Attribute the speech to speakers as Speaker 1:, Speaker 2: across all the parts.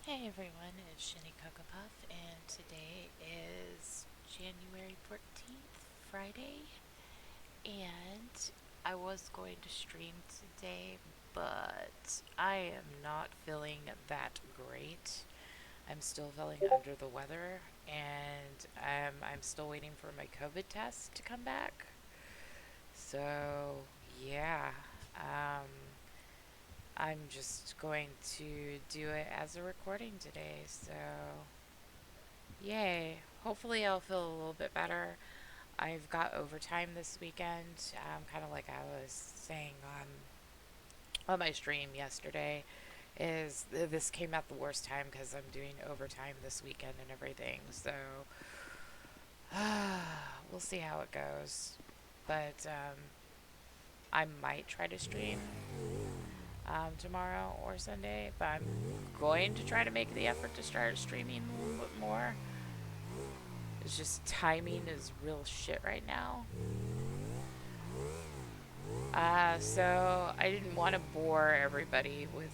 Speaker 1: Hey everyone, it's Shinny Cocoa Puff, and today is January 14th, Friday, and I was going to stream today, but I am not feeling that great. I'm still feeling under the weather, and I'm still waiting for my COVID test to come back. So, yeah, um, I'm just going to do it as a recording today, so yay. Hopefully, I'll feel a little bit better. I've got overtime this weekend, kind of like I was saying on my stream yesterday. This came at the worst time because I'm doing overtime this weekend and everything. So we'll see how it goes. But I might try to stream tomorrow or Sunday, but I'm going to try to make the effort to start streaming a little bit more. It's just timing is real shit right now. So I didn't want to bore everybody with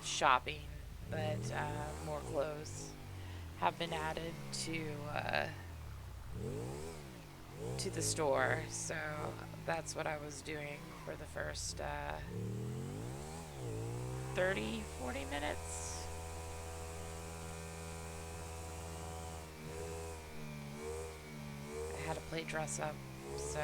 Speaker 1: shopping, but more clothes have been added to the store. So that's what I was doing for the first 30, 40 minutes. I had to play dress up, so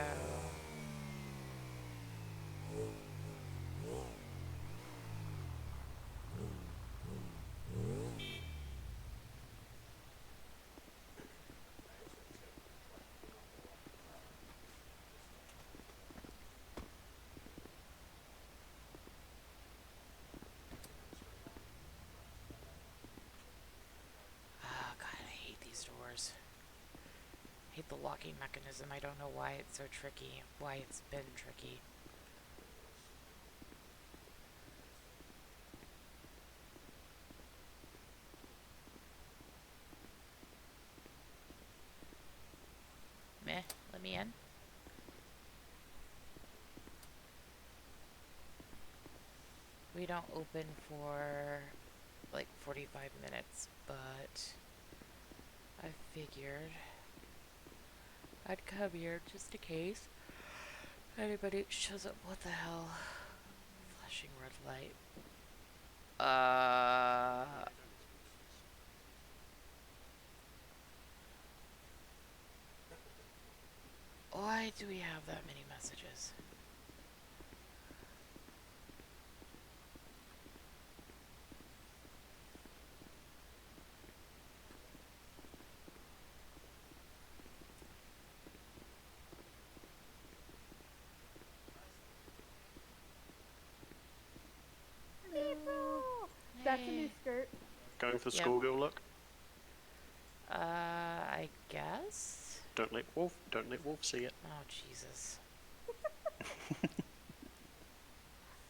Speaker 1: oh god, I hate these doors. I hate the locking mechanism. I don't know why it's so tricky. Why it's been tricky. Meh, let me in. We don't open for like 45 minutes, but I figured I'd come here just in case anybody shows up. What the hell? Flashing red light. Why do we have that many messages?
Speaker 2: Hello. That's a new
Speaker 1: Hey.
Speaker 2: skirt.
Speaker 3: Going for the
Speaker 1: Yep.
Speaker 3: schoolgirl look.
Speaker 1: I guess?
Speaker 3: Don't let Wolf see it.
Speaker 1: Oh, Jesus.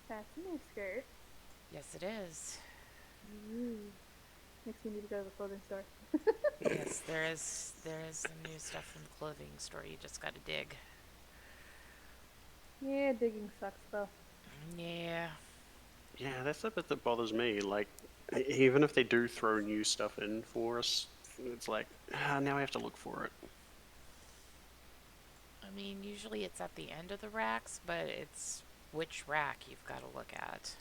Speaker 2: That's a new skirt.
Speaker 1: Yes, it is.
Speaker 2: Ooh. Makes me need to go to the clothing store.
Speaker 1: Yes, there is some new stuff from the clothing store. You just gotta dig.
Speaker 2: Yeah, digging sucks though.
Speaker 1: Yeah.
Speaker 3: Yeah, that's the bit that bothers me. Like, even if they do throw new stuff in for us, it's like, now I have to look for it.
Speaker 1: I mean, usually it's at the end of the racks, but it's which rack you've got to look at.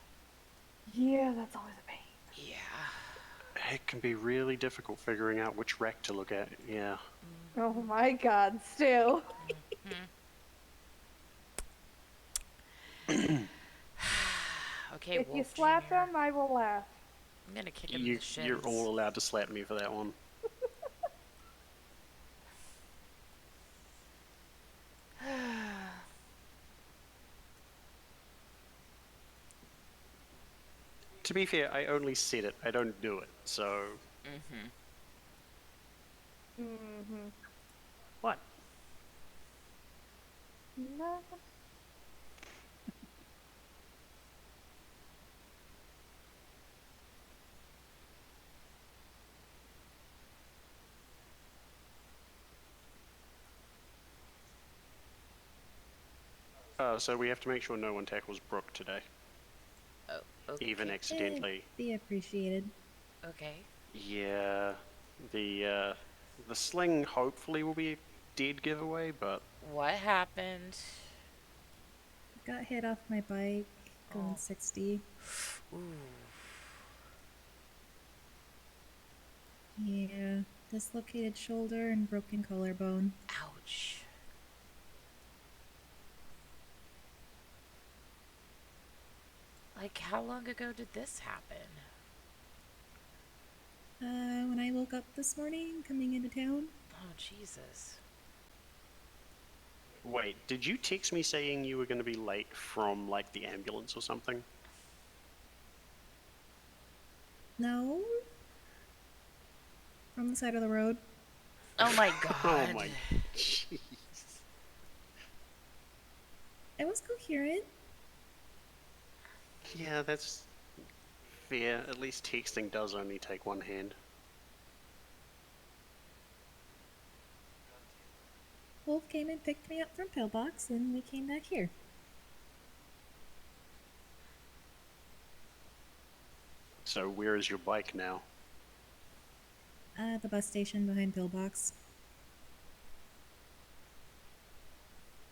Speaker 2: Yeah, that's always a pain.
Speaker 1: Yeah.
Speaker 3: It can be really difficult figuring out which rack to look at. Yeah.
Speaker 2: Oh my god, still.
Speaker 1: Hmm. Okay,
Speaker 2: If you
Speaker 1: Wolf
Speaker 2: slap
Speaker 1: Jr.
Speaker 2: them, I will laugh.
Speaker 1: I'm gonna kick him in the
Speaker 3: You're all
Speaker 1: shins.
Speaker 3: allowed to slap me for that one. To be fair, I only said it. I don't do it. So
Speaker 1: Mm-hmm.
Speaker 2: Mm-hmm.
Speaker 3: what?
Speaker 2: No.
Speaker 3: So we have to make sure no one tackles Brooke today,
Speaker 1: Oh,
Speaker 3: even
Speaker 1: okay.
Speaker 3: accidentally.
Speaker 4: Be appreciated.
Speaker 1: Okay.
Speaker 3: Yeah, the sling hopefully will be a dead giveaway, but
Speaker 1: What happened?
Speaker 4: Got hit off my bike going
Speaker 1: Oh.
Speaker 4: 60.
Speaker 1: Ooh.
Speaker 4: Yeah, dislocated shoulder and broken collarbone.
Speaker 1: Ouch. Like, how long ago did this happen?
Speaker 4: When I woke up this morning coming into town,
Speaker 1: Oh, Jesus.
Speaker 3: wait, did you text me saying you were going to be late from like the ambulance or something?
Speaker 4: no, from the side of the road.
Speaker 1: Oh my
Speaker 3: Oh
Speaker 1: god.
Speaker 3: my, jeez.
Speaker 4: I was coherent.
Speaker 3: Yeah, that's fair. At least texting does only take one hand.
Speaker 4: Wolf came and picked me up from Pillbox, and we came back here.
Speaker 3: So where is your bike now?
Speaker 4: The bus station behind Pillbox.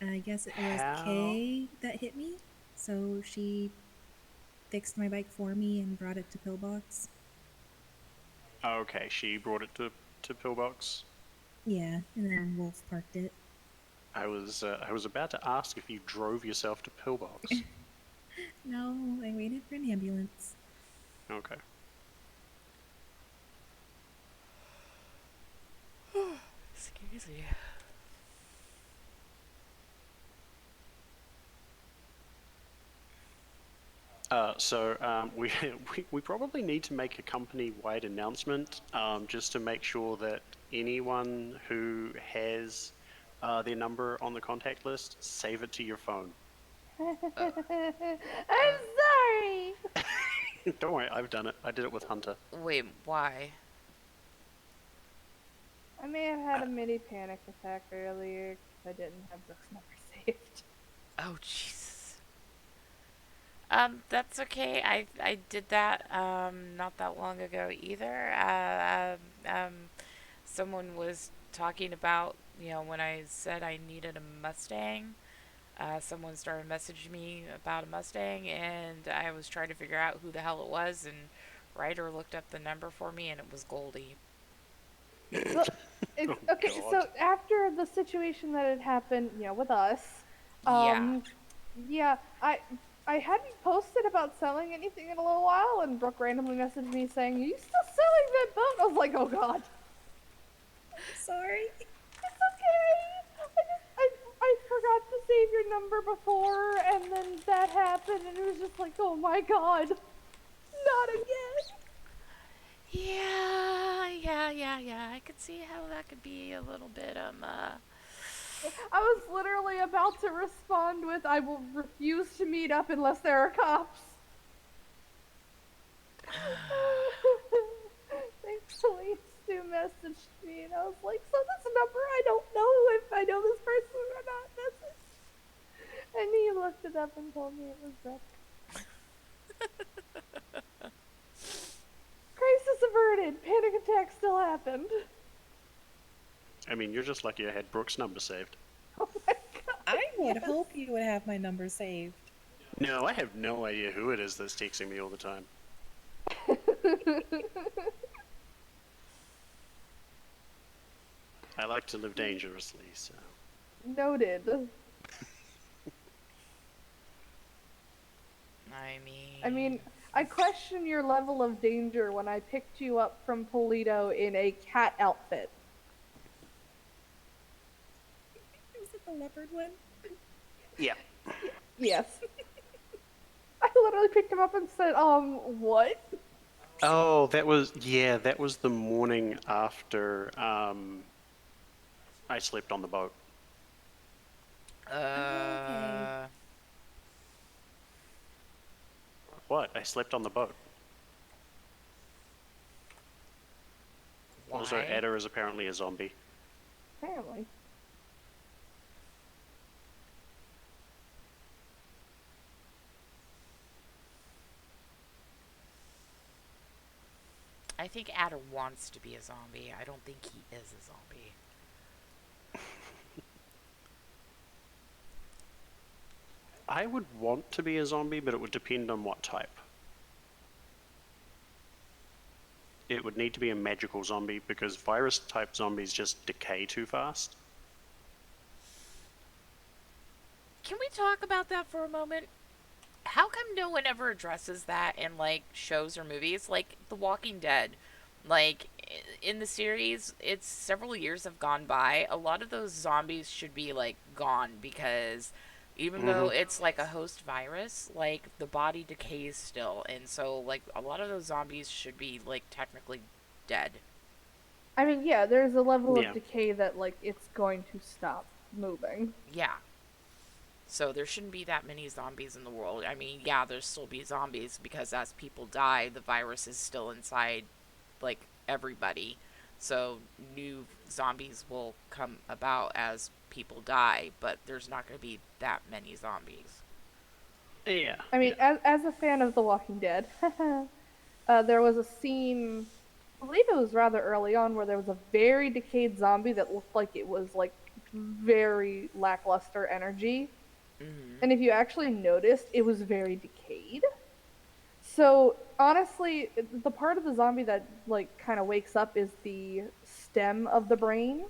Speaker 4: I guess it was
Speaker 3: How?
Speaker 4: Kay that hit me, so she fixed my bike for me and brought it to Pillbox.
Speaker 3: Okay, she brought it to Pillbox.
Speaker 4: Yeah, and then Wolf parked it.
Speaker 3: I was about to ask if you drove yourself to Pillbox.
Speaker 4: No, I waited for an ambulance.
Speaker 3: Okay.
Speaker 1: Excuse me.
Speaker 3: We probably need to make a company-wide announcement just to make sure that anyone who has their number on the contact list, save it to your phone.
Speaker 1: Uh,
Speaker 2: I'm sorry.
Speaker 3: Don't worry, I've done it. I did it with Hunter.
Speaker 1: wait, why?
Speaker 2: I may have had
Speaker 3: Uh,
Speaker 2: a mini panic attack earlier because I didn't have Brooke's number saved.
Speaker 1: Oh, Jesus. That's okay. I did that not that long ago either. Someone was talking about, when I said I needed a Mustang. Someone started messaging me about a Mustang, and I was trying to figure out who the hell it was, and Ryder looked up the number for me, and it was Goldie.
Speaker 2: Well, it's
Speaker 3: Oh
Speaker 2: okay. So
Speaker 3: God.
Speaker 2: after the situation that had happened, with us,
Speaker 1: Yeah.
Speaker 2: um, yeah, I hadn't posted about selling anything in a little while, and Brooke randomly messaged me saying, "Are you still selling that boat?" I was like, "Oh God."
Speaker 4: I'm sorry.
Speaker 2: It's okay. I forgot to save your number before, and then that happened, and it was just like, oh my God, not again.
Speaker 1: Yeah. I could see how that could be a little bit,
Speaker 2: I was literally about to respond with, I will refuse to meet up unless there are cops. Thankfully, Stu messaged me, and I was like, so this number, I don't know if I know this person or not. And he looked it up and told me it was Brooke. Crisis averted. Panic attack still happened.
Speaker 3: I mean, you're just lucky I had Brooke's number saved.
Speaker 2: Oh my God.
Speaker 4: I would
Speaker 2: Yes.
Speaker 4: hope you would have my number saved.
Speaker 3: No, I have no idea who it is that's texting me all the time. I like to live dangerously, so.
Speaker 2: Noted.
Speaker 1: I
Speaker 2: I
Speaker 1: mean,
Speaker 2: mean, I question your level of danger when I picked you up from Polito in a cat outfit.
Speaker 4: Was it the leopard one?
Speaker 3: Yeah.
Speaker 2: Yes. I literally picked him up and said, what?
Speaker 3: Oh, that was the morning after I slept on the boat.
Speaker 4: Oh, okay.
Speaker 1: uh,
Speaker 3: What? I slept on the boat. Also,
Speaker 1: why?
Speaker 3: Ada is apparently a zombie.
Speaker 2: Apparently.
Speaker 1: I think Adam wants to be a zombie. I don't think he is a zombie.
Speaker 3: I would want to be a zombie, but it would depend on what type. It would need to be a magical zombie because virus type zombies just decay too fast.
Speaker 1: Can we talk about that for a moment? How come no one ever addresses that in like shows or movies like The Walking Dead? Like in the series, it's several years have gone by. A lot of those zombies should be like gone because even though
Speaker 3: Mm-hmm.
Speaker 1: it's like a host virus, like the body decays still, and so like a lot of those zombies should be like technically dead.
Speaker 2: I mean, yeah, there's a level of
Speaker 3: Yeah.
Speaker 2: decay that like it's going to stop moving.
Speaker 1: Yeah. So there shouldn't be that many zombies in the world. I mean, yeah, there'll still be zombies because as people die, the virus is still inside like everybody. So new zombies will come about as people die, but there's not going to be that many zombies.
Speaker 3: Yeah.
Speaker 2: I mean,
Speaker 3: Yeah.
Speaker 2: as a fan of The Walking Dead, there was a scene, I believe it was rather early on, where there was a very decayed zombie that looked like it was like very lackluster energy.
Speaker 1: Mm-hmm.
Speaker 2: And if you actually noticed, it was very decayed. So honestly, the part of the zombie that like kind of wakes up is the stem of the brain.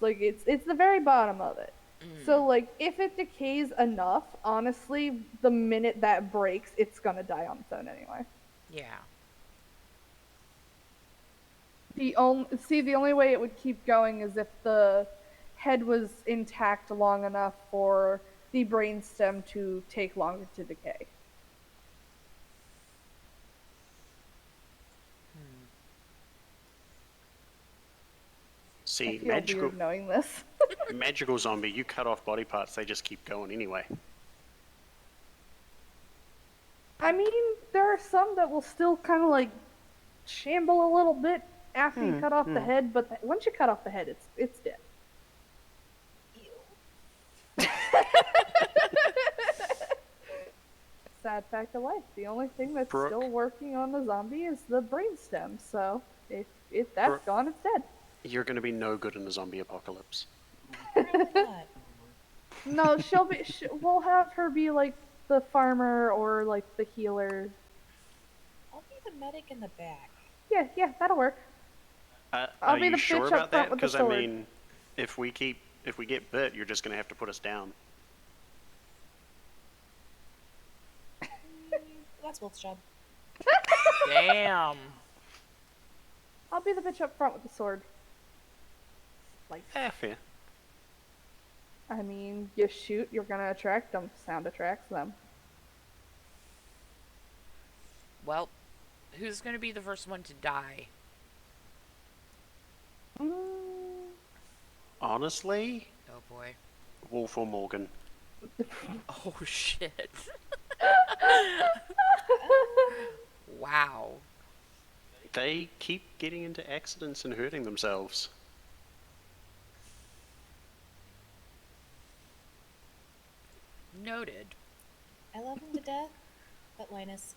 Speaker 2: Like it's the very bottom of it.
Speaker 1: Mm.
Speaker 2: So like if it decays enough, honestly, the minute that breaks, it's gonna die on its own anyway.
Speaker 1: Yeah.
Speaker 2: The only way it would keep going is if the head was intact long enough for the brainstem to take longer to decay.
Speaker 1: Hmm.
Speaker 2: I
Speaker 3: See,
Speaker 2: feel weird knowing this.
Speaker 3: magical zombie, you cut off body parts, they just keep going anyway.
Speaker 2: I mean, there are some that will still kind of like shamble a little bit after you cut off the head, but once you cut off the head, it's dead.
Speaker 4: Ew.
Speaker 2: Sad fact of life. The only thing that's still
Speaker 3: Brooke,
Speaker 2: working on the zombie is the brainstem. So if that's
Speaker 3: Brooke,
Speaker 2: gone, it's dead.
Speaker 3: you're going to be no good in the zombie apocalypse.
Speaker 4: Probably not.
Speaker 2: No, we'll have her be like the farmer or like the healer.
Speaker 4: I'll be the medic in the back.
Speaker 2: Yeah, that'll work. I'll
Speaker 3: Are
Speaker 2: be
Speaker 3: you
Speaker 2: the
Speaker 3: sure
Speaker 2: bitch up
Speaker 3: about
Speaker 2: front
Speaker 3: that?
Speaker 2: with the
Speaker 3: Because I
Speaker 2: sword.
Speaker 3: mean, if we get bit, you're just going to have to put us down.
Speaker 4: That's Wolf's job.
Speaker 1: Damn.
Speaker 2: I'll be the bitch up front with the sword. Like,
Speaker 3: Fair.
Speaker 2: I mean, you shoot, you're gonna attract them. Sound attracts them.
Speaker 1: Well, who's going to be the first one to die?
Speaker 2: Mm,
Speaker 3: Honestly,
Speaker 1: Oh boy.
Speaker 3: Wolf or Morgan.
Speaker 1: Oh shit. Wow.
Speaker 3: They keep getting into accidents and hurting themselves.
Speaker 1: Noted.
Speaker 4: I love him to death, but Linus.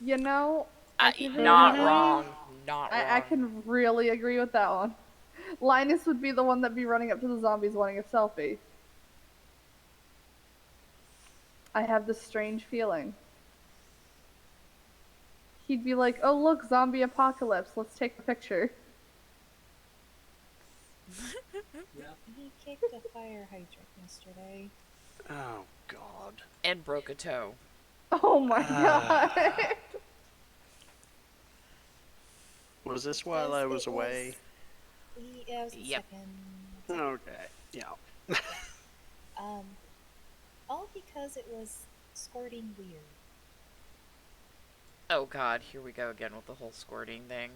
Speaker 2: you know, I can really
Speaker 1: Not
Speaker 2: agree.
Speaker 1: wrong. Not wrong.
Speaker 2: I can really agree with that one. Linus would be the one that'd be running up to the zombies wanting a selfie. I have this strange feeling. He'd be like, "Oh look, zombie apocalypse. Let's take a picture."
Speaker 4: He kicked a fire hydrant yesterday.
Speaker 3: Oh God.
Speaker 1: And broke a toe.
Speaker 2: Oh my god.
Speaker 3: Was this while I was away?
Speaker 4: Yeah, it was the
Speaker 1: Yep.
Speaker 4: second.
Speaker 3: Okay. Yeah.
Speaker 4: All because it was squirting weird.
Speaker 1: Oh god, here we go again with the whole squirting thing.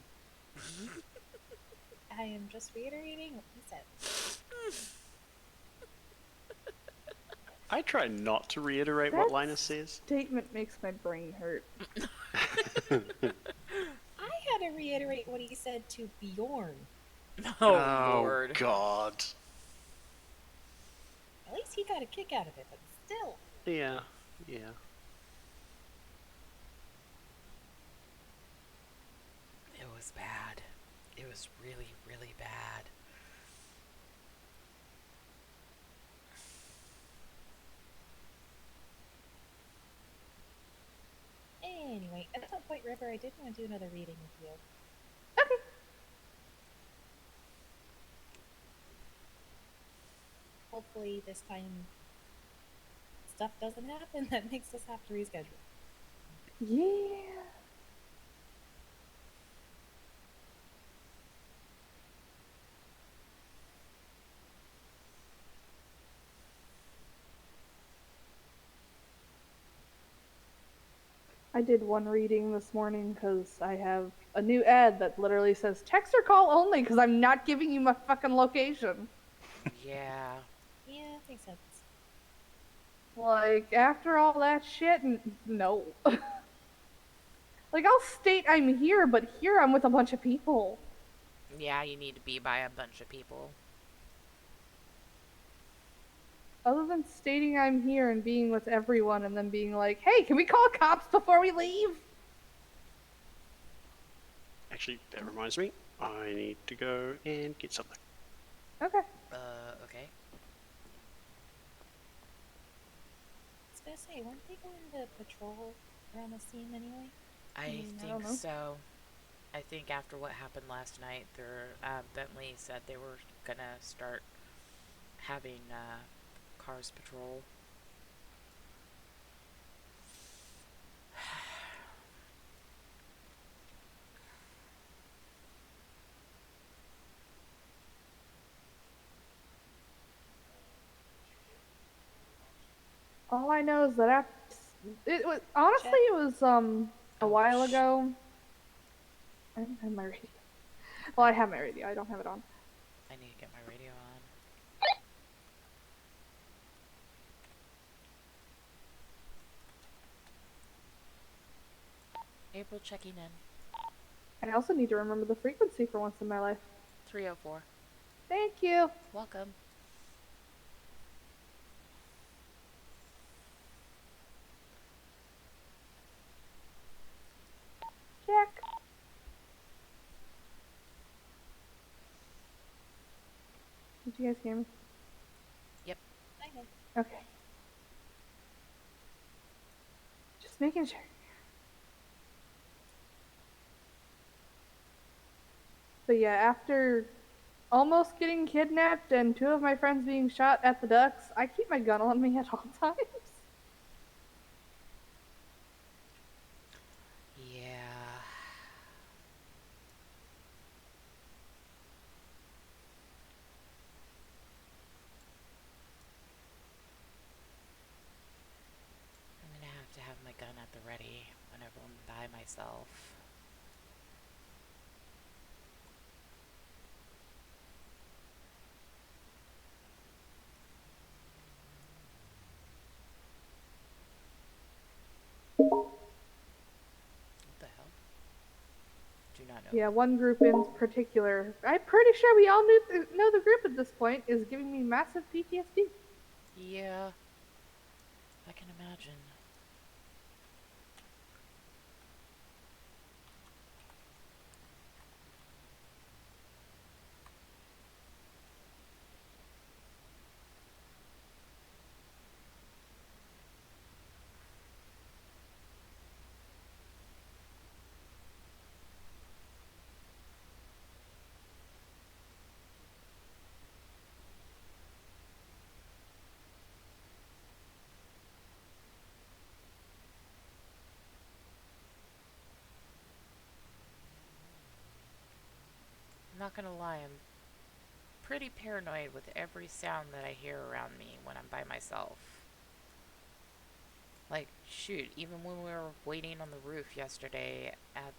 Speaker 4: I am just reiterating what he said.
Speaker 3: I try not to reiterate what Linus says.
Speaker 2: Statement makes my brain hurt.
Speaker 4: I had to reiterate what he said to Bjorn.
Speaker 1: Oh, Lord.
Speaker 3: God.
Speaker 4: At least he got a kick out of it, but still.
Speaker 3: Yeah.
Speaker 1: was really, really bad.
Speaker 4: Anyway, at some point, River, I did want to do another reading with you.
Speaker 2: Okay.
Speaker 4: Hopefully, this time stuff doesn't happen that makes us have to reschedule.
Speaker 2: Yeah. I did one reading this morning because I have a new ad that literally says text or call only because I'm not giving you my fucking location.
Speaker 1: Yeah.
Speaker 4: Yeah, makes sense.
Speaker 2: Like, after all that shit, no. Like, I'll state I'm here, but here I'm with a bunch of people.
Speaker 1: Yeah, you need to be by a bunch of people.
Speaker 2: Other than stating I'm here and being with everyone and then being like, hey, can we call cops before we leave?
Speaker 3: Actually, that reminds me, I need to go and get something.
Speaker 2: Okay.
Speaker 1: Okay.
Speaker 4: I was gonna say, weren't they going to patrol around the scene anyway?
Speaker 1: I
Speaker 2: I
Speaker 1: think
Speaker 2: don't know.
Speaker 1: so. I think after what happened last night, Bentley said they were gonna start having cars patrol.
Speaker 2: All I know is that after it was honestly it was a while ago. I don't have my radio. Well, I have my radio. I don't have it on.
Speaker 1: I need to get my radio on. April checking in.
Speaker 2: I also need to remember the frequency for once in my life.
Speaker 1: 304.
Speaker 2: Thank you.
Speaker 1: Welcome.
Speaker 2: Check. Did you guys hear me?
Speaker 1: Yep.
Speaker 4: I know.
Speaker 2: Okay. Just making sure. But yeah, after almost getting kidnapped and 2 of my friends being shot at the ducks, I keep my gun on me at all times.
Speaker 1: Yeah. I'm gonna have to have my gun at the ready whenever I'm by myself. What the hell? Do not know.
Speaker 2: Yeah, one group in particular, I'm pretty sure we all know the group at this point, is giving me massive PTSD.
Speaker 1: Yeah. I can imagine. I'm not gonna lie, I'm pretty paranoid with every sound that I hear around me when I'm by myself. Like, shoot, even when we were waiting on the roof yesterday at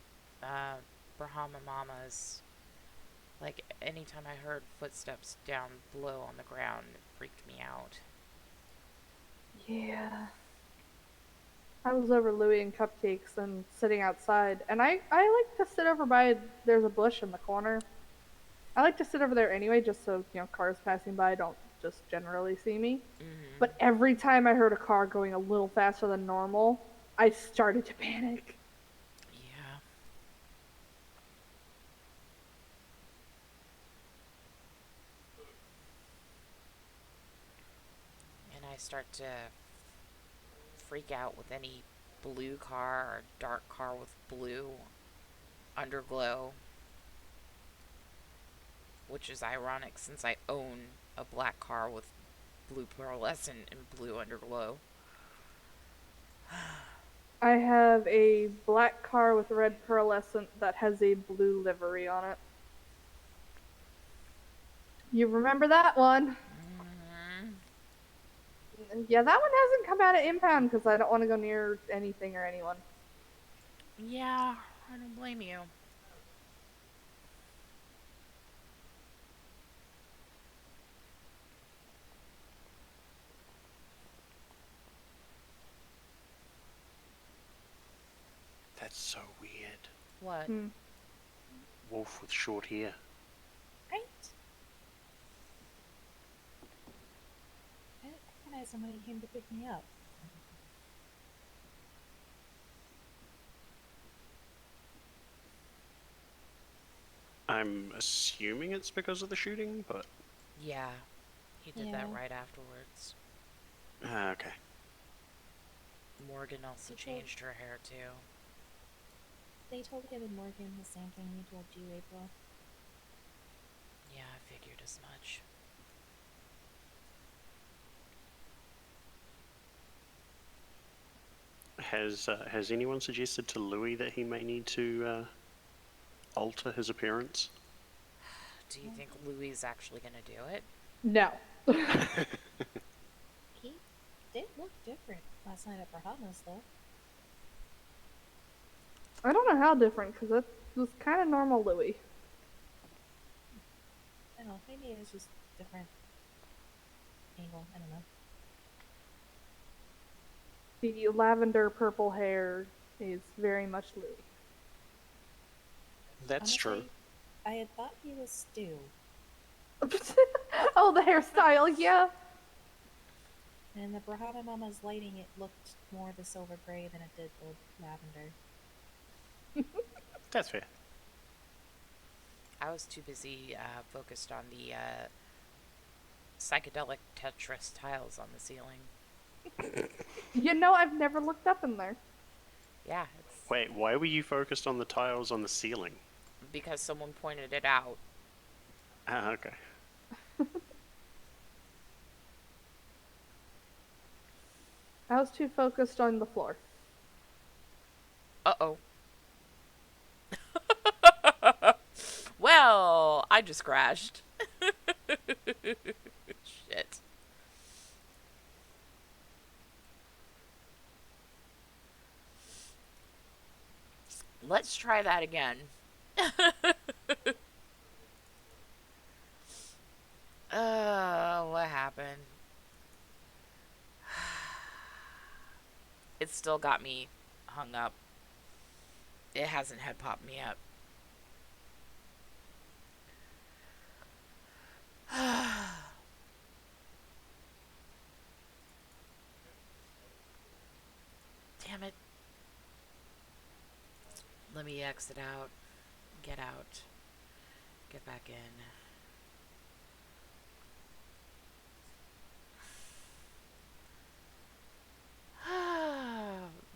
Speaker 1: Brahma Mama's, like, anytime I heard footsteps down below on the ground, it freaked me out.
Speaker 2: Yeah. I was over Louie and Cupcakes and sitting outside, and I like to sit over by, there's a bush in the corner. I like to sit over there anyway, just so, cars passing by don't just generally see me.
Speaker 1: Mm-hmm.
Speaker 2: But every time I heard a car going a little faster than normal, I started to panic.
Speaker 1: Yeah. start to freak out with any blue car or dark car with blue underglow, which is ironic since I own a black car with blue pearlescent and blue underglow.
Speaker 2: I have a black car with red pearlescent that has a blue livery on it. You remember that one?
Speaker 1: Mm,
Speaker 2: Yeah, that one hasn't come out of impound because I don't want to go near anything or anyone.
Speaker 1: yeah, I don't blame you.
Speaker 3: That's so weird.
Speaker 1: What?
Speaker 3: Wolf with short hair.
Speaker 4: Right? I didn't recognize him when he came to pick me up.
Speaker 3: I'm assuming it's because of the shooting, but...
Speaker 1: Yeah, he did that
Speaker 4: Yeah.
Speaker 1: right afterwards.
Speaker 3: Okay.
Speaker 1: Morgan also changed her hair too.
Speaker 4: They told him and Morgan the same thing we told you, April.
Speaker 1: Yeah, I figured as much.
Speaker 3: Has anyone suggested to Louis that he may need to alter his appearance?
Speaker 1: Do you think Louis is actually going to do it?
Speaker 2: No.
Speaker 4: He did look different last night at Brahma's, though.
Speaker 2: I don't know how different because it was kind of normal Louis.
Speaker 4: I don't know, maybe it was just different angle. I don't know.
Speaker 2: The lavender purple hair is very much Louis.
Speaker 3: That's true.
Speaker 4: Honestly, I had thought he was Stu.
Speaker 2: Oh, the hairstyle, yeah.
Speaker 4: And the Brahma Mama's lighting, it looked more the silver gray than it did the lavender.
Speaker 3: That's fair.
Speaker 1: I was too busy focused on the psychedelic Tetris tiles on the ceiling.
Speaker 2: You know, I've never looked up in there.
Speaker 1: Yeah, it's
Speaker 3: Wait, why were you focused on the tiles on the ceiling?
Speaker 1: because someone pointed it out.
Speaker 3: Ah, okay.
Speaker 2: I was too focused on the floor.
Speaker 1: Uh-oh. Well, I just crashed. Shit. Let's try that again. What happened? It still got me hung up. It hasn't had popped me up. Damn it. Let me exit out. Get out. Get back in.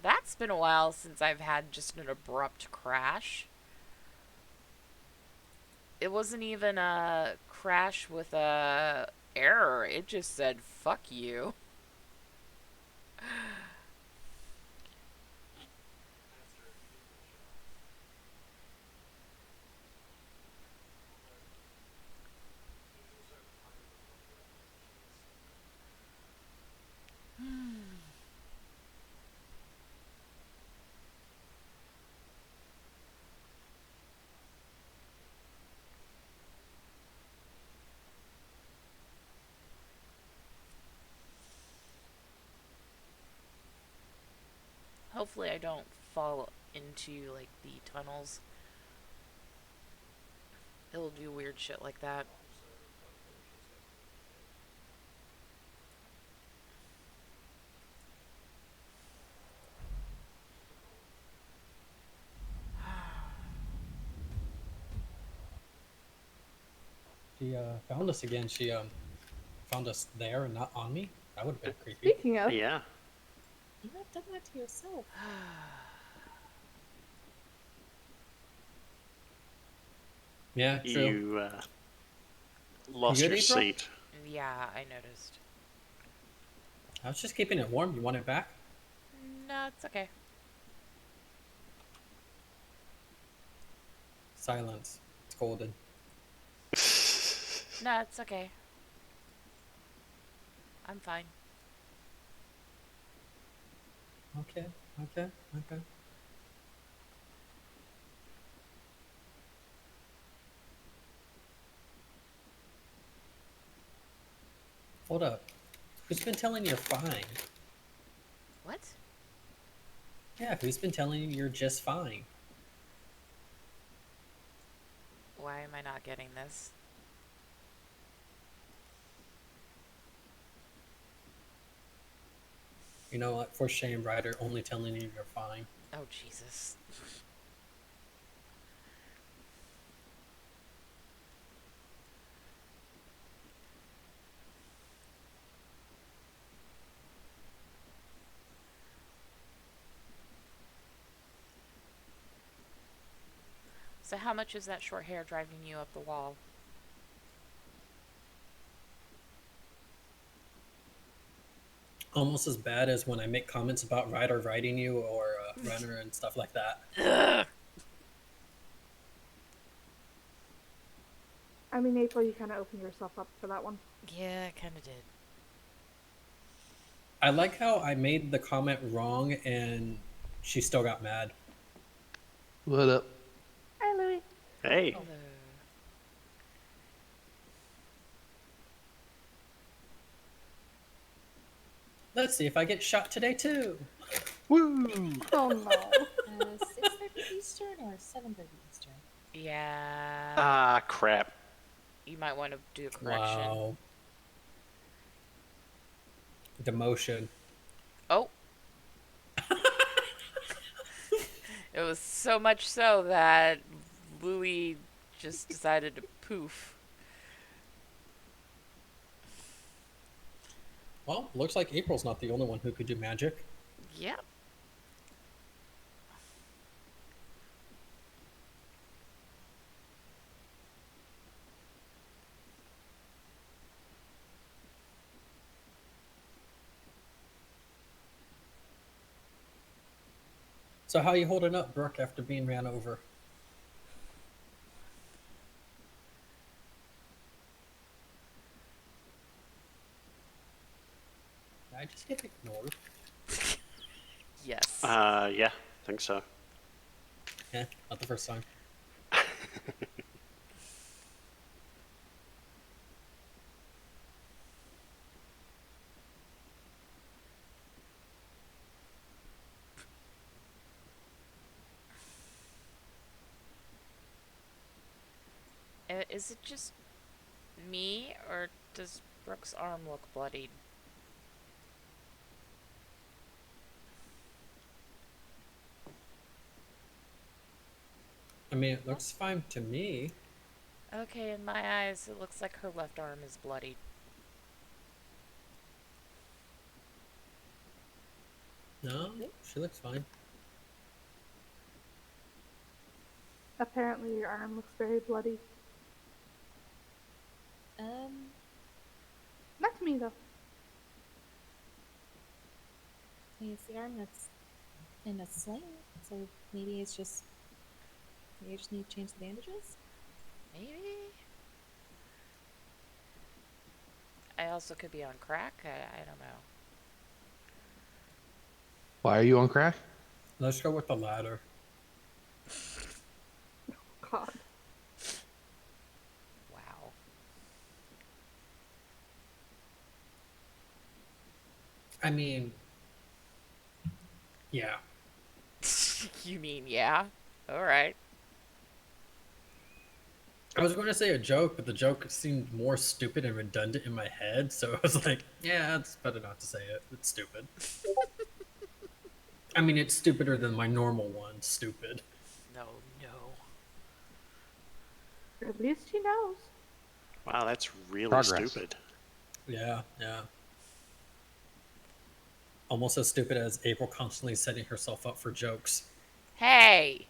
Speaker 1: That's been a while since I've had just an abrupt crash. It wasn't even a crash with a error. It just said fuck you. Hopefully I don't fall into like the tunnels. It'll do weird shit like that.
Speaker 5: She found us again. She found us there and not on me. That would have been creepy.
Speaker 2: Speaking of,
Speaker 3: Yeah.
Speaker 4: You have done that to yourself.
Speaker 5: Yeah, true.
Speaker 3: You lost
Speaker 5: good,
Speaker 3: your
Speaker 5: April?
Speaker 3: seat.
Speaker 1: Yeah, I noticed.
Speaker 5: I was just keeping it warm. You want it back?
Speaker 1: No, it's okay.
Speaker 5: Silence. It's golden.
Speaker 1: No, it's okay. I'm fine.
Speaker 5: Okay. Hold up. Who's been telling you you're fine?
Speaker 1: What?
Speaker 5: Yeah, who's been telling you you're just fine?
Speaker 1: Why am I not getting this?
Speaker 5: You know what? For shame, Ryder, only telling you you're fine.
Speaker 1: Oh, Jesus. So how much is that short hair driving you up the wall?
Speaker 5: Almost as bad as when I make comments about Ryder riding you or Runner and stuff like that.
Speaker 1: Ugh.
Speaker 2: I mean, April, you kind of opened yourself up for that one.
Speaker 1: Yeah, I kind of did.
Speaker 5: I like how I made the comment wrong and she still got mad.
Speaker 6: What up?
Speaker 2: Hi, Louie.
Speaker 3: Hey.
Speaker 1: Hello.
Speaker 5: Let's see if I get shot today too.
Speaker 3: Woo!
Speaker 2: Oh no.
Speaker 4: 6:30 Eastern or 7:30 Eastern?
Speaker 1: Yeah.
Speaker 3: Ah, crap.
Speaker 1: You might want to do a correction.
Speaker 5: Wow. Demotion.
Speaker 1: Oh. It was so much so that Louis just decided to poof.
Speaker 5: Well, looks like April's not the only one who could do magic.
Speaker 1: Yep.
Speaker 5: So how you holding up, Brooke, after being ran over? Did I just get ignored?
Speaker 1: Yes.
Speaker 3: Yeah, I think so.
Speaker 5: Yeah, not the first time.
Speaker 1: Is it just me, or does Brooke's arm look bloodied?
Speaker 5: I mean, it looks fine to me.
Speaker 1: Okay, in my eyes, it looks like her left arm is bloodied.
Speaker 5: No, she looks fine.
Speaker 2: Apparently, your arm looks very bloody. Not to me, though.
Speaker 4: I mean, it's the arm that's in a sling, so maybe it's just you just need to change the bandages.
Speaker 1: Maybe? I also could be on crack. I don't know.
Speaker 6: Why are you on crack?
Speaker 5: Let's go with the latter.
Speaker 2: God.
Speaker 1: Wow.
Speaker 5: I mean, yeah.
Speaker 1: You mean yeah? Alright.
Speaker 5: I was going to say a joke, but the joke seemed more stupid and redundant in my head, so I was like, yeah, it's better not to say it. It's stupid. I mean, it's stupider than my normal one. Stupid.
Speaker 1: No, no.
Speaker 2: At least he knows.
Speaker 3: Wow, that's really
Speaker 6: Progress.
Speaker 3: stupid.
Speaker 5: Yeah, yeah. Almost as stupid as April constantly setting herself up for jokes.
Speaker 1: Hey!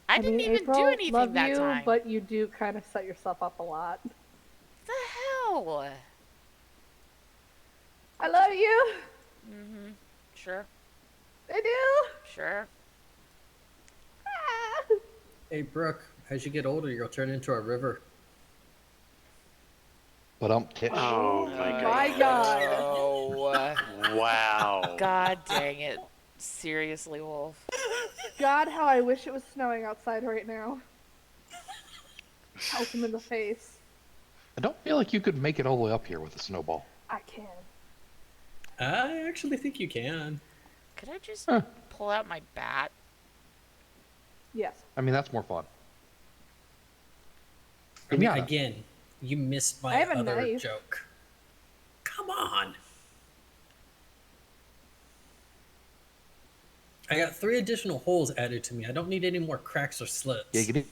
Speaker 1: I
Speaker 2: I
Speaker 1: didn't
Speaker 2: mean,
Speaker 1: even do
Speaker 2: April,
Speaker 1: anything
Speaker 2: love
Speaker 1: that
Speaker 2: you,
Speaker 1: time.
Speaker 2: but you do kind of set yourself up a lot.
Speaker 1: The hell?
Speaker 2: I love you.
Speaker 1: Mm-hmm. Sure.
Speaker 2: I do.
Speaker 1: Sure.
Speaker 2: Ah.
Speaker 5: Hey, Brooke, as you get older, you'll turn into a river.
Speaker 6: But
Speaker 3: Oh
Speaker 2: My God.
Speaker 1: Oh.
Speaker 3: Wow.
Speaker 1: God dang it. Seriously, Wolf.
Speaker 2: God, how I wish it was snowing outside right now. Pelt him in the face.
Speaker 6: I don't feel like you could make it all the way up here with a snowball.
Speaker 2: I can.
Speaker 5: I actually think you can.
Speaker 1: Could I just
Speaker 6: Huh.
Speaker 1: pull out my bat?
Speaker 2: Yes.
Speaker 6: I mean, that's more fun.
Speaker 5: I mean,
Speaker 6: Pinata.
Speaker 5: again, you missed
Speaker 2: I
Speaker 5: my
Speaker 2: have a
Speaker 5: other
Speaker 2: knife.
Speaker 5: joke. Come on. I got 3 additional holes added to me. I don't need any more cracks or slits.
Speaker 6: Giggity.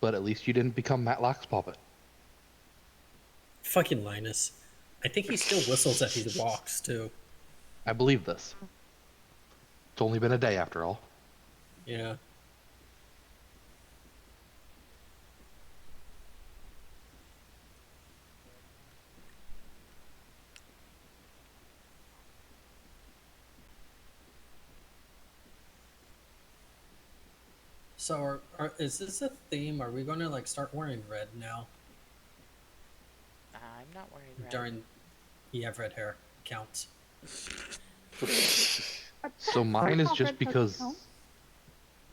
Speaker 6: But at least you didn't become Matlock's puppet.
Speaker 5: Fucking Linus. I think he still whistles as he walks, too.
Speaker 6: I believe this. It's only been a day after all.
Speaker 5: Yeah. So, is this a theme? Are we going to like start wearing red now?
Speaker 1: I'm not wearing red.
Speaker 5: During, you have red hair. Counts.
Speaker 6: So mine is just because.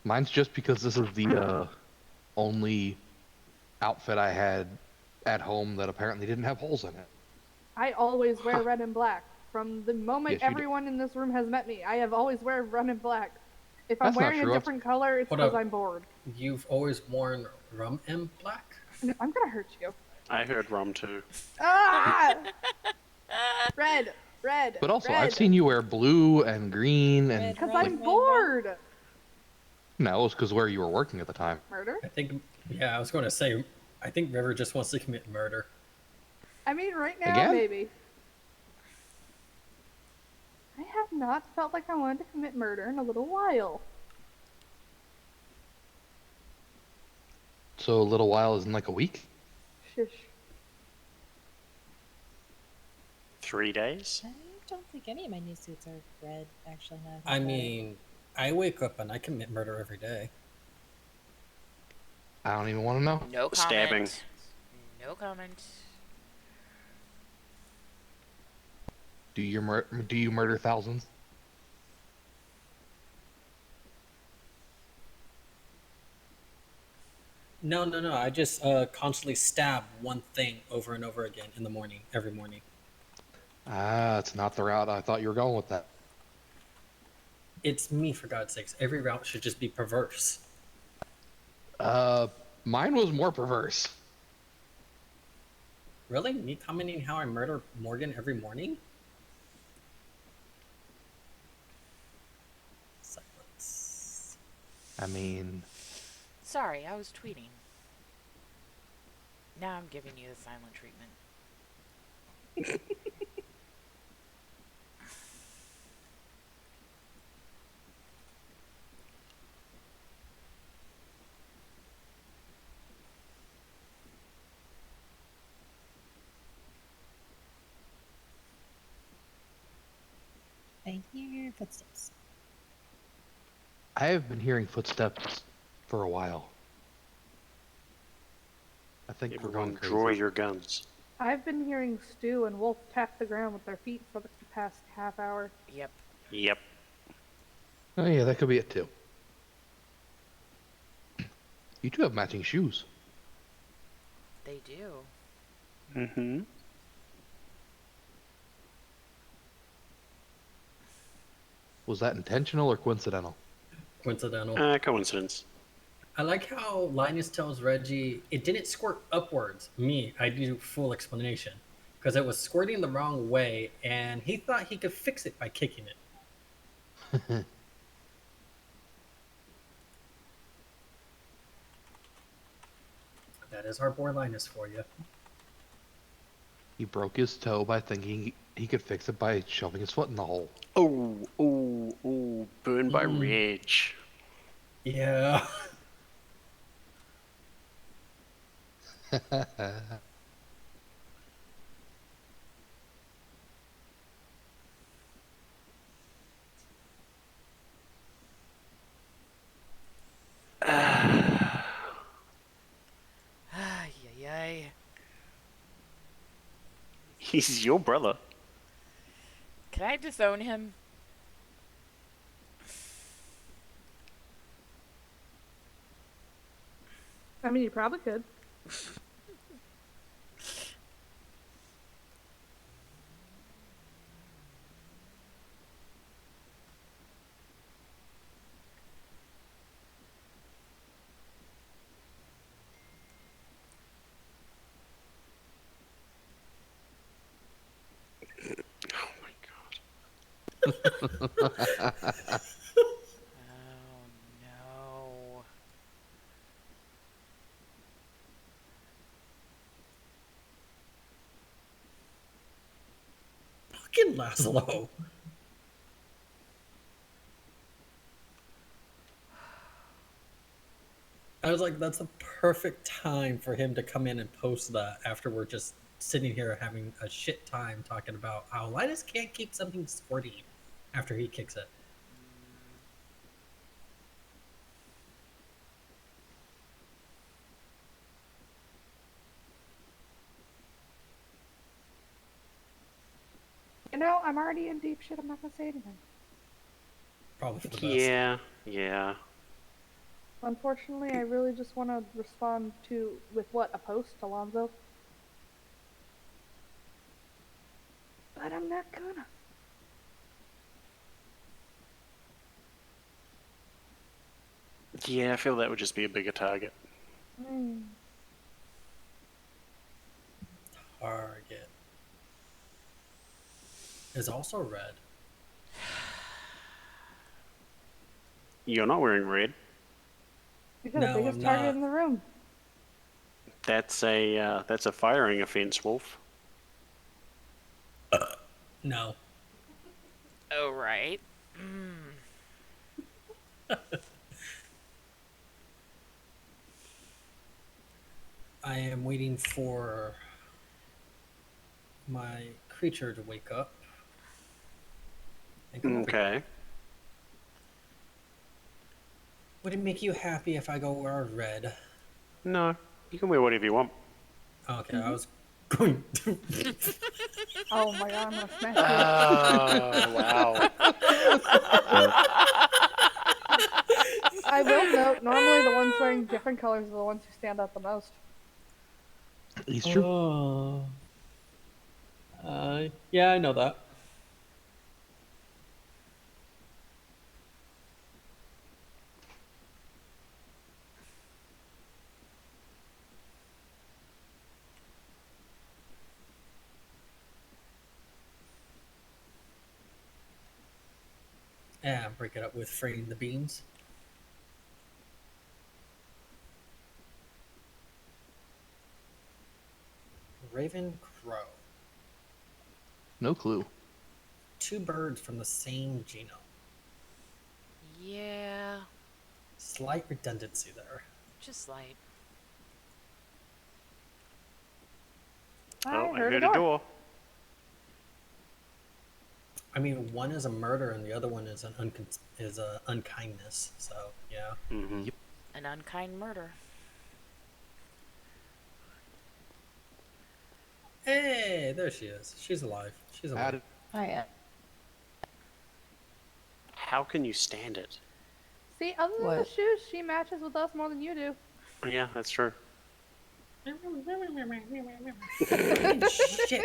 Speaker 6: Mine's just because this is the only outfit I had at home that apparently didn't have holes in it.
Speaker 2: I always wear red and black. From the moment
Speaker 6: Yes, you do.
Speaker 2: everyone in this room has met me, I have always wear red and black. If I'm
Speaker 6: That's not
Speaker 2: wearing a
Speaker 6: true.
Speaker 2: different color, it's
Speaker 5: Hold
Speaker 2: because
Speaker 5: up.
Speaker 2: I'm bored.
Speaker 5: You've always worn rum and black?
Speaker 2: No, I'm gonna hurt you.
Speaker 3: I heard rum too.
Speaker 2: Ah! Red, red.
Speaker 6: But also,
Speaker 2: red.
Speaker 6: I've seen you wear blue and green and.
Speaker 4: Red,
Speaker 2: Because
Speaker 4: red,
Speaker 2: I'm
Speaker 4: red,
Speaker 2: bored.
Speaker 6: No, it's because where you were working at the time.
Speaker 2: Murder?
Speaker 5: I think, yeah, I was going to say, I think River just wants to commit murder.
Speaker 2: I mean, right now,
Speaker 6: Again?
Speaker 2: maybe. I have not felt like I wanted to commit murder in a little while.
Speaker 6: So a little while isn't like a week?
Speaker 2: Shush.
Speaker 3: 3 days?
Speaker 4: I don't think any of my new suits are red, actually. Now
Speaker 5: I
Speaker 4: think about it.
Speaker 5: mean, I wake up and I commit murder every day.
Speaker 6: I don't even want to know.
Speaker 1: No comment.
Speaker 3: Stabbing.
Speaker 1: No comment.
Speaker 6: Do you murder thousands?
Speaker 5: No, I just constantly stab one thing over and over again in the morning, every morning.
Speaker 6: Ah, it's not the route I thought you were going with that.
Speaker 5: It's me, for God's sakes. Every route should just be perverse.
Speaker 6: Mine was more perverse.
Speaker 5: Really? Me commenting how I murder Morgan every morning? Silence.
Speaker 6: I mean,
Speaker 1: Sorry, I was tweeting. Now I'm giving you the silent treatment.
Speaker 4: I hear footsteps.
Speaker 6: I have been hearing footsteps for a while. I think we're going
Speaker 3: Everyone
Speaker 6: crazy.
Speaker 3: draw your guns.
Speaker 2: I've been hearing Stu and Wolf tap the ground with their feet for the past half hour.
Speaker 1: Yep.
Speaker 3: Yep.
Speaker 6: Oh yeah, that could be it too. You two have matching shoes.
Speaker 1: They do.
Speaker 3: Mm-hmm.
Speaker 6: Was that intentional or coincidental?
Speaker 5: Coincidental.
Speaker 3: Coincidence.
Speaker 5: I like how Linus tells Reggie it didn't squirt upwards. Me, I do full explanation. Because it was squirting the wrong way, and he thought he could fix it by kicking it. That is our boy Linus for you.
Speaker 6: He broke his toe by thinking he could fix it by shoving his foot in the hole.
Speaker 3: Oh, burned by Reg.
Speaker 5: Yeah.
Speaker 1: Ay, ay, ay.
Speaker 3: He's your brother.
Speaker 1: Can I disown him?
Speaker 2: I mean, you probably could.
Speaker 3: Oh my god.
Speaker 1: Oh no.
Speaker 5: Fucking Laszlo. I was like, that's a perfect time for him to come in and post that after we're just sitting here having a shit time talking about how Linus can't keep something squirty after he kicks it.
Speaker 2: You know, I'm already in deep shit. I'm not gonna say anything.
Speaker 5: Probably for the best.
Speaker 3: Yeah.
Speaker 2: Unfortunately, I really just want to respond with what, a post, Alonzo? But I'm not gonna.
Speaker 3: Yeah, I feel that would just be a bigger target.
Speaker 5: Target is also red.
Speaker 3: You're not wearing red.
Speaker 2: You got
Speaker 5: No,
Speaker 2: the biggest
Speaker 5: I'm
Speaker 2: target
Speaker 5: not.
Speaker 2: in the room.
Speaker 3: That's a firing offense, Wolf.
Speaker 5: No.
Speaker 1: Oh, right.
Speaker 5: I am waiting for my creature to wake up. And come over here.
Speaker 3: Okay.
Speaker 5: Would it make you happy if I go wear red?
Speaker 3: No, you can wear whatever you want.
Speaker 5: Okay, I was going to.
Speaker 2: Oh my god, I'm gonna smash
Speaker 3: Oh, wow.
Speaker 2: you. I will note, normally the ones wearing different colors are the ones who stand out the most.
Speaker 6: It's true.
Speaker 5: Oh. Yeah, I know that. And break it up with framing the beans. Raven Crow.
Speaker 6: No clue.
Speaker 5: Two birds from the same genome.
Speaker 1: Yeah,
Speaker 5: Slight redundancy there.
Speaker 1: just like.
Speaker 3: I
Speaker 2: heard
Speaker 3: heard
Speaker 2: a
Speaker 3: a
Speaker 2: door.
Speaker 3: door.
Speaker 5: I mean, one is a murder and the other one is a unkindness. So yeah.
Speaker 3: Mm-hmm.
Speaker 6: Yep.
Speaker 1: An unkind murder.
Speaker 5: Hey, there she is. She's alive. She's alive.
Speaker 6: Added.
Speaker 4: I am.
Speaker 3: How can you stand it?
Speaker 2: See, other than the
Speaker 4: What?
Speaker 2: shoes, she matches with us more than you do.
Speaker 3: Yeah, that's true.
Speaker 5: Shit.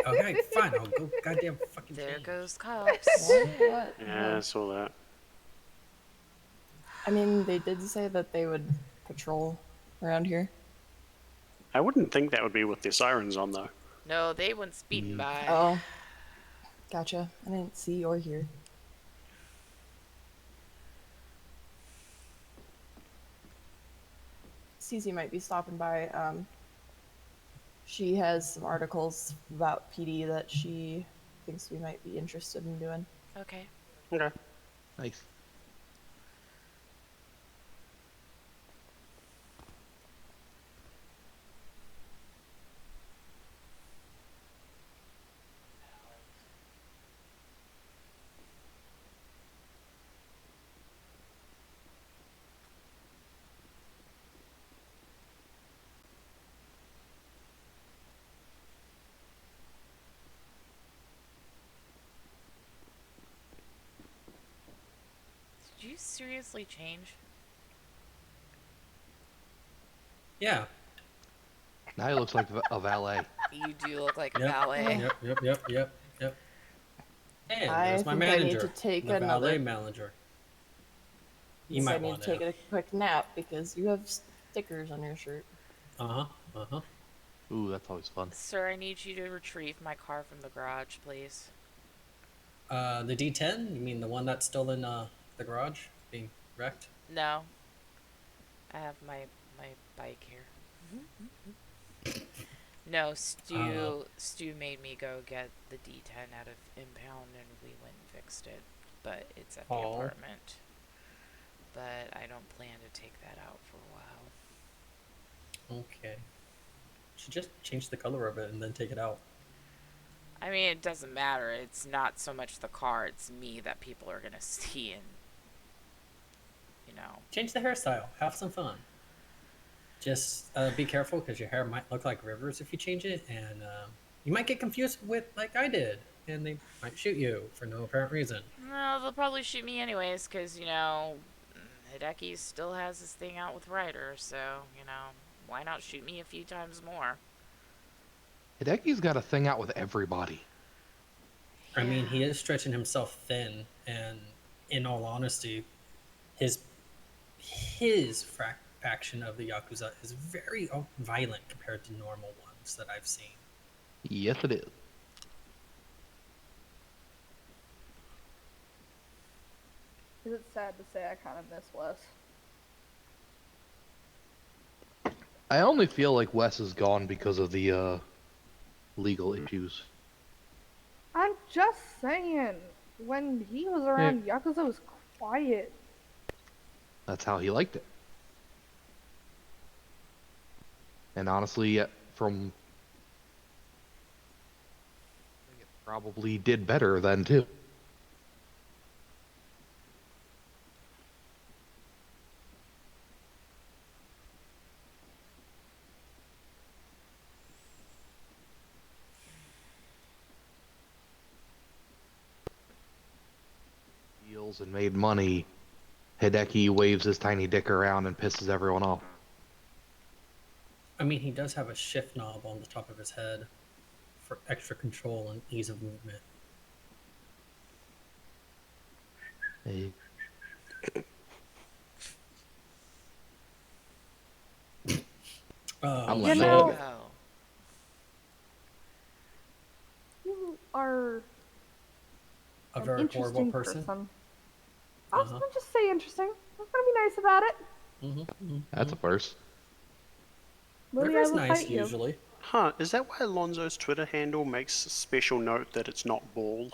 Speaker 5: Okay, fine. I'll go goddamn fucking
Speaker 1: There
Speaker 5: change.
Speaker 1: goes cops.
Speaker 4: What?
Speaker 3: Yeah, I saw that.
Speaker 4: I mean, they did say that they would
Speaker 7: patrol around here?
Speaker 3: I wouldn't think that would be with their sirens on, though.
Speaker 1: No, they went speeding by.
Speaker 7: Oh, gotcha. I didn't see or hear. Cece might be stopping by. She has some articles about PD that she thinks we might be interested in doing.
Speaker 1: Okay.
Speaker 3: Okay.
Speaker 6: Nice.
Speaker 1: Did you seriously change?
Speaker 5: Yeah.
Speaker 6: Now he looks like a valet.
Speaker 1: You do look like a
Speaker 5: Yep.
Speaker 1: valet.
Speaker 5: Yep. And
Speaker 7: I
Speaker 5: there's my
Speaker 7: think I need
Speaker 5: manager.
Speaker 7: to take
Speaker 5: the
Speaker 7: another.
Speaker 5: valet manager. You
Speaker 7: I
Speaker 5: might
Speaker 7: need
Speaker 5: want
Speaker 7: to take a quick nap because you have stickers on your shirt.
Speaker 5: Uh-huh.
Speaker 6: Ooh, that's always fun.
Speaker 1: Sir, I need you to retrieve my car from the garage, please.
Speaker 5: The D10? You mean the one that's still in the garage being wrecked?
Speaker 1: No. I have my bike here. No, Stu made me go get the D10 out of impound and we went and fixed it. But it's at the apartment. But I don't plan to take that out for a while.
Speaker 5: Okay. Should just change the color of it and then take it out.
Speaker 1: I mean, it doesn't matter. It's not so much the car, it's me that people are gonna see and, you know.
Speaker 5: Change the hairstyle. Have some fun. Just be careful because your hair might look like rivers if you change it, and you might get confused with like I did, and they might shoot you for no apparent reason.
Speaker 1: No, they'll probably shoot me anyways, because, you know, Hideki still has this thing out with Ryder, so, you know, why not shoot me a few times more?
Speaker 6: Hideki's got a thing out with everybody.
Speaker 5: I mean, he is stretching himself thin, and in all honesty, his faction of the Yakuza is very violent compared to normal ones that I've seen.
Speaker 6: Yes, it is.
Speaker 2: Is it sad to say I kind of miss Wes?
Speaker 6: I only feel like Wes is gone because of the legal issues.
Speaker 2: I'm just saying, when he was around, Yakuza was quiet.
Speaker 6: That's how he liked it. And honestly, from it probably did better then too. Deals and made money. Hideki waves his tiny dick around and pisses everyone off.
Speaker 5: I mean, he does have a shift knob on the top of his head for extra control and ease of movement.
Speaker 6: Hey. I'm
Speaker 2: You
Speaker 6: letting
Speaker 2: know,
Speaker 6: it.
Speaker 2: you are
Speaker 5: A
Speaker 2: an
Speaker 5: very
Speaker 2: interesting
Speaker 5: horrible person.
Speaker 2: I was gonna just say interesting. I'm gonna be nice about it.
Speaker 6: That's a first.
Speaker 2: Maybe
Speaker 5: River's
Speaker 2: I will
Speaker 5: nice
Speaker 2: fight you.
Speaker 5: usually.
Speaker 3: Huh, is that why Alonso's Twitter handle makes a special note that it's not ball?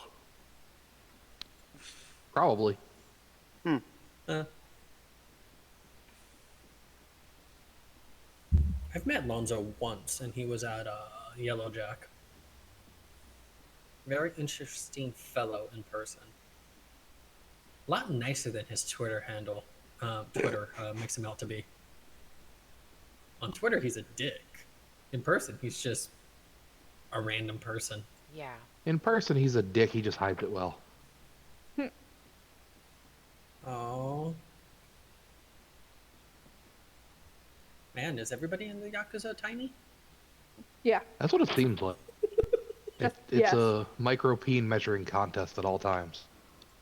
Speaker 6: Probably.
Speaker 5: I've met Lonzo once, and he was at Yellow Jack. Very interesting fellow in person. A lot nicer than his Twitter handle. Twitter makes him out to be. On Twitter, he's a dick. In person, he's just a random person.
Speaker 1: Yeah.
Speaker 6: In person, he's a dick. He just hyped it well.
Speaker 5: Oh. Man, is everybody in the Yakuza tiny?
Speaker 2: Yeah.
Speaker 6: That's what it seems like. It's
Speaker 2: yes.
Speaker 6: a micro-peen measuring contest at all times.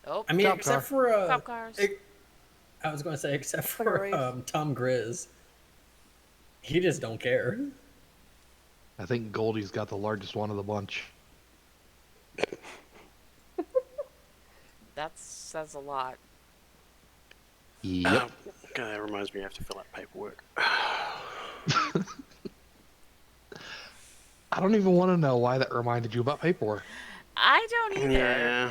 Speaker 1: Oh,
Speaker 5: I mean,
Speaker 6: Cop
Speaker 5: except
Speaker 6: car.
Speaker 5: for
Speaker 1: cop cars.
Speaker 5: I was going to say, except
Speaker 2: Like a
Speaker 5: for
Speaker 2: race.
Speaker 5: Tom Grizz, He just don't care.
Speaker 6: I think Goldie's got the largest one of the bunch.
Speaker 1: That says a lot.
Speaker 6: Yep.
Speaker 3: God, that reminds me I have to fill out paperwork.
Speaker 6: I don't even want to know why that reminded you about paperwork.
Speaker 1: I don't either.
Speaker 3: Yeah.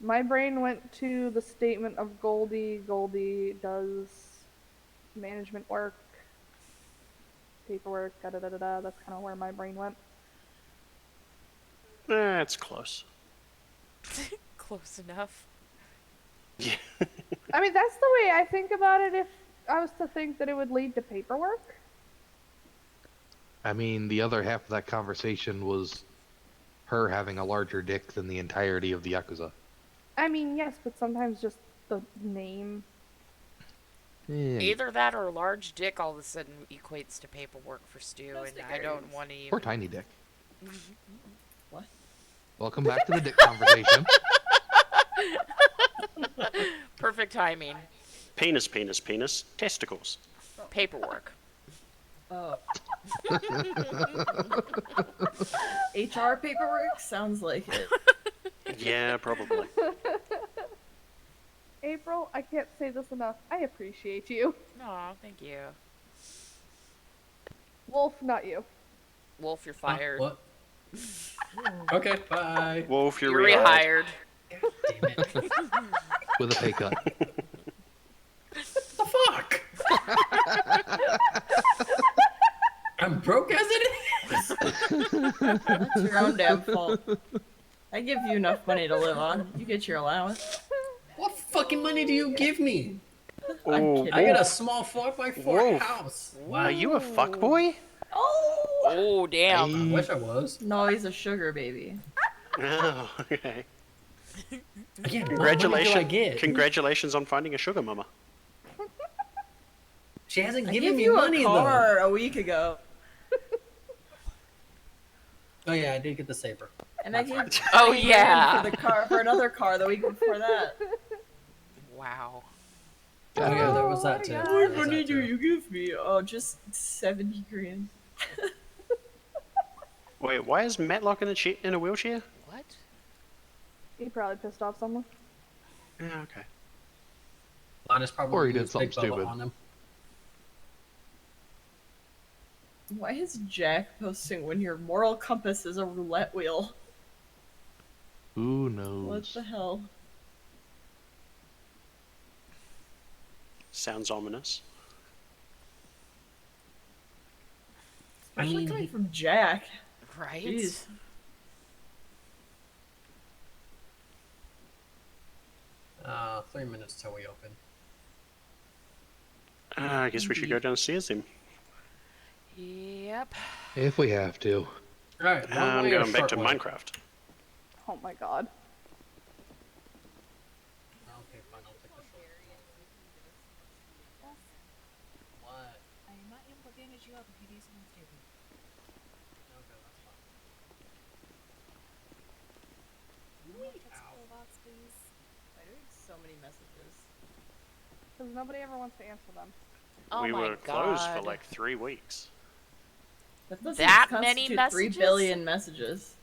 Speaker 2: My brain went to the statement of Goldie. Goldie does management work, paperwork, da da da da da. That's kind of where my brain went.
Speaker 3: It's close.
Speaker 1: Close enough.
Speaker 3: Yeah.
Speaker 2: I mean, that's the way I think about it if I was to think that it would lead to paperwork.
Speaker 6: I mean, the other half of that conversation was her having a larger dick than the entirety of the Yakuza.
Speaker 2: I mean, yes, but sometimes just the name.
Speaker 1: Either that or large dick all of a sudden equates to paperwork for Stu, and I don't want to even...
Speaker 6: Or tiny dick.
Speaker 7: What?
Speaker 6: Welcome back to the dick conversation.
Speaker 1: Perfect timing.
Speaker 3: Penis, testicles.
Speaker 1: Paperwork.
Speaker 7: Oh. HR paperwork sounds like it.
Speaker 3: Yeah, probably.
Speaker 2: April, I can't say this enough. I appreciate you.
Speaker 1: Aw, thank you.
Speaker 2: Wolf, not you.
Speaker 1: Wolf, you're fired.
Speaker 5: What? Okay, bye.
Speaker 3: Wolf, you're
Speaker 1: You're rehired.
Speaker 5: God damn it.
Speaker 6: With a pay cut.
Speaker 5: The fuck? I'm broke as it is.
Speaker 7: That's your own damn fault. I give you enough money to live on. You get your allowance.
Speaker 5: What fucking money do you give me?
Speaker 7: I'm
Speaker 3: Oh,
Speaker 7: kidding.
Speaker 5: I got a small 4x4
Speaker 3: Whoa.
Speaker 5: house.
Speaker 3: Are you a fuckboy?
Speaker 7: Oh!
Speaker 1: Oh, damn.
Speaker 5: I wish I was.
Speaker 7: No, he's a sugar baby.
Speaker 3: Oh, okay.
Speaker 5: Again, what money do I get?
Speaker 3: Congratulations on finding a sugar mama.
Speaker 5: She hasn't
Speaker 7: I
Speaker 5: given
Speaker 7: gave
Speaker 5: me
Speaker 7: you
Speaker 5: money
Speaker 7: a car a week ago,
Speaker 5: though. Oh yeah, I did get the Saber.
Speaker 7: and I gave
Speaker 1: Oh,
Speaker 7: 20 grand
Speaker 1: yeah.
Speaker 7: for the car for another car the week before that.
Speaker 1: Wow.
Speaker 5: Oh yeah, there was that too.
Speaker 2: my God.
Speaker 5: There
Speaker 7: What
Speaker 5: was
Speaker 7: money
Speaker 5: that
Speaker 7: do
Speaker 5: too.
Speaker 7: you give me? Oh, just 70 grand.
Speaker 3: Wait, why is Matlock in a wheelchair?
Speaker 1: What?
Speaker 2: He probably pissed off someone.
Speaker 3: Yeah, okay.
Speaker 5: Linus probably
Speaker 6: Or he did
Speaker 5: used Big
Speaker 6: something
Speaker 5: Bubba
Speaker 6: stupid.
Speaker 5: on him.
Speaker 7: Why is Jack posting when your moral compass is a roulette wheel?
Speaker 6: Who knows?
Speaker 7: What the hell?
Speaker 3: Sounds ominous.
Speaker 5: I
Speaker 7: Especially
Speaker 5: mean,
Speaker 7: coming
Speaker 5: he-
Speaker 7: from Jack.
Speaker 1: Right?
Speaker 7: Jeez.
Speaker 5: Uh, 3 minutes till we open.
Speaker 3: I guess we should go downstairs then.
Speaker 1: Yep.
Speaker 6: If we have to.
Speaker 5: Alright, long
Speaker 3: I'm
Speaker 5: way or
Speaker 3: going back
Speaker 5: short
Speaker 3: to
Speaker 5: way?
Speaker 3: Minecraft.
Speaker 2: Oh my god.
Speaker 5: Okay, fine, I'll take the short way. What?
Speaker 4: I am not able to bandage you up if you do something stupid.
Speaker 5: Okay, that's fine.
Speaker 4: No more text box, please.
Speaker 7: Why do we have so many messages?
Speaker 2: Because nobody ever wants to answer them.
Speaker 1: Oh
Speaker 3: We
Speaker 1: my
Speaker 3: were closed for
Speaker 1: God.
Speaker 3: like 3 weeks.
Speaker 7: That doesn't
Speaker 1: That many
Speaker 7: constitute 3
Speaker 1: messages?
Speaker 7: billion messages.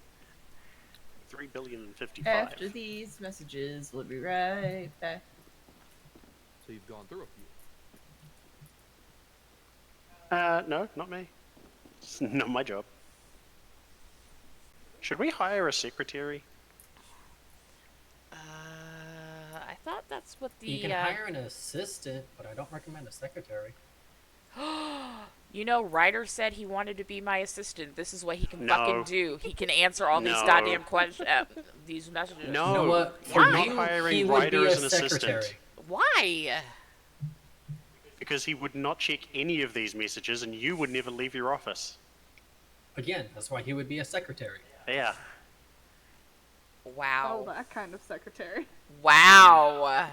Speaker 3: 3,055,000,055.
Speaker 7: After these messages, we'll be right back.
Speaker 6: So you've gone through a few.
Speaker 3: No, not me. It's not my job. Should we hire a secretary?
Speaker 1: I thought that's what the...
Speaker 5: You can hire an assistant, but I don't recommend a secretary.
Speaker 1: You know, Ryder said he wanted to be my assistant. This is what he can
Speaker 3: No.
Speaker 1: fucking do. He can answer all these
Speaker 3: No.
Speaker 1: goddamn questions, these messages.
Speaker 3: No.
Speaker 5: You know what?
Speaker 3: We're
Speaker 5: For
Speaker 3: not
Speaker 5: you,
Speaker 3: hiring
Speaker 5: he would be
Speaker 3: Ryder
Speaker 5: a
Speaker 3: as an assistant.
Speaker 5: secretary.
Speaker 1: Why?
Speaker 3: Because he would not check any of these messages and you would never leave your office.
Speaker 5: Again, that's why he would be a secretary.
Speaker 3: Yeah.
Speaker 1: Wow.
Speaker 2: Oh, that kind of secretary.
Speaker 1: Wow.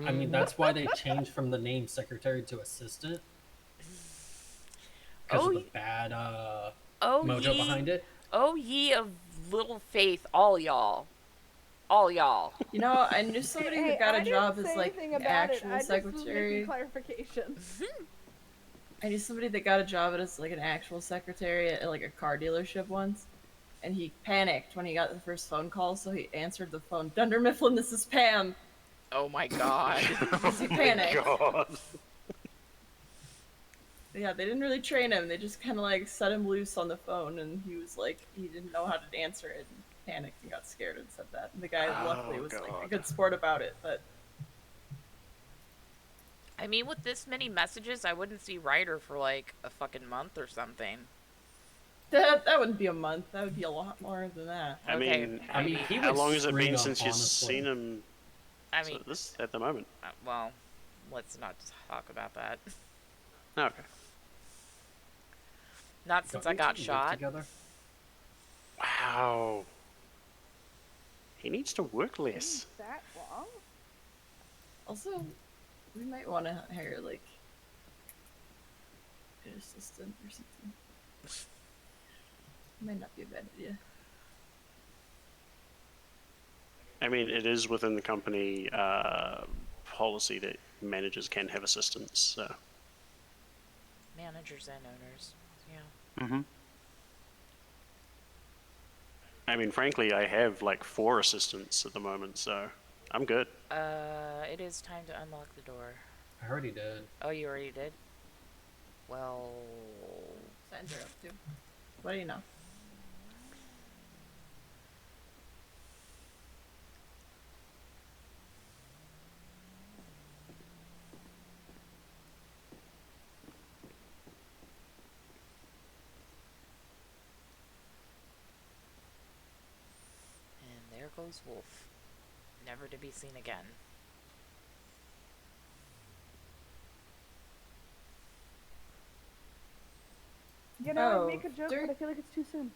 Speaker 5: I mean, that's why they changed from the name secretary to assistant. Because
Speaker 1: Oh,
Speaker 5: of the bad
Speaker 1: Oh,
Speaker 5: mojo
Speaker 1: ye,
Speaker 5: behind it.
Speaker 1: oh, ye of little faith, all y'all. All y'all.
Speaker 7: You know, I knew somebody who got
Speaker 2: I
Speaker 7: a job
Speaker 2: didn't
Speaker 7: as
Speaker 2: say
Speaker 7: like
Speaker 2: anything
Speaker 7: an
Speaker 2: about it.
Speaker 7: actual
Speaker 2: I just was
Speaker 7: secretary.
Speaker 2: making clarification.
Speaker 7: I knew somebody that got a job as like an actual secretary at like a car dealership once, and he panicked when he got the first phone call, so he answered the phone. Dunder Mifflin, this is Pam.
Speaker 1: Oh my god.
Speaker 7: Because he
Speaker 3: Oh my
Speaker 7: panicked.
Speaker 3: God.
Speaker 7: Yeah, they didn't really train him. They just kind of like set him loose on the phone, and he was like, he didn't know how to answer it, and panicked and got scared and said that. And the guy luckily
Speaker 3: Oh,
Speaker 7: was like a
Speaker 3: God.
Speaker 7: good sport about it, but
Speaker 1: I mean, with this many messages, I wouldn't see Ryder for like a fucking month or something.
Speaker 7: that wouldn't be a month. That would be a lot more than that.
Speaker 3: I
Speaker 1: Okay,
Speaker 3: mean,
Speaker 5: I mean,
Speaker 1: maybe.
Speaker 5: he
Speaker 3: how
Speaker 5: would
Speaker 3: long has it
Speaker 5: string
Speaker 3: been
Speaker 5: them,
Speaker 3: since you've
Speaker 5: honestly.
Speaker 3: seen him?
Speaker 1: I mean,
Speaker 3: This at the moment.
Speaker 1: well, let's not talk about that.
Speaker 3: Okay.
Speaker 1: Not
Speaker 5: Don't
Speaker 1: since I
Speaker 5: you
Speaker 1: got
Speaker 5: two live
Speaker 1: shot.
Speaker 5: together?
Speaker 3: Wow. He needs to work less.
Speaker 2: That long?
Speaker 7: Also, we might want to hire like an assistant or something. Might not be a bad idea.
Speaker 3: I mean, it is within the company policy that managers can have assistants. So.
Speaker 1: Managers and owners. Yeah.
Speaker 3: Mm-hmm. I mean, frankly, I have like 4 assistants at the moment, so I'm good.
Speaker 1: It is time to unlock the door.
Speaker 5: I already did.
Speaker 1: Oh, you already did? Well...
Speaker 7: Signs are up too. What do you know?
Speaker 1: And there goes Wolf. Never to be seen again.
Speaker 2: You know,
Speaker 7: Oh,
Speaker 2: I'd make a joke,
Speaker 7: during-
Speaker 2: but I feel like it's too soon.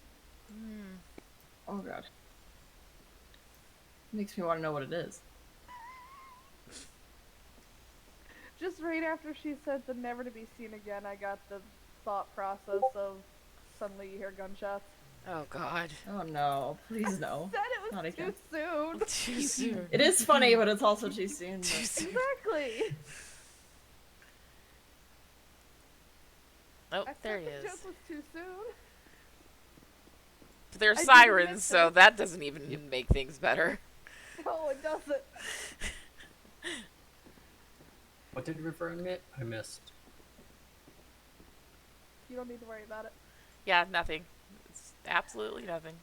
Speaker 7: Oh god. Makes me want to know what it is.
Speaker 2: Just right after she said the never to be seen again, I got the thought process of suddenly you hear gunshots.
Speaker 1: Oh god.
Speaker 7: Oh no, please no.
Speaker 2: Said it was
Speaker 7: Not
Speaker 2: too
Speaker 7: again.
Speaker 2: soon.
Speaker 1: Too soon.
Speaker 7: It is funny, but it's also too soon.
Speaker 1: Too
Speaker 7: but-
Speaker 1: soon.
Speaker 2: Exactly.
Speaker 1: Oh,
Speaker 2: I
Speaker 1: there
Speaker 2: said
Speaker 1: he
Speaker 2: the
Speaker 1: is.
Speaker 2: joke was too soon.
Speaker 1: But they're
Speaker 2: I didn't
Speaker 1: sirens,
Speaker 2: miss
Speaker 1: so
Speaker 2: it.
Speaker 1: that doesn't even make things better.
Speaker 2: No, it doesn't.
Speaker 5: What did River admit? I missed.
Speaker 2: You don't need to worry about it.
Speaker 1: Yeah, nothing. It's absolutely nothing.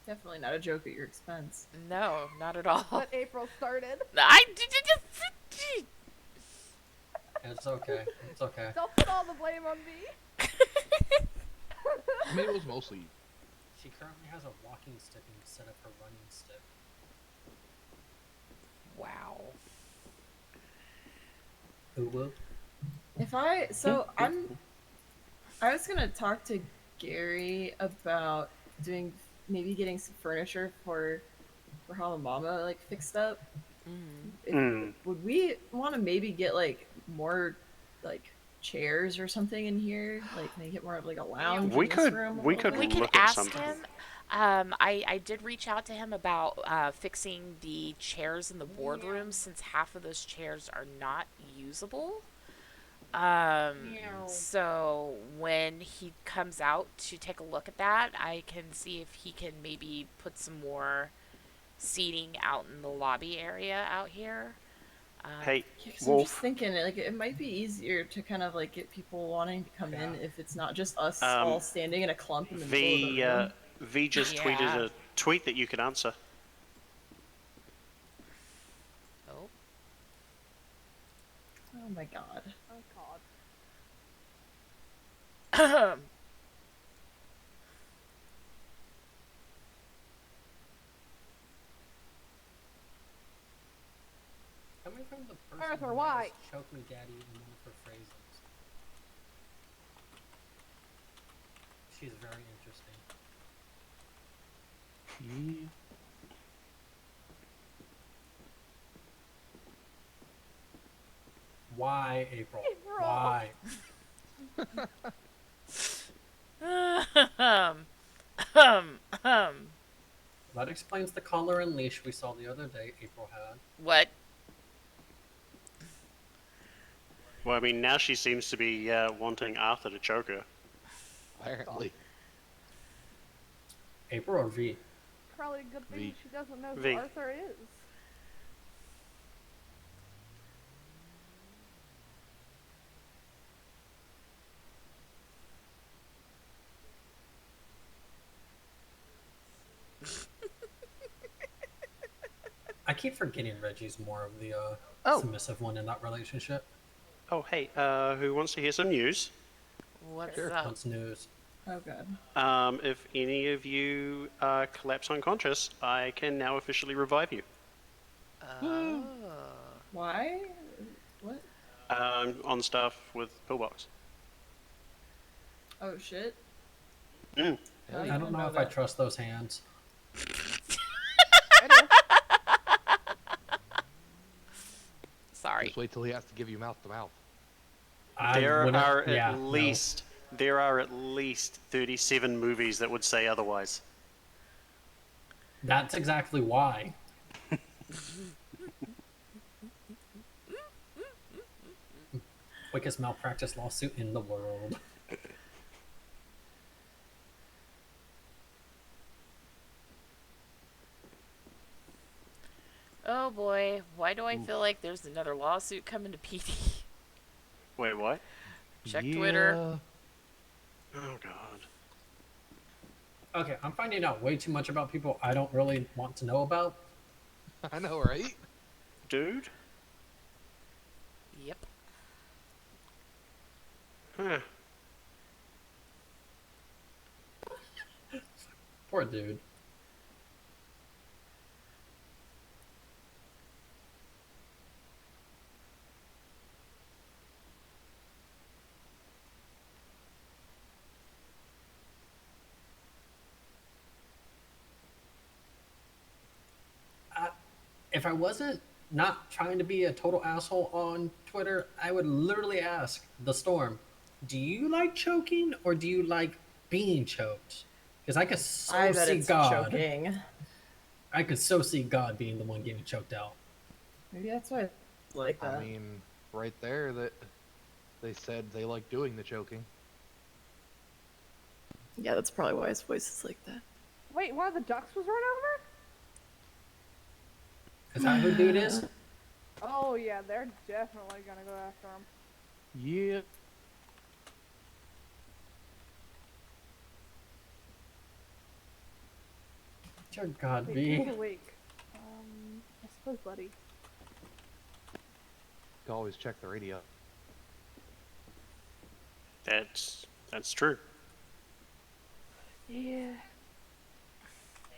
Speaker 7: Definitely not a joke at your expense.
Speaker 1: No, not at all.
Speaker 2: But April started.
Speaker 5: It's okay. It's okay.
Speaker 2: Don't put all the blame on me.
Speaker 6: I mean, it was mostly.
Speaker 5: She currently has a walking stick instead of her running stick.
Speaker 1: Wow.
Speaker 5: Uwu?
Speaker 7: I was gonna talk to Gary about maybe getting some furniture for how the mama like fixed up. Would we want to maybe get like more like chairs or something in here, like make it more of like a lounge?
Speaker 3: We
Speaker 7: in this
Speaker 3: could-
Speaker 7: room a
Speaker 3: we
Speaker 7: little
Speaker 3: could
Speaker 7: bit?
Speaker 1: We could
Speaker 3: look at
Speaker 1: ask
Speaker 3: something.
Speaker 1: him. I did reach out to him about fixing the chairs in the boardroom since half of those chairs are not usable. So when he comes out to take a look at that, I can see if he can maybe put some more seating out in the lobby area out here.
Speaker 3: Hey,
Speaker 7: Yeah, 'cause I'm just
Speaker 3: Wolf.
Speaker 7: thinking like it might be easier to kind of like get people wanting to come in if it's not just us
Speaker 3: Um,
Speaker 7: all standing in a clump in the middle of the room.
Speaker 3: V just
Speaker 1: Yeah.
Speaker 3: tweeted a tweet that you could answer.
Speaker 1: Oh,
Speaker 7: Oh my god.
Speaker 2: Oh god.
Speaker 5: Coming from the person
Speaker 2: Arthur,
Speaker 5: who
Speaker 2: why?
Speaker 5: has choke me daddy in one of her phrases. She's very interesting. Why, April?
Speaker 2: April.
Speaker 5: Why? That explains the collar and leash we saw the other day April had.
Speaker 1: what?
Speaker 3: Well, I mean, now she seems to be wanting Arthur to choke her.
Speaker 6: Apparently.
Speaker 5: April or V?
Speaker 2: Probably a good thing
Speaker 6: V.
Speaker 2: she doesn't know who
Speaker 3: V.
Speaker 2: Arthur is.
Speaker 5: I keep forgetting Reggie's more of the submissive one in that relationship.
Speaker 3: Oh, hey, who wants to hear some news?
Speaker 1: What's
Speaker 6: Sure.
Speaker 1: up?
Speaker 5: What's news?
Speaker 7: Oh god.
Speaker 3: If any of you collapse unconscious, I can now officially revive you.
Speaker 1: Oh.
Speaker 7: Why? What?
Speaker 3: On stuff with Pillbox.
Speaker 7: Oh shit.
Speaker 3: Mm.
Speaker 7: How do
Speaker 5: I
Speaker 7: you
Speaker 5: don't
Speaker 7: even
Speaker 5: know if
Speaker 7: that?
Speaker 5: I trust those hands.
Speaker 2: I do.
Speaker 1: Sorry.
Speaker 6: Just wait till he has to give you mouth to mouth.
Speaker 3: There are
Speaker 5: no.
Speaker 3: there are at least 37 movies that would say otherwise.
Speaker 5: That's exactly why. Quickest malpractice lawsuit in the world.
Speaker 1: Oh boy, why do I feel like there's another lawsuit coming to PD?
Speaker 3: Wait, what?
Speaker 1: Check Twitter.
Speaker 3: Oh god.
Speaker 5: Okay, I'm finding out way too much about people I don't really want to know about.
Speaker 6: I know, right?
Speaker 3: Dude?
Speaker 1: Yep.
Speaker 3: Huh.
Speaker 5: Poor dude. If I wasn't not trying to be a total asshole on Twitter, I would literally ask the Storm, do you like choking or do you like being choked? Because I could so
Speaker 7: I bet
Speaker 5: see
Speaker 7: it's
Speaker 5: God.
Speaker 7: choking.
Speaker 5: I could so see God being the one getting choked out.
Speaker 7: Maybe that's why I like that.
Speaker 6: I mean, right there, that they said they like doing the choking.
Speaker 7: Yeah, that's probably why his voice is like that.
Speaker 2: Wait, one of the ducks was run over?
Speaker 5: Is that who dude is?
Speaker 2: Oh yeah, they're definitely gonna go after him.
Speaker 6: Yeah.
Speaker 5: Dear God,
Speaker 2: Wait,
Speaker 5: V.
Speaker 2: who's awake? I suppose Buddy.
Speaker 6: You can always check the radio.
Speaker 3: That's true.
Speaker 2: Yeah.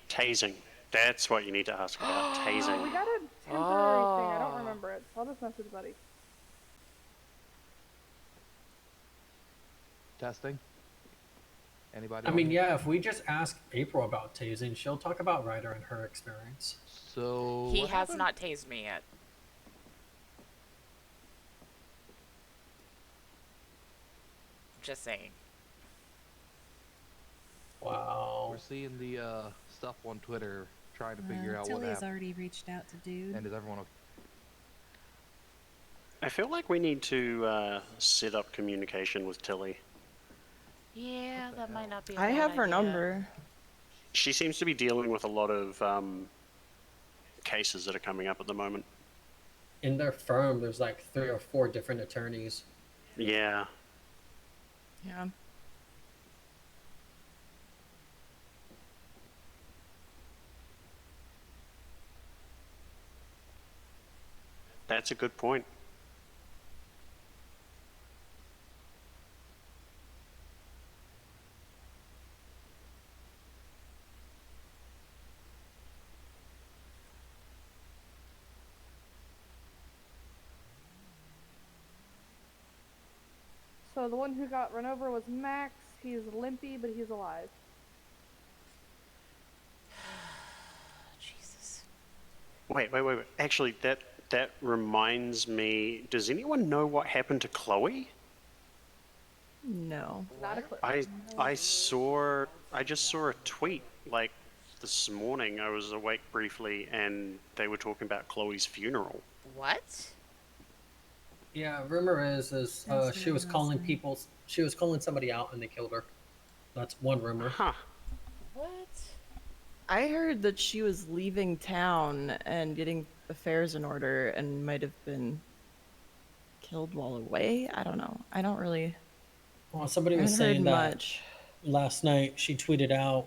Speaker 3: Tasing. That's what you need to ask about. Tasing.
Speaker 2: We got a temporary thing. I don't remember it, so I'll just message Buddy.
Speaker 6: Testing? Anybody?
Speaker 5: I
Speaker 6: on
Speaker 5: mean,
Speaker 6: here?
Speaker 5: yeah, if we just ask April about tasing, she'll talk about Ryder and her experience.
Speaker 6: So.
Speaker 1: He
Speaker 6: what
Speaker 1: has
Speaker 6: happened?
Speaker 1: not tased me yet. Just saying.
Speaker 5: Wow.
Speaker 6: We're seeing the stuff on Twitter trying to figure out what
Speaker 4: Tilly has
Speaker 6: happened.
Speaker 4: already reached out to dude.
Speaker 6: And is everyone okay?
Speaker 3: I feel like we need to set up communication with Tilly.
Speaker 1: Yeah, that might not be a
Speaker 7: I
Speaker 1: bad
Speaker 7: have her
Speaker 1: idea.
Speaker 7: number.
Speaker 3: She seems to be dealing with a lot of cases that are coming up at the moment.
Speaker 5: In their firm, there's like 3 or 4 different attorneys.
Speaker 3: Yeah.
Speaker 7: Yeah.
Speaker 3: That's a good point.
Speaker 2: So the one who got run over was Max. He's limpy, but he's alive.
Speaker 1: Jesus.
Speaker 3: Wait. Actually, that reminds me. Does anyone know what happened to Chloe?
Speaker 7: No.
Speaker 2: Not a clip.
Speaker 3: I just saw a tweet like this morning. I was awake briefly, and they were talking about Chloe's funeral.
Speaker 1: What?
Speaker 5: Yeah, rumor is
Speaker 4: Sounds
Speaker 5: she was
Speaker 4: familiar last
Speaker 5: calling
Speaker 4: night.
Speaker 5: people. She was calling somebody out, and they killed her. That's one rumor.
Speaker 3: Huh.
Speaker 1: What?
Speaker 7: I heard that she was leaving town and getting affairs in order and might have been killed while away. I don't know. I don't really.
Speaker 5: Well, somebody
Speaker 7: I
Speaker 5: was
Speaker 7: haven't heard
Speaker 5: saying that
Speaker 7: much.
Speaker 5: last night. She tweeted out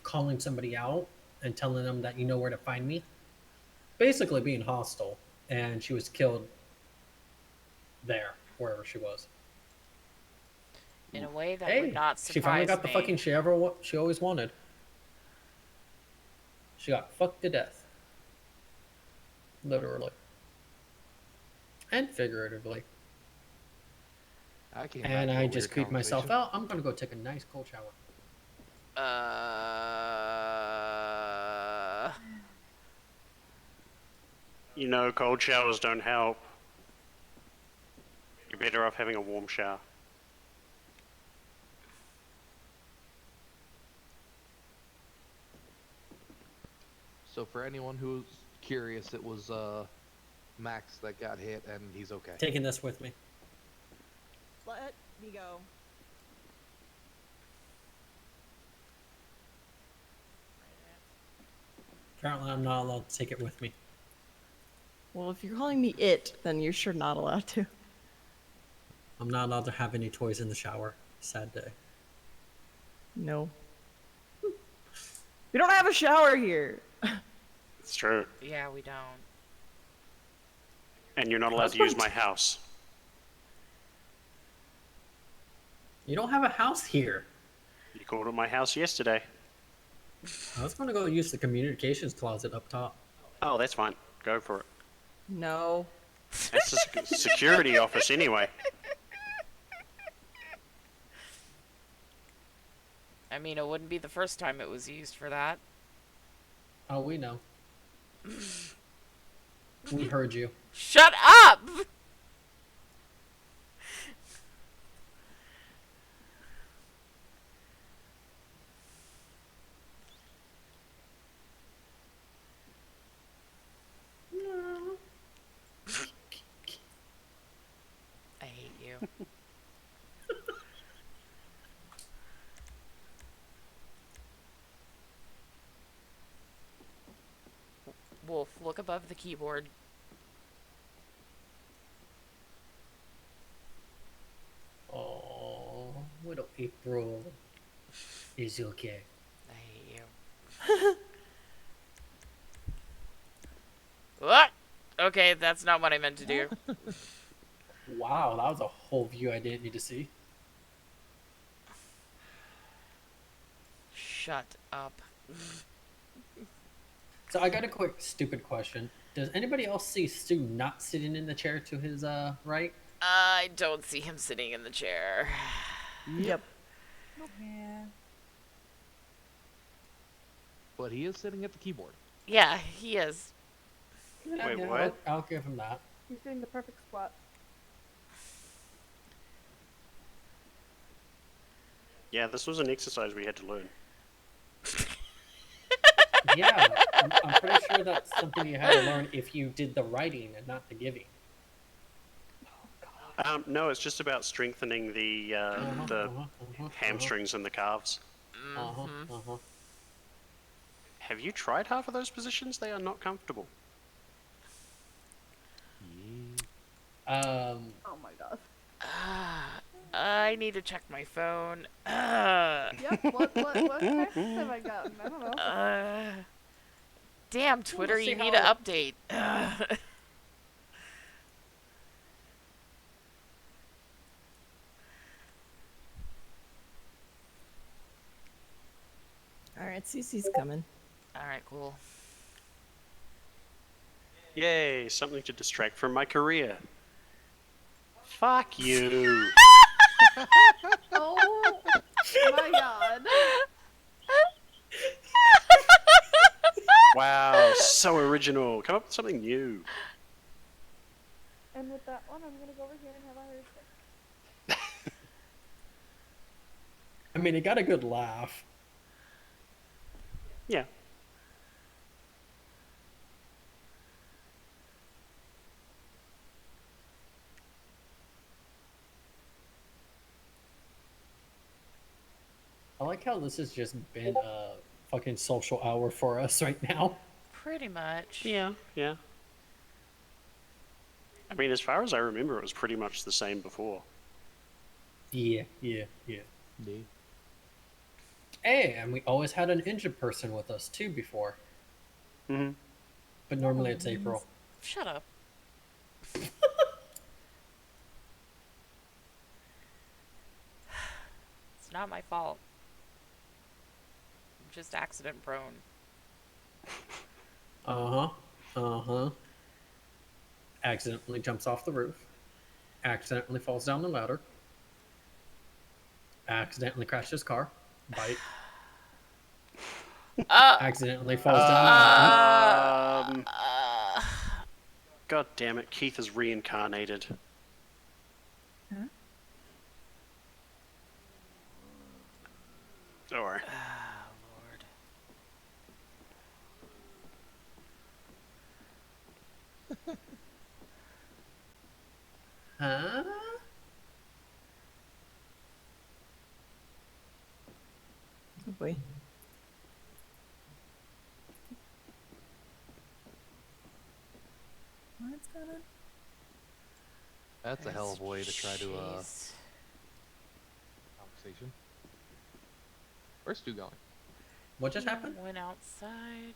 Speaker 5: calling somebody out and telling them that you know where to find me. Basically being hostile, and she was killed there, wherever she was.
Speaker 1: In a way that would
Speaker 5: Hey,
Speaker 1: not
Speaker 5: she finally
Speaker 1: surprise
Speaker 5: got the
Speaker 1: me.
Speaker 5: fucking she always wanted. She got fucked to death. Literally. And figuratively.
Speaker 6: I came back
Speaker 5: And
Speaker 6: to
Speaker 5: I
Speaker 6: a
Speaker 5: just
Speaker 6: weird
Speaker 5: creeped myself
Speaker 6: conversation.
Speaker 5: out. I'm gonna go take a nice cold shower.
Speaker 3: You know, cold showers don't help. You're better off having a warm shower.
Speaker 6: So for anyone who's curious, it was Max that got hit, and he's okay.
Speaker 5: Taking this with me.
Speaker 7: Let me go.
Speaker 5: Apparently, I'm not allowed to take it with me.
Speaker 7: Well, if you're calling me it, then you're sure not allowed to.
Speaker 5: I'm not allowed to have any toys in the shower. Sad day.
Speaker 7: No. We don't have a shower here.
Speaker 3: It's true.
Speaker 1: Yeah, we don't.
Speaker 3: And you're not allowed to use my house.
Speaker 5: You don't have a house here.
Speaker 3: You called it my house yesterday.
Speaker 5: I was gonna go use the communications closet up top.
Speaker 3: Oh, that's fine. Go for it.
Speaker 7: No.
Speaker 3: That's a security office anyway.
Speaker 1: I mean, it wouldn't be the first time it was used for that.
Speaker 5: Oh, we know. We heard you.
Speaker 1: Shut up! I hate you. Wolf, look above the keyboard.
Speaker 5: Oh, little April is okay.
Speaker 1: I hate you. What? Okay, that's not what I meant to do.
Speaker 5: Wow, that was a whole view I didn't need to see.
Speaker 1: Shut up.
Speaker 5: So I got a quick stupid question. Does anybody else see Stu not sitting in the chair to his right?
Speaker 1: I don't see him sitting in the chair.
Speaker 7: Yep.
Speaker 4: Yeah.
Speaker 6: But he is sitting at the keyboard.
Speaker 1: Yeah, he is.
Speaker 3: Wait,
Speaker 5: Yeah,
Speaker 3: what?
Speaker 5: I'll give him that.
Speaker 2: He's doing the perfect squat.
Speaker 3: Yeah, this was an exercise we had to learn.
Speaker 5: Yeah, I'm pretty sure that's something you had to learn if you did the writing and not the giving.
Speaker 3: No, it's just about strengthening the hamstrings and the calves. Have you tried half of those positions? They are not comfortable.
Speaker 2: Oh my god.
Speaker 1: I need to check my phone.
Speaker 2: Yep. What texts have I gotten? I don't know.
Speaker 1: Damn, Twitter,
Speaker 5: see
Speaker 1: you need to
Speaker 5: how-
Speaker 1: update.
Speaker 7: Alright, Cece's coming.
Speaker 1: Alright, cool.
Speaker 3: Yay, something to distract from my career. Fuck you.
Speaker 2: Oh my god.
Speaker 3: Wow, so original. Come up with something new.
Speaker 2: And with that one, I'm gonna go over here and have a heart attack.
Speaker 5: I mean, it got a good laugh.
Speaker 3: Yeah.
Speaker 5: like how this has just been a fucking social hour for us right now.
Speaker 1: Pretty much.
Speaker 3: Yeah, yeah. I mean, as far as I remember, it was pretty much the same before.
Speaker 5: Yeah. Hey, and we always had an injured person with us too before.
Speaker 3: Mm-hmm.
Speaker 5: But normally it's April.
Speaker 1: Shut up. It's not my fault. I'm just accident prone.
Speaker 5: Accidentally jumps off the roof. Accidentally falls down the ladder. Accidentally crashes his car. Bite. Accidentally falls down the mountain.
Speaker 3: God damn it, Keith is reincarnated.
Speaker 7: Huh?
Speaker 3: Don't worry.
Speaker 1: Lord.
Speaker 5: Huh?
Speaker 7: Oh boy. What's going on?
Speaker 6: That's a hell of a way to try to
Speaker 1: Jeez.
Speaker 6: conversation. Where's Stu going?
Speaker 5: What just happened?
Speaker 1: Went outside.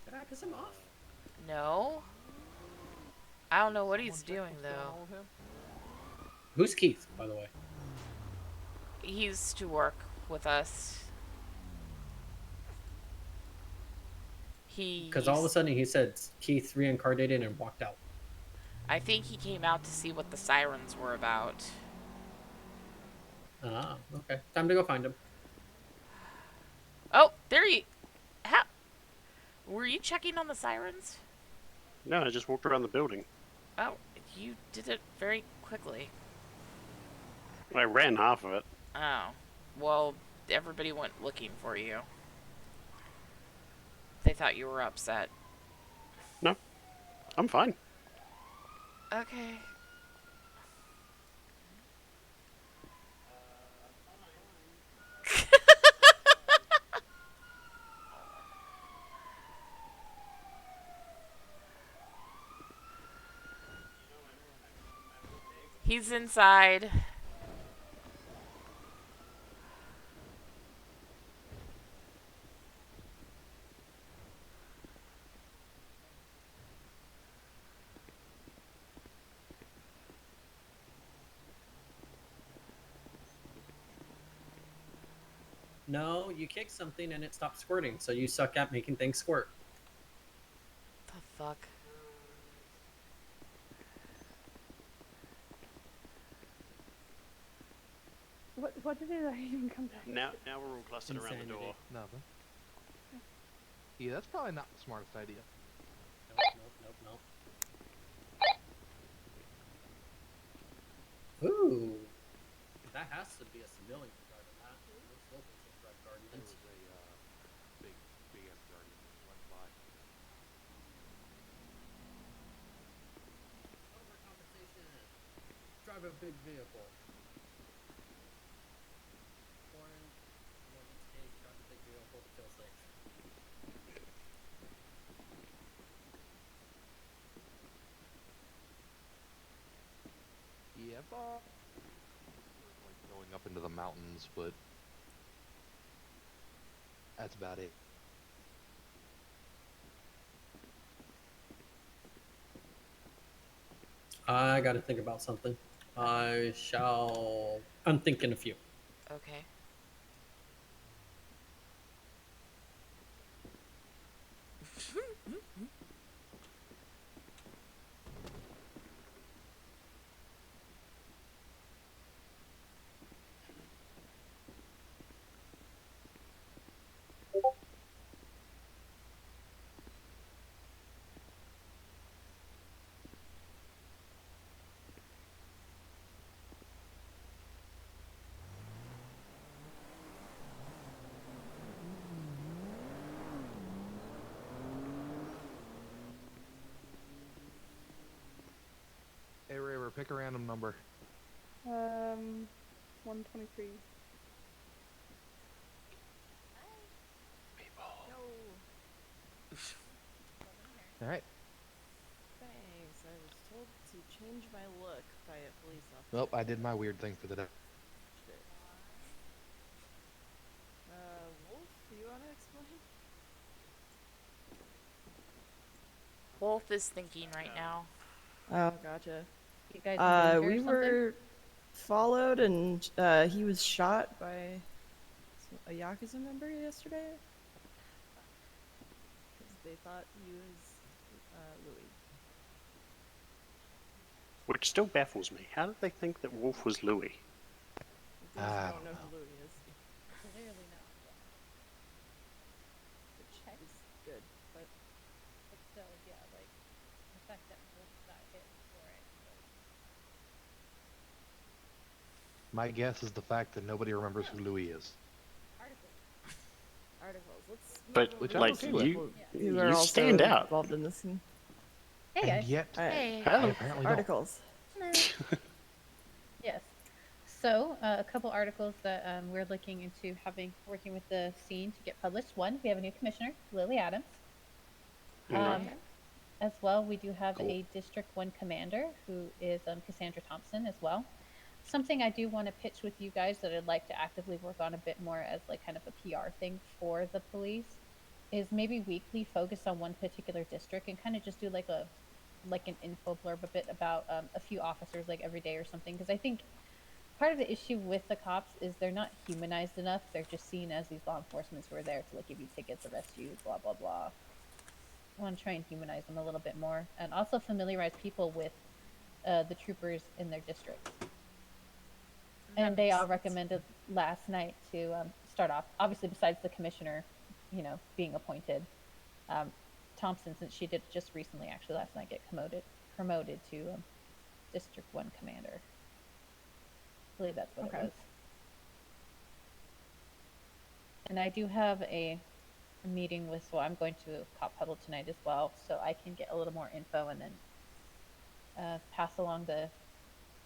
Speaker 5: Did I piss him off?
Speaker 1: No. I don't know what he's doing though.
Speaker 5: Who's Keith, by the way?
Speaker 1: He used to work with us.
Speaker 5: Because all of a sudden he said Keith reincarnated and walked out.
Speaker 1: I think he came out to see what the sirens were about.
Speaker 5: Ah, okay. Time to go find him.
Speaker 1: Oh, there he... How... Were you checking on the sirens?
Speaker 3: No, I just walked around the building.
Speaker 1: Oh, you did it very quickly.
Speaker 3: I ran half of it.
Speaker 1: Oh. Well, everybody went looking for you. They thought you were upset.
Speaker 3: No, I'm fine.
Speaker 1: Okay. He's inside.
Speaker 5: No, you kicked something and it stopped squirting, so you suck at making things squirt.
Speaker 1: The fuck?
Speaker 2: What did I even come back?
Speaker 3: Now we're all clustered around the
Speaker 5: Insanity.
Speaker 3: door.
Speaker 6: Nothing. Yeah, that's probably not the smartest idea.
Speaker 5: Nope. Ooh. That has to be a civilian driving that. Most locals don't drive
Speaker 6: There
Speaker 5: Guardians.
Speaker 6: was a big ass guardian that went by.
Speaker 5: Over compensation. Drive a big vehicle. Or in Morgan's case, drive a big vehicle to feel safe.
Speaker 6: Yeah, like going up into the mountains, but that's about it.
Speaker 5: I gotta think about something. I'm thinking a few.
Speaker 1: Okay.
Speaker 6: Pick a random number.
Speaker 2: 123.
Speaker 6: All right.
Speaker 7: Thanks. I was told to change my look by a police officer.
Speaker 6: Nope, I did my weird thing for the day.
Speaker 7: Shit. Wolf, you want to explain?
Speaker 1: Wolf is thinking right now.
Speaker 7: Oh, gotcha.
Speaker 8: You guys in danger or
Speaker 7: We
Speaker 8: something?
Speaker 7: were followed and he was shot by a Yakuza member yesterday. Because they thought he was Louis.
Speaker 3: Which still baffles me. How did they think that Wolf was Louis?
Speaker 7: They just don't know who Louis is.
Speaker 8: Clearly not.
Speaker 7: Which is good, but
Speaker 8: still, yeah, like the fact that Wolf got hit for it.
Speaker 6: My guess is the fact that nobody remembers who Louis is.
Speaker 7: Articles. Let's
Speaker 3: But,
Speaker 7: move
Speaker 6: Which
Speaker 7: over
Speaker 6: I'm
Speaker 7: to
Speaker 6: okay
Speaker 7: the
Speaker 6: with.
Speaker 7: people who are
Speaker 3: you
Speaker 7: also
Speaker 3: stand out.
Speaker 7: involved in this scene.
Speaker 8: Hey
Speaker 6: And
Speaker 8: guys.
Speaker 6: yet,
Speaker 1: Hey.
Speaker 6: I apparently don't.
Speaker 7: Articles.
Speaker 8: Hello. Yes. So, a couple articles that we're looking into working with the scene to get published. One, we have a new commissioner, Lily Adams. As well, we do have a District 1 commander who is Cassandra Thompson as well. Something I do want to pitch with you guys that I'd like to actively work on a bit more as like kind of a PR thing for the police is maybe weekly focus on one particular district and kind of just do like an info blurb a bit about a few officers like every day or something, because I think part of the issue with the cops is they're not humanized enough. They're just seen as these law enforcement who are there to like give you tickets, arrest you, blah blah blah. I want to try and humanize them a little bit more and also familiarize people with the troopers in their districts. And they all recommended last night to start off, obviously besides the commissioner, being appointed. Thompson, since she did just recently, actually last night, get promoted to District 1 commander. I believe that's what it was. And I do have a meeting with, I'm going to Cop Huddle tonight as well, so I can get a little more info and then pass along the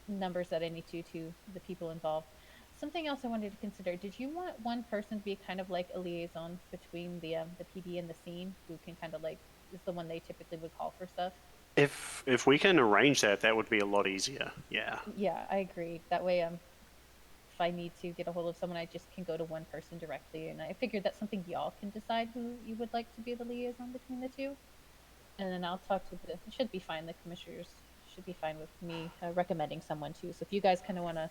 Speaker 8: numbers that I need to the people involved. Something else I wanted to consider, did you want one person to be kind of like a liaison between the PD and the scene, who can kind of like, is the one they typically would call for stuff?
Speaker 3: If we can arrange that, that would be a lot easier. Yeah.
Speaker 8: Yeah, I agree. That way, if I need to get a hold of someone, I just can go to one person directly, and I figured that's something y'all can decide who you would like to be the liaison between the two. And then I'll talk to it should be fine, the commissioners should be fine with me recommending someone too. So if you guys kind of want to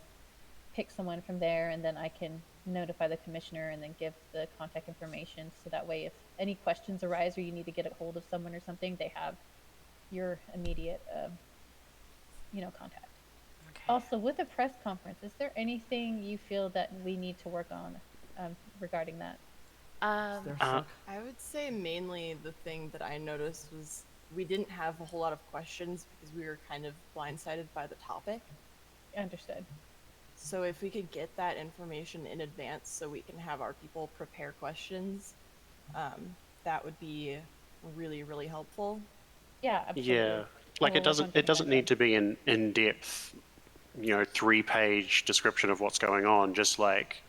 Speaker 8: pick someone from there, and then I can notify the commissioner and then give the contact information, so that way if any questions arise or you need to get a hold of someone or something, they have your immediate contact. Okay. Also, with a press conference, is there anything you feel that we need to work on regarding that?
Speaker 7: I would say mainly the thing that I noticed was we didn't have a whole lot of questions because we were kind of blindsided by the topic.
Speaker 8: Understood.
Speaker 7: So if we could get that information in advance so we can have our people prepare questions, that would be really, really helpful.
Speaker 8: Yeah, absolutely.
Speaker 3: Yeah, like it doesn't need to be an in-depth, 3-page description of what's going on. Just like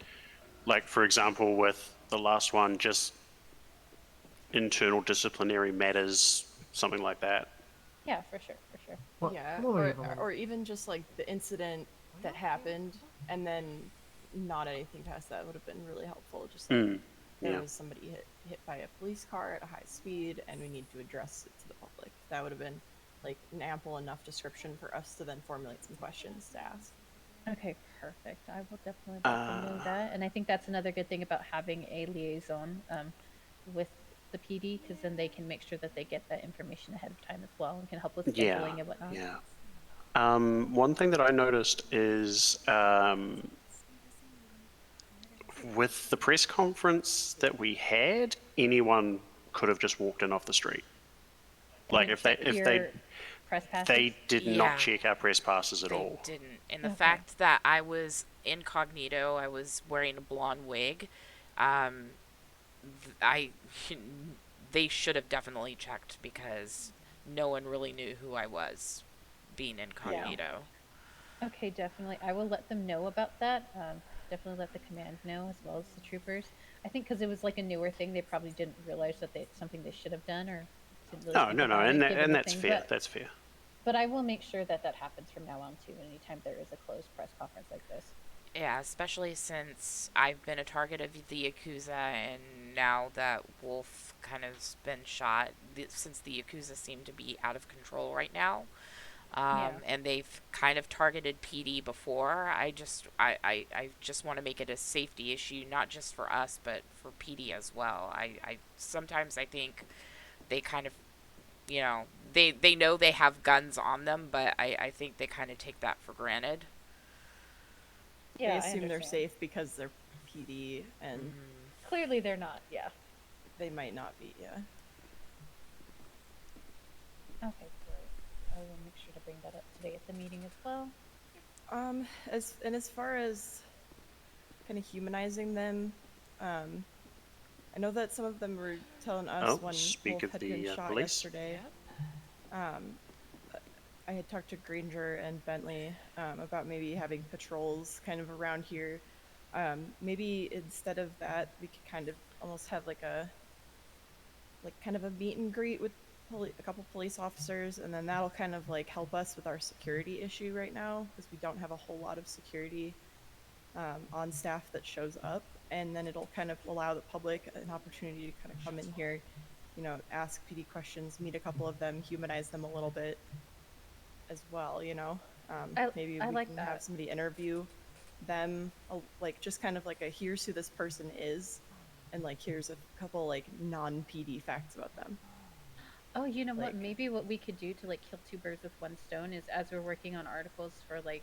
Speaker 3: for example, with the last one, just internal disciplinary matters, something like that.
Speaker 8: Yeah, for sure.
Speaker 7: Well, yeah, or even just like the incident that happened, and then not anything past that would have been really helpful. Just like there was somebody hit by a police car at a high speed, and we need to address it to the public. That would have been like an ample enough description for us to then formulate some questions to ask.
Speaker 8: Okay, perfect. I will definitely let them know that. And I think that's another good thing about having a liaison with the PD, because then they can make sure that they get that information ahead of time as well and can help with scheduling and whatnot.
Speaker 3: Yeah. One thing that I noticed is with the press conference that we had, anyone could have just walked in off the street. Like if they
Speaker 8: press passes?
Speaker 3: They did not check our press passes at all.
Speaker 1: They didn't. And the fact that I was incognito, I was wearing a blonde wig, they should have definitely checked, because no one really knew who I was, being incognito.
Speaker 8: Okay, definitely. I will let them know about that. Definitely let the command know as well as the troopers. I think because it was like a newer thing, they probably didn't realize that it's something they should have done or didn't really
Speaker 3: Oh,
Speaker 8: think
Speaker 3: no,
Speaker 8: about
Speaker 3: and
Speaker 8: it given the
Speaker 3: that's
Speaker 8: thing.
Speaker 3: fair. That's fair.
Speaker 8: But I will make sure that that happens from now on too. Anytime there is a closed press conference like this.
Speaker 1: Yeah, especially since I've been a target of the Yakuza, and now that Wolf kind of's been shot, since the Yakuza seem to be out of control right now,
Speaker 8: Yeah.
Speaker 1: and they've kind of targeted PD before. I just want to make it a safety issue, not just for us, but for PD as well. I sometimes I think they kind of, they know they have guns on them, but I think they kind of take that for granted.
Speaker 7: They
Speaker 8: Yeah, I
Speaker 7: assume they're
Speaker 8: understand.
Speaker 7: safe because they're PD, and
Speaker 8: Clearly they're not. Yeah.
Speaker 7: they might not be. Yeah.
Speaker 8: Okay, great. I will make sure to bring that up today at the meeting as well.
Speaker 7: As far as kind of humanizing them, I know that some of them were telling us when
Speaker 3: speak
Speaker 7: Wolf
Speaker 3: of
Speaker 7: had been
Speaker 3: the
Speaker 7: shot
Speaker 3: police.
Speaker 7: yesterday. I had talked to Granger and Bentley about maybe having patrols kind of around here. Maybe instead of that, we could kind of almost have like kind of a meet and greet with a couple police officers, and then that'll kind of like help us with our security issue right now because we don't have a whole lot of security on staff that shows up, and then it'll kind of allow the public an opportunity to kind of come in here, ask PD questions, meet a couple of them, humanize them a little bit as well. Maybe
Speaker 8: I
Speaker 7: we
Speaker 8: like
Speaker 7: can have
Speaker 8: that.
Speaker 7: somebody interview them, like just kind of like a here's who this person is, and like here's a couple like non-PD facts about them.
Speaker 8: Oh, you know what?
Speaker 7: Like,
Speaker 8: Maybe what we could do to like kill two birds with one stone is as we're working on articles for like,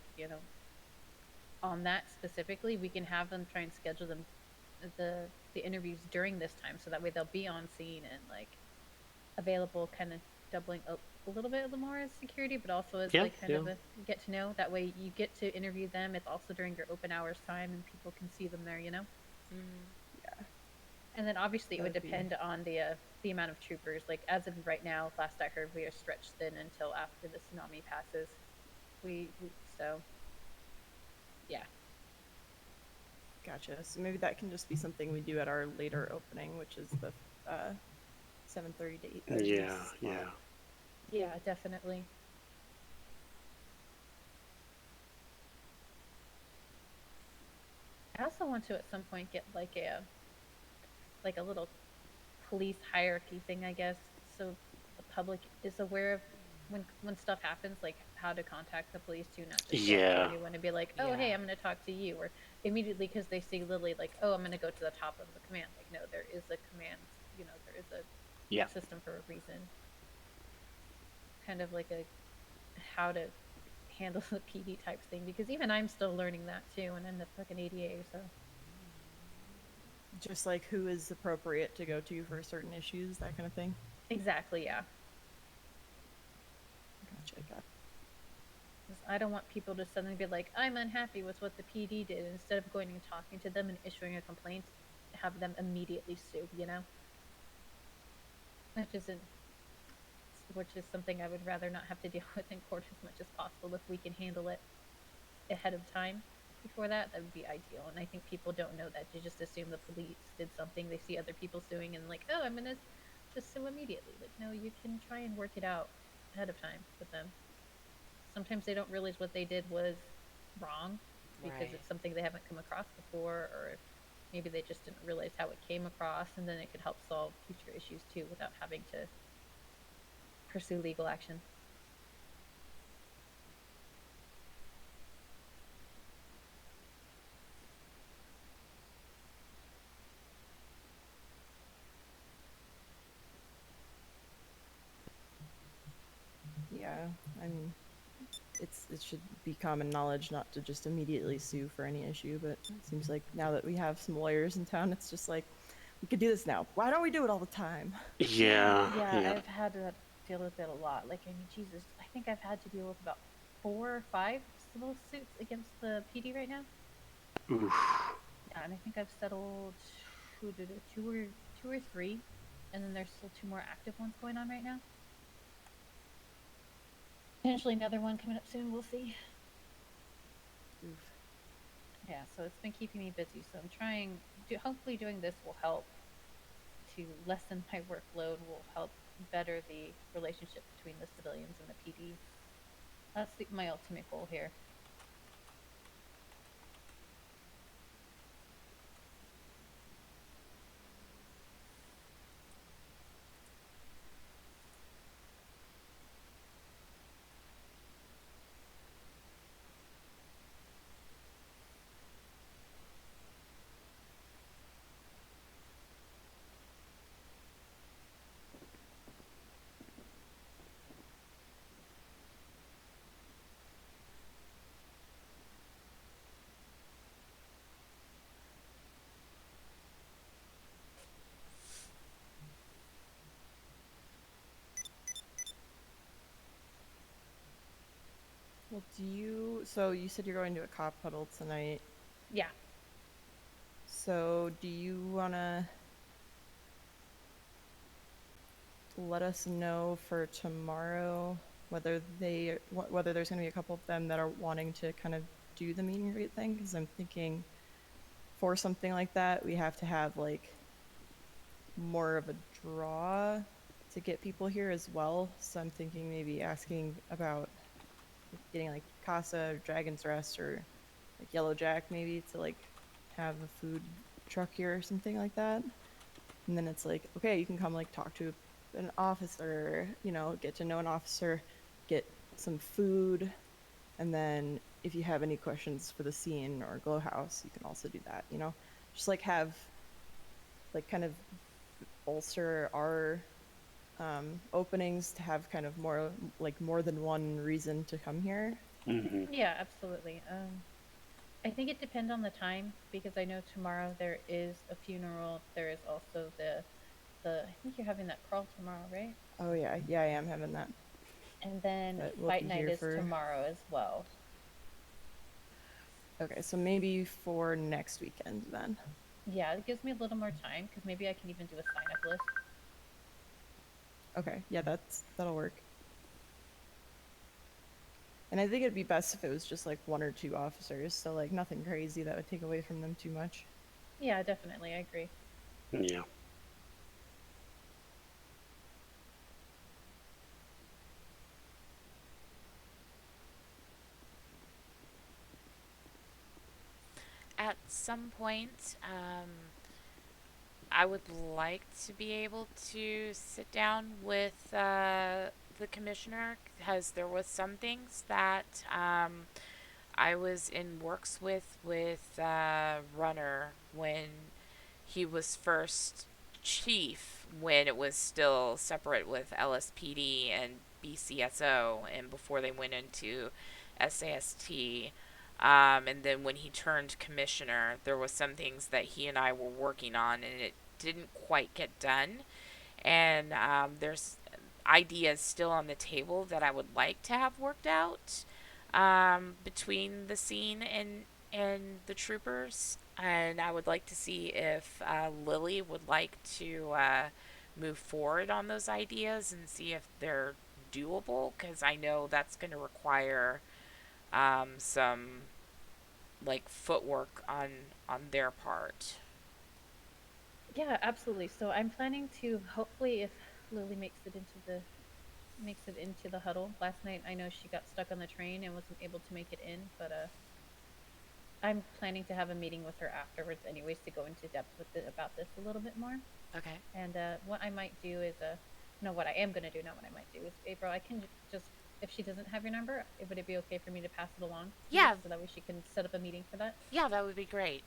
Speaker 8: on that specifically, we can have them try and schedule them the interviews during this time so that way they'll be on scene and like available, kind of doubling a little bit of the more as security, but also as like kind of a get to know. That way you get to interview them. It's also during your open hours time and people can see them there,
Speaker 7: yeah,
Speaker 8: And then obviously it
Speaker 7: that
Speaker 8: would
Speaker 7: would be
Speaker 8: depend on the amount of troopers. Like as of right now, last I heard, we are stretched thin until after the tsunami passes. We so yeah.
Speaker 7: gotcha. So maybe that can just be something we do at our later opening, which is the 7:30 to 8:30.
Speaker 3: Yeah.
Speaker 8: Yeah, definitely. I also want to at some point get like a little police hierarchy thing, I guess, so the public is aware of when stuff happens, like how to contact the police too, not just go up to
Speaker 3: Yeah.
Speaker 8: anyone and be like, oh,
Speaker 1: Yeah.
Speaker 8: hey, I'm going to talk to you, or immediately because they see Lily, like, oh, I'm going to go to the top of the command. Like, no, there is a command, there is
Speaker 3: Yeah.
Speaker 8: a system for a reason. Kind of like a how to handle the PD type thing, because even I'm still learning that too, and I'm the fucking ADA, so.
Speaker 7: Just like who is appropriate to go to for certain issues, that kind of thing.
Speaker 8: Exactly, yeah.
Speaker 7: Gotcha.
Speaker 8: I don't want people to suddenly be like, I'm unhappy with what the PD did. Instead of going and talking to them and issuing a complaint, have them immediately sue, Which is something I would rather not have to deal with in court as much as possible. If we can handle it ahead of time before that would be ideal. And I think people don't know that. They just assume the police did something. They see other people suing and like, oh, I'm going to just sue immediately. Like, no, you can try and work it out ahead of time with them. Sometimes they don't realize what they did was wrong because
Speaker 1: Right.
Speaker 8: it's something they haven't come across before, or maybe they just didn't realize how it came across, and then it could help solve future issues too without having to pursue legal action.
Speaker 7: Yeah, I mean, it should be common knowledge not to just immediately sue for any issue, but it seems like now that we have some lawyers in town, it's just like we could do this now. Why don't we do it all the time?
Speaker 3: Yeah.
Speaker 8: I've had to deal with it a lot. Like, I mean, Jesus, I think I've had to deal with about 4 or 5 civil suits against the PD right now.
Speaker 3: Oof.
Speaker 8: Yeah, and I think I've settled two or three, and then there's still 2 more active ones going on right now. Potentially another one coming up soon. We'll see.
Speaker 7: Oof.
Speaker 8: Yeah, so it's been keeping me busy. So I'm trying. Hopefully, doing this will help to lessen my workload. Will help better the relationship between the civilians and the PD. That's my ultimate goal here.
Speaker 7: Well, so you said you're going to a cop huddle tonight.
Speaker 8: Yeah.
Speaker 7: So do you want to let us know for tomorrow whether there's going to be a couple of them that are wanting to kind of do the meet and greet thing? Because I'm thinking for something like that, we have to have like more of a draw to get people here as well. So I'm thinking maybe asking about getting like Casa or Dragon's Rest or like Yellow Jack maybe to like have a food truck here or something like that. And then it's like, okay, you can come like talk to an officer, get to know an officer, get some food, and then if you have any questions for the scene or glow house, you can also do that, just like have like kind of bolster our openings to have kind of more than one reason to come here.
Speaker 8: Yeah, absolutely. I think it depends on the time because I know tomorrow there is a funeral. There is also the I think you're having that crawl tomorrow, right?
Speaker 7: Oh yeah, I am having that.
Speaker 8: And then
Speaker 7: But we'll
Speaker 8: fight
Speaker 7: be
Speaker 8: night
Speaker 7: here
Speaker 8: is
Speaker 7: for.
Speaker 8: tomorrow as well.
Speaker 7: Okay, so maybe for next weekend then.
Speaker 8: Yeah, it gives me a little more time because maybe I can even do a sign up list.
Speaker 7: Okay, yeah, that'll work. And I think it'd be best if it was just like one or two officers, so like nothing crazy that would take away from them too much.
Speaker 8: Yeah, definitely, I agree.
Speaker 3: Yeah.
Speaker 1: At some point, I would like to be able to sit down with the commissioner because there was some things that I was in works with Runner when he was first chief, when it was still separate with LSPD and BCSO, and before they went into SAST. And then when he turned commissioner, there was some things that he and I were working on, and it didn't quite get done. And there's ideas still on the table that I would like to have worked out between the scene and the troopers. And I would like to see if Lily would like to move forward on those ideas and see if they're doable, because I know that's going to require some like footwork on their part.
Speaker 8: Yeah, absolutely. So I'm planning to hopefully if Lily makes it into the huddle. Last night I know she got stuck on the train and wasn't able to make it in, but I'm planning to have a meeting with her afterwards anyways to go into depth with about this a little bit more.
Speaker 1: Okay.
Speaker 8: And what I might do is no, what I am going to do, not what I might do is April, I can just if she doesn't have your number, would it be okay for me to pass it along to you
Speaker 1: Yeah.
Speaker 8: so that way she can set up a meeting for that?
Speaker 1: Yeah, that would be great.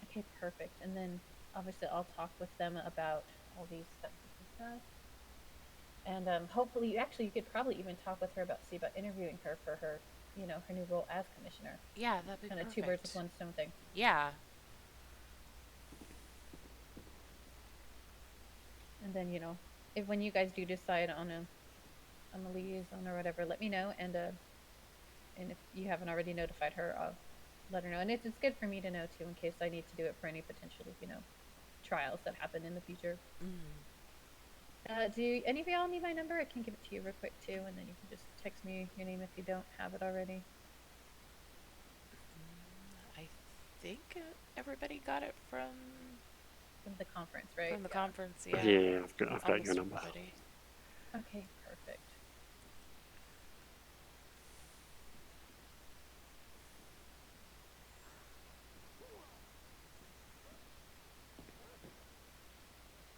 Speaker 8: Okay, perfect. And then obviously I'll talk with them about all these steps we discussed. And hopefully, actually, you could probably even talk with her about interviewing her for her, her new role as commissioner.
Speaker 1: Yeah, that'd be
Speaker 8: Kind of
Speaker 1: perfect.
Speaker 8: two birds with one stone thing.
Speaker 1: Yeah.
Speaker 8: And then, if when you guys do decide on a liaison or whatever, let me know. And if you haven't already notified her, I'll let her know. And it's good for me to know too, in case I need to do it for any potential, trials that happen in the future.
Speaker 1: Mm.
Speaker 8: Do any of y'all need my number? I can give it to you real quick too, and then you can just text me your name if you don't have it already.
Speaker 1: I think everybody got it from
Speaker 8: the conference, right?
Speaker 1: From the conference, yeah.
Speaker 3: Yeah, I've got your number.
Speaker 1: Everybody.
Speaker 8: Okay, perfect.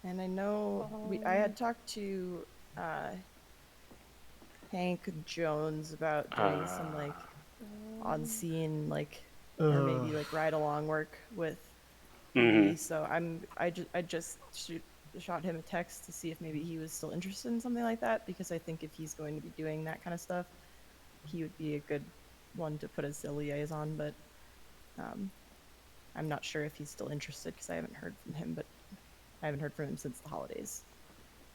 Speaker 7: And I know I had talked to Hank Jones about doing some like on scene or maybe like ride along work with PD. So I just shot him a text to see if maybe he was still interested in something like that, because I think if he's going to be doing that kind of stuff, he would be a good one to put as a liaison. But I'm not sure if he's still interested because I haven't heard from him. But I haven't heard from him since the holidays.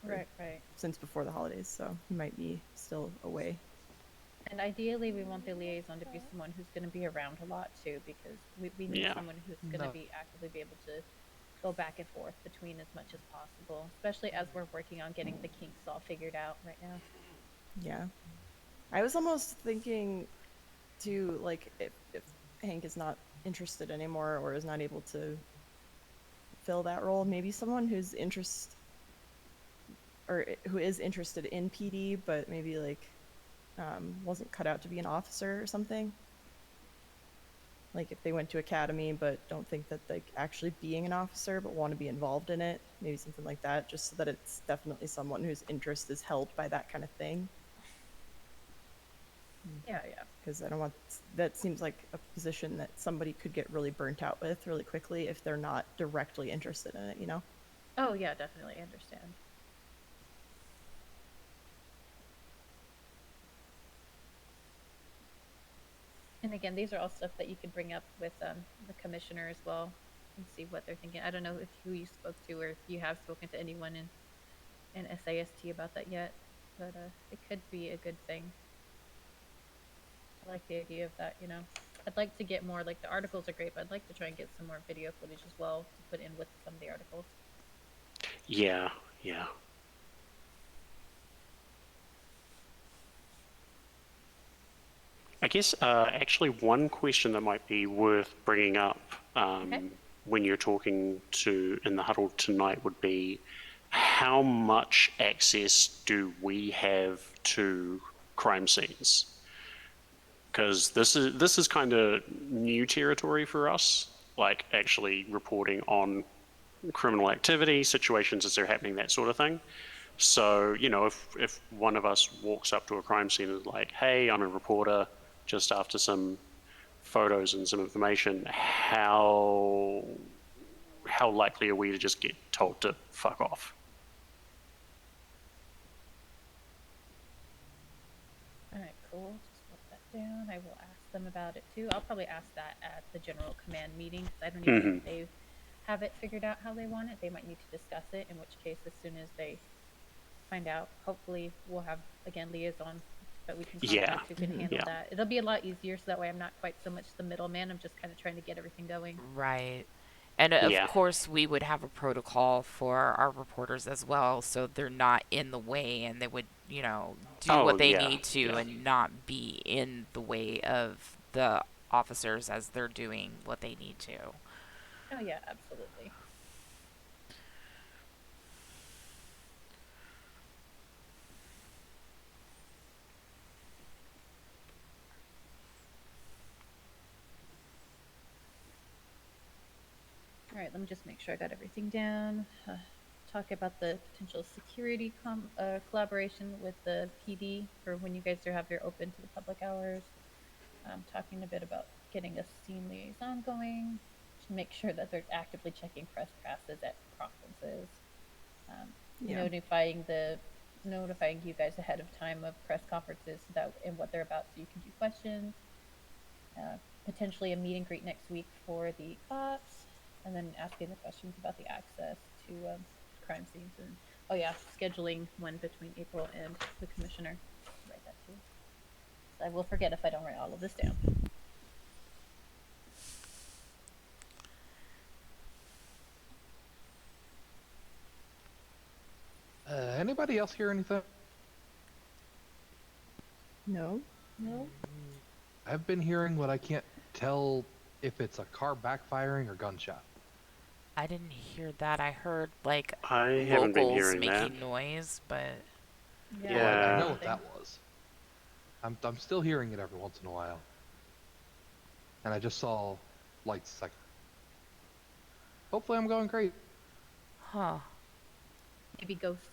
Speaker 8: Right.
Speaker 7: Since before the holidays, so he might be still away.
Speaker 8: And ideally, we want the liaison to be someone who's going to be around a lot too, because we need someone who's going to be actively be able to go back and forth between as much as possible, especially as we're working on getting the kinks all figured out right now.
Speaker 7: Yeah, I was almost thinking to like if Hank is not interested anymore or is not able to fill that role, maybe someone who is interested in PD, but maybe like wasn't cut out to be an officer or something. Like if they went to academy but don't think that like actually being an officer but want to be involved in it, maybe something like that, just so that it's definitely someone whose interest is held by that kind of thing.
Speaker 8: Yeah.
Speaker 7: Because I don't want that seems like a position that somebody could get really burnt out with really quickly if they're not directly interested in it, you know?
Speaker 8: Oh yeah, definitely, I understand. And again, these are all stuff that you could bring up with the commissioner as well and see what they're thinking. I don't know who you spoke to or if you have spoken to anyone in SAST about that yet, but it could be a good thing. I like the idea of that, you know. I'd like to get more, like the articles are great, but I'd like to try and get some more video footage as well to put in with some of the articles.
Speaker 3: Yeah. I guess actually one question that might be worth bringing up when you're talking to in the huddle tonight would be, how much access do we have to crime scenes? Because this is kind of new territory for us, like actually reporting on criminal activity, situations as they're happening, that sort of thing. So, you know, if one of us walks up to a crime scene and is like, hey, I'm a reporter, just after some photos and some information, how likely are we to just get told to fuck off?
Speaker 8: All right, cool. Just wrote that down. I will ask them about it too. I'll probably ask that at the general command meeting because I don't even think they have it figured out how they want it. They might need to discuss it, in which case, as soon as they find out, hopefully we'll have, again, liaison that we can contact who can handle that. It'll be a lot easier, so that way I'm not quite so much the middleman. I'm just kind of trying to get everything going.
Speaker 1: Right. And of course, we would have a protocol for our reporters as well, so they're not in the way and they would, you know, do what they need to and not be in the way of the officers as they're doing what they need to.
Speaker 8: Oh, yeah, absolutely. All right, let me just make sure I got everything down. Talk about the potential security collaboration with the PD for when you guys have your open to the public hours. Talking a bit about getting a scene liaison going to make sure that they're actively checking press passes at conferences. Notifying you guys ahead of time of press conferences so that and what they're about, so you can do questions. Potentially a meet and greet next week for the cops, and then asking the questions about the access to crime scenes, and scheduling one between April and the commissioner. Write that too. So I will forget if I don't write all of this down.
Speaker 6: anybody else hear anything?
Speaker 2: No.
Speaker 4: No.
Speaker 6: I've been hearing what I can't tell if it's a car backfiring or gunshot.
Speaker 1: I didn't hear that. I heard like
Speaker 3: I haven't been
Speaker 1: locals
Speaker 3: hearing
Speaker 1: making
Speaker 3: that.
Speaker 1: noise, but
Speaker 3: Yeah.
Speaker 6: I know what that was. I'm still hearing it every once in a while. And I just saw lights a second. Hopefully I'm going crazy.
Speaker 1: huh.
Speaker 8: Maybe ghosts.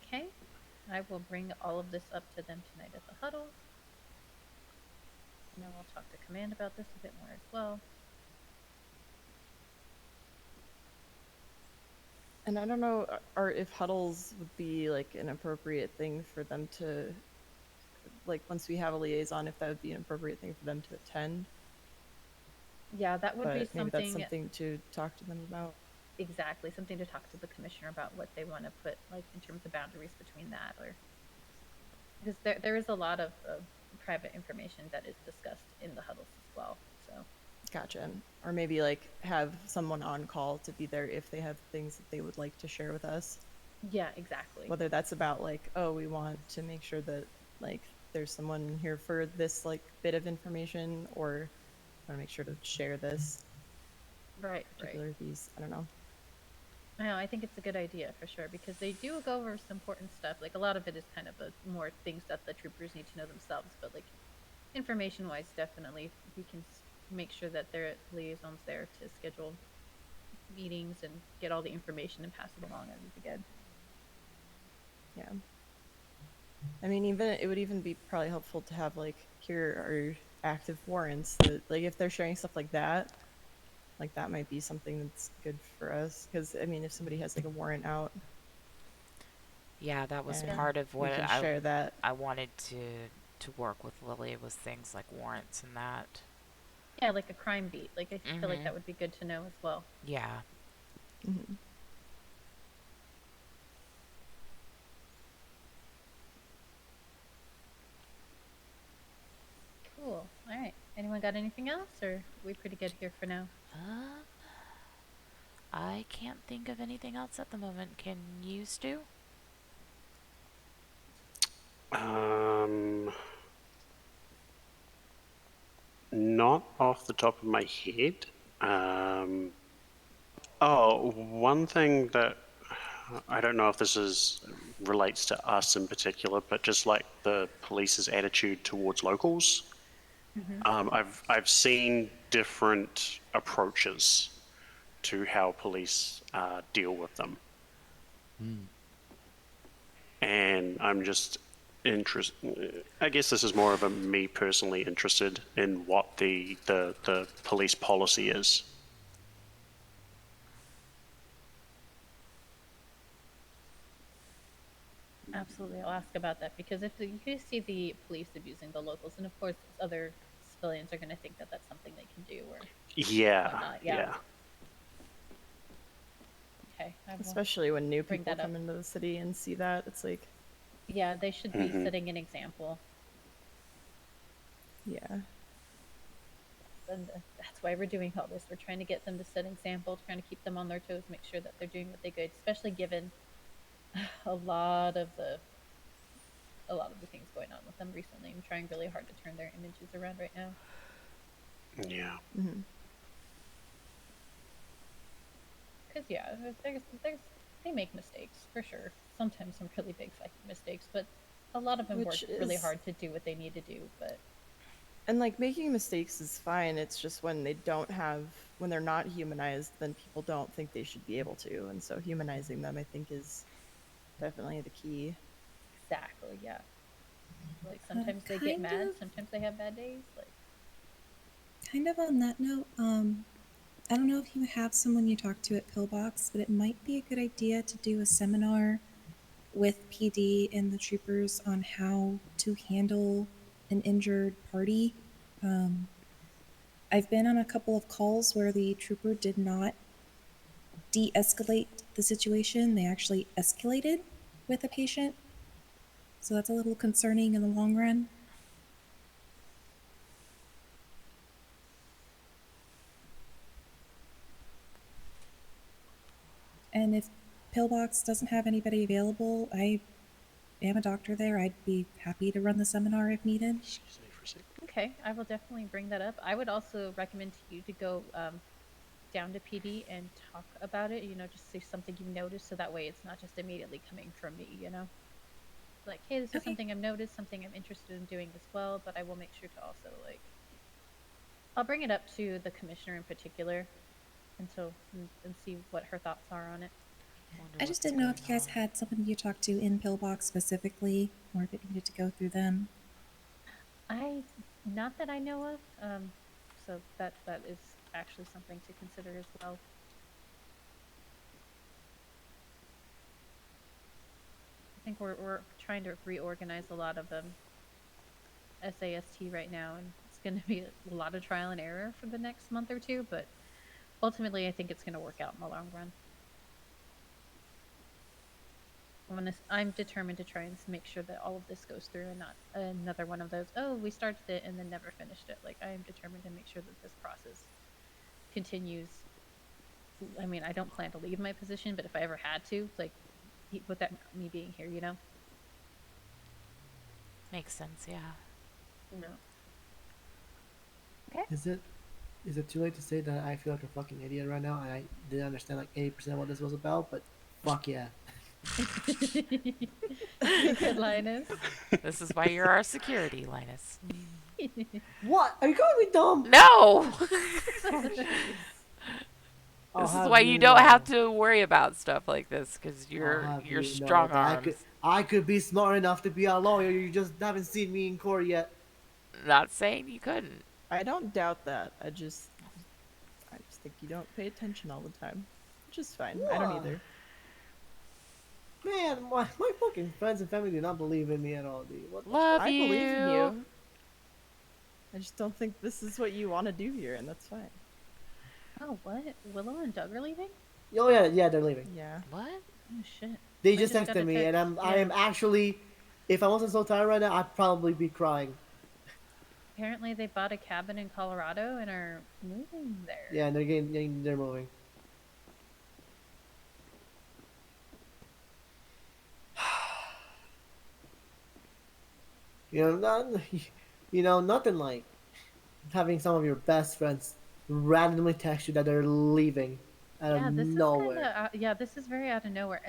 Speaker 8: Okay. I will bring all of this up to them tonight at the huddle. And then we'll talk to command about this a bit more as well.
Speaker 7: And I don't know, or if huddles would be like an appropriate thing for them to, like, once we have a liaison, if that would be an appropriate thing for them to attend.
Speaker 8: Yeah, that would
Speaker 7: But
Speaker 8: be
Speaker 7: maybe
Speaker 8: something.
Speaker 7: that's something to talk to them about.
Speaker 8: Exactly, something to talk to the commissioner about what they want to put, like, in terms of boundaries between that, or because there is a lot of private information that is discussed in the huddles as well. So
Speaker 7: Gotcha. Or maybe like have someone on call to be there if they have things that they would like to share with us.
Speaker 8: yeah, exactly.
Speaker 7: Whether that's about like, oh, we want to make sure that like there's someone here for this like bit of information, or want to make sure to share this
Speaker 8: Right,
Speaker 7: particular piece. I don't know.
Speaker 8: No, I think it's a good idea for sure because they do go over some important stuff. Like a lot of it is kind of more things that the troopers need to know themselves, but like information wise, definitely we can make sure that their liaisons there to schedule meetings and get all the information and pass it along. That would be good.
Speaker 7: Yeah. I mean, even it would even be probably helpful to have like, here are active warrants that like if they're sharing stuff like that might be something that's good for us. Because I mean, if somebody has like a warrant out,
Speaker 1: Yeah, that was
Speaker 7: and
Speaker 1: part of
Speaker 7: we
Speaker 1: what
Speaker 7: can share that.
Speaker 1: I wanted to work with Lily was things like warrants and that.
Speaker 8: Yeah, like a crime beat. Like I feel like that would be good to know as well.
Speaker 1: Yeah.
Speaker 7: Mm-hmm.
Speaker 8: Cool. All right. Anyone got anything else, or are we pretty good here for now?
Speaker 1: I can't think of anything else at the moment. Can you, Stu?
Speaker 3: Not off the top of my head. One thing that I don't know if this relates to us in particular, but just like the police's attitude towards locals. I've seen different approaches to how police deal with them, and I'm just interested. I guess this is more of a me personally interested in what the police policy is.
Speaker 8: Absolutely, I'll ask about that because if you see the police abusing the locals, and of course other civilians are going to think that that's something they can do or whatnot. Yeah. Okay.
Speaker 7: Especially when new people come into the city and see that, it's like,
Speaker 8: yeah, they should be setting an example.
Speaker 7: Yeah.
Speaker 8: And that's why we're doing all this. We're trying to get them to set an example, trying to keep them on their toes, make sure that they're doing what they could, especially given a lot of the things going on with them recently. I'm trying really hard to turn their images around right now.
Speaker 3: Yeah.
Speaker 8: Because yeah, they make mistakes for sure. Sometimes some really big mistakes, but a lot of them work really hard to do what they need to do. But
Speaker 7: and like making mistakes is fine. It's just when they're not humanized, then people don't think they should be able to. And so humanizing them, I think, is definitely the key.
Speaker 8: Exactly. Yeah. Like sometimes they get mad, sometimes they have bad days. Like
Speaker 9: kind of on that note, I don't know if you have someone you talk to at Pillbox, but it might be a good idea to do a seminar with PD and the troopers on how to handle an injured party. I've been on a couple of calls where the trooper did not de-escalate the situation. They actually escalated with a patient. So that's a little concerning in the long run. And if Pillbox doesn't have anybody available, I am a doctor there. I'd be happy to run the seminar if needed.
Speaker 3: Excuse me for a second.
Speaker 8: Okay, I will definitely bring that up. I would also recommend to you to go down to PD and talk about it. Just say something you've noticed, so that way it's not just immediately coming from me. Like, hey, this is
Speaker 9: Okay.
Speaker 8: something I've noticed, something I'm interested in doing as well. But I will make sure to also I'll bring it up to the commissioner in particular, and see what her thoughts are on it.
Speaker 9: I just didn't know if you guys had somebody you talked to in Pillbox specifically, or if it needed to go through them.
Speaker 8: Not that I know of. So that is actually something to consider as well. I think we're trying to reorganize a lot of SAST right now, and it's going to be a lot of trial and error for the next month or two. But ultimately, I think it's going to work out in the long run. I'm determined to try and make sure that all of this goes through and not another one of those, oh, we started it and then never finished it. Like, I am determined to make sure that this process continues. I mean, I don't plan to leave my position, but if I ever had to, with that me being here,
Speaker 1: Makes sense, yeah.
Speaker 8: No.
Speaker 1: Okay.
Speaker 10: Is it too late to say that I feel like a fucking idiot right now and I didn't understand like 80% of what this was about? But fuck yeah.
Speaker 8: Good, Linus.
Speaker 1: This is why you're our security, Linus.
Speaker 10: What? Are you calling me dumb?
Speaker 1: No!
Speaker 10: I'll
Speaker 1: This is
Speaker 10: have
Speaker 1: why you don't have to worry about stuff like this, because you're strong arms.
Speaker 10: I could be smart enough to be a lawyer. You just haven't seen me in court yet.
Speaker 1: Not saying you couldn't.
Speaker 7: I don't doubt that. I just think you don't pay attention all the time, which is fine. I don't either.
Speaker 10: Man, my fucking friends and family do not believe in me at all, dude.
Speaker 1: Love you.
Speaker 7: I believe in you. I just don't think this is what you want to do here, and that's fine.
Speaker 8: Oh, what? Willow and Doug are leaving?
Speaker 10: Oh yeah, they're leaving.
Speaker 7: Yeah.
Speaker 1: What?
Speaker 8: Oh shit.
Speaker 10: They just texted me, and I am actually, if I wasn't so tired right now, I'd probably be crying.
Speaker 8: Apparently, they bought a cabin in Colorado and are moving there.
Speaker 10: Yeah, and they're moving. Nothing like having some of your best friends randomly text you that they're leaving out of nowhere.
Speaker 8: This is very out of nowhere.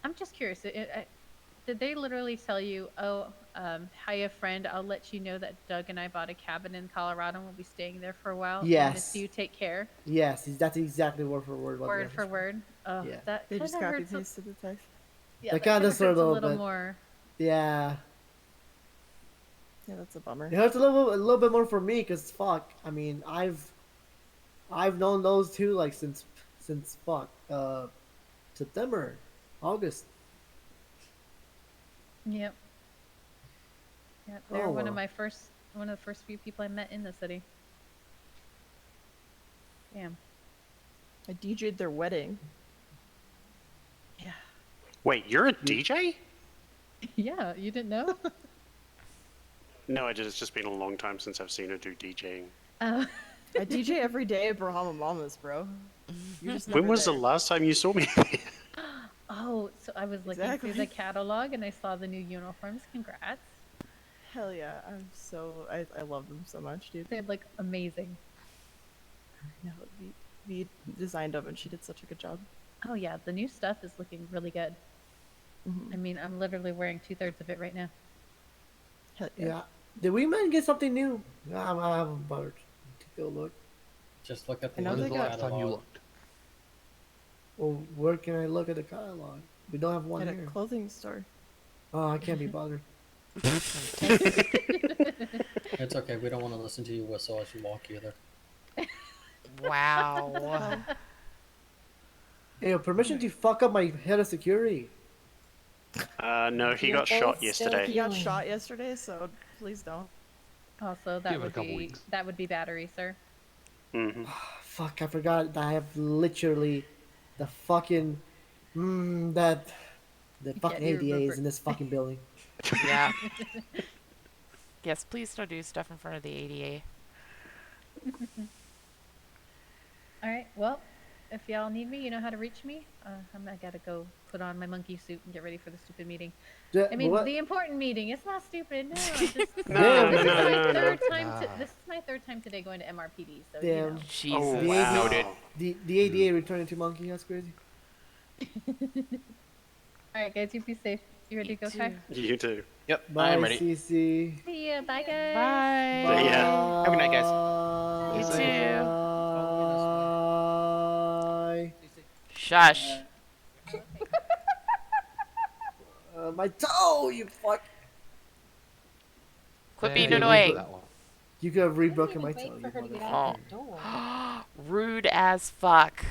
Speaker 8: I'm just curious. Did they literally tell you, "Oh, hiya, friend. I'll let you know that Doug and I bought a cabin in Colorado and we'll be staying there for a while.
Speaker 10: Yes.
Speaker 8: Miss you. Take care."
Speaker 10: Yes, that's exactly word for word.
Speaker 8: Word for word. Oh,
Speaker 10: yeah.
Speaker 8: That
Speaker 7: they just copy
Speaker 8: hurts
Speaker 7: pasted the text.
Speaker 8: Yeah,
Speaker 10: that kind of hurts a
Speaker 8: little
Speaker 10: bit
Speaker 8: more.
Speaker 10: Yeah.
Speaker 7: Yeah, that's a bummer.
Speaker 10: It hurts a little bit more for me because fuck. I mean, I've known those two like since September, August.
Speaker 8: Yep. Yeah, they're one of the first few people I met in the city. Damn.
Speaker 7: I DJ'd their wedding.
Speaker 8: Yeah.
Speaker 3: Wait, you're a DJ?
Speaker 8: Yeah, you didn't know?
Speaker 3: No, it's just been a long time since I've seen her do DJing.
Speaker 8: Oh.
Speaker 7: I DJ every day at Brahma Mamas, bro.
Speaker 3: When was the last time you saw me?
Speaker 8: Oh, so I was looking through the catalog and I saw the new uniforms. Congrats.
Speaker 7: Hell yeah. I love them so much, dude.
Speaker 8: They look amazing.
Speaker 7: No, we designed them and she did such a good job.
Speaker 8: Oh yeah, the new stuff is looking really good. Mm-hmm. I mean, I'm literally wearing 2/3 of it right now.
Speaker 7: Hell
Speaker 10: yeah. Did we man get something new? I haven't bothered to go look.
Speaker 5: Just look at the
Speaker 6: last time you looked.
Speaker 10: Well, where can I look at the catalog? We don't have one
Speaker 7: at
Speaker 10: here.
Speaker 7: A clothing store.
Speaker 10: Oh, I can't be bothered.
Speaker 5: It's okay. We don't want to listen to you whistle as you walk either.
Speaker 1: Wow.
Speaker 10: Hey, permission to fuck up my head of security.
Speaker 3: No, he got shot yesterday.
Speaker 7: He got shot yesterday, so please don't.
Speaker 8: Also, that would be battery, sir.
Speaker 3: Mm-hmm.
Speaker 10: Fuck, I forgot that I have literally the fucking the fucking ADA is in this fucking building.
Speaker 1: Yeah. Yes, please don't do stuff in front of the ADA.
Speaker 8: All right. Well, if y'all need me, you know how to reach me. I gotta go put on my monkey suit and get ready for the stupid meeting. I mean, the important meeting. It's not stupid. No, I'm just.
Speaker 3: No,
Speaker 8: this is
Speaker 3: no,
Speaker 8: my
Speaker 3: no,
Speaker 8: third
Speaker 3: no.
Speaker 8: time.
Speaker 6: Nah.
Speaker 8: This is my third time today going to MRPD. So you
Speaker 10: Damn.
Speaker 8: know.
Speaker 3: Oh,
Speaker 1: Jesus.
Speaker 10: The ADA,
Speaker 3: wow.
Speaker 10: the ADA returning to monkey. That's crazy.
Speaker 8: All right, guys, you be safe. You ready
Speaker 1: You
Speaker 8: to go,
Speaker 1: too.
Speaker 8: Kai?
Speaker 3: You too.
Speaker 11: Yep, I
Speaker 10: Bye,
Speaker 11: am ready.
Speaker 10: CC.
Speaker 8: See ya. Bye, guys.
Speaker 1: Bye.
Speaker 3: See ya.
Speaker 11: Have a good night, guys.
Speaker 1: You
Speaker 10: Bye.
Speaker 1: too.
Speaker 10: Bye.
Speaker 1: Shush.
Speaker 10: My toe, you fuck.
Speaker 1: Quit
Speaker 6: Hey,
Speaker 1: being
Speaker 6: leave
Speaker 1: annoying.
Speaker 6: that one.
Speaker 10: You could have
Speaker 4: I didn't
Speaker 10: rebroken
Speaker 4: even
Speaker 10: my
Speaker 4: wait
Speaker 10: toe,
Speaker 4: for
Speaker 10: you
Speaker 4: her to get
Speaker 1: Oh.
Speaker 4: out
Speaker 10: motherfucker.
Speaker 4: the door.
Speaker 1: Rude as fuck.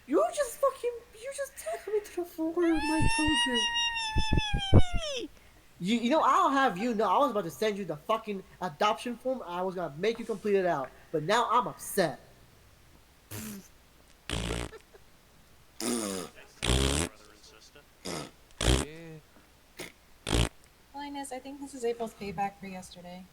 Speaker 10: You just tackled me to the floor with my toe grip. You know, I'll have you know, I was about to send you the fucking adoption form. I was gonna make you complete it out, but now I'm upset.
Speaker 6: Yeah.
Speaker 9: Linus, I think this is April's payback for yesterday.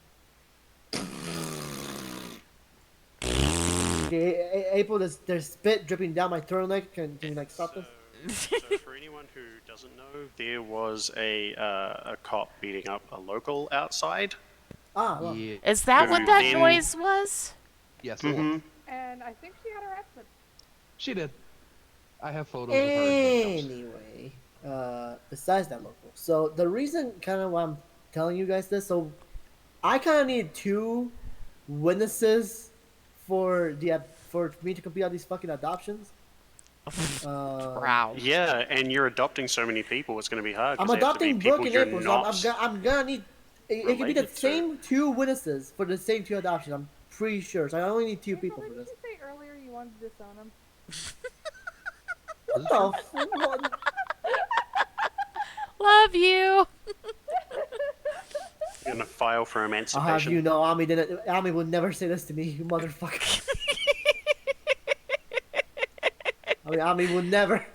Speaker 10: Okay, April, there's spit dripping down my turtleneck. Can we like stop this?
Speaker 3: So for anyone who doesn't know, there was a cop beating up a local outside.
Speaker 10: Ah, well.
Speaker 6: Yeah.
Speaker 1: Is that
Speaker 3: Who
Speaker 1: what that
Speaker 3: then-
Speaker 1: noise was?
Speaker 6: Yes, it was.
Speaker 2: And I think she got arrested.
Speaker 6: She did. I have photos of her in handcuffs.
Speaker 10: Anyway, besides that local, so the reason kind of why I'm telling you guys this, so I kind of need 2 witnesses for me to complete all these fucking adoptions.
Speaker 1: Wow.
Speaker 3: Yeah, and you're adopting so many people, it's going to be hard. 'Cause
Speaker 10: I'm
Speaker 3: they have to be
Speaker 10: adopting
Speaker 3: people
Speaker 10: Brooke and
Speaker 3: you're
Speaker 10: April, so
Speaker 3: not
Speaker 10: I'm gonna need. It can be the
Speaker 3: related to.
Speaker 10: same 2 witnesses for the same 2 adoptions. I'm pretty sure. So I only need 2
Speaker 2: April,
Speaker 10: people for
Speaker 2: didn't
Speaker 10: this.
Speaker 2: you say earlier you wanted to disown him?
Speaker 10: What the fuck?
Speaker 1: Love you.
Speaker 3: You're going to file for
Speaker 10: I'll have
Speaker 3: emancipation.
Speaker 10: you know, Ami would never say this to me, you motherfucker. I mean, Ami would never.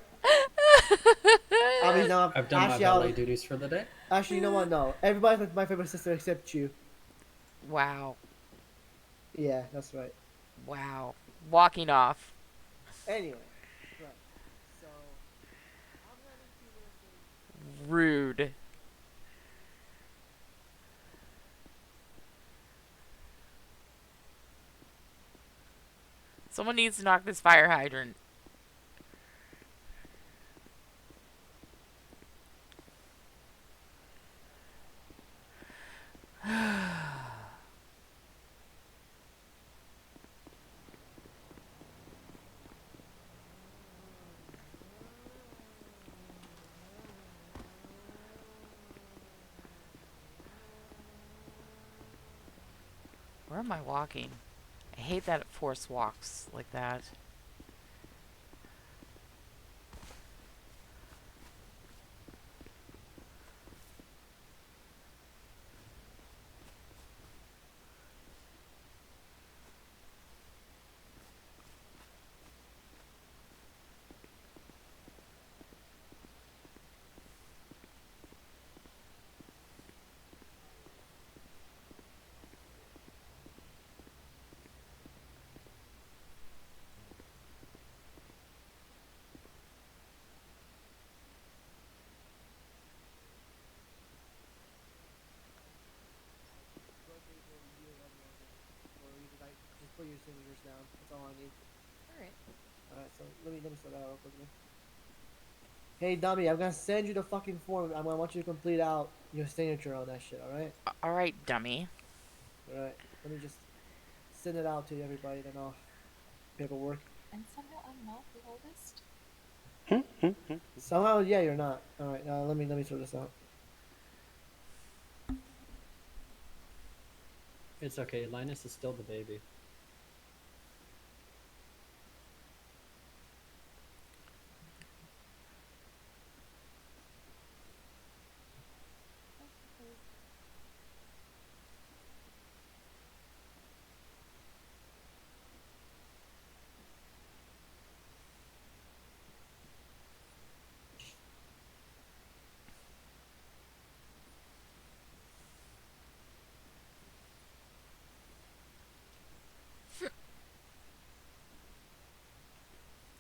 Speaker 10: Ami, no.
Speaker 5: I've done my valet duties for the day.
Speaker 10: Actually, you know what? No, everybody's my favorite sister except you.
Speaker 1: Wow.
Speaker 10: Yeah, that's right.
Speaker 1: Wow. Walking off.
Speaker 10: Anyway, right. So
Speaker 1: Rude. Someone needs to knock this fire hydrant. Where am I walking? I hate that it force walks like that.
Speaker 10: just put your signatures down. That's all I need.
Speaker 7: Alright.
Speaker 10: Alright, so let me start out real quickly. Hey, dummy, I'm gonna send you the fucking form. I want you to complete out your signature on that shit. All right.
Speaker 1: All right, dummy.
Speaker 10: All right. Let me just send it out to everybody. Then I'll paperwork.
Speaker 9: And somehow I'm not the oldest.
Speaker 10: Somehow, yeah, you're not. All right. Let me sort this out.
Speaker 5: It's okay. Linus is still the baby.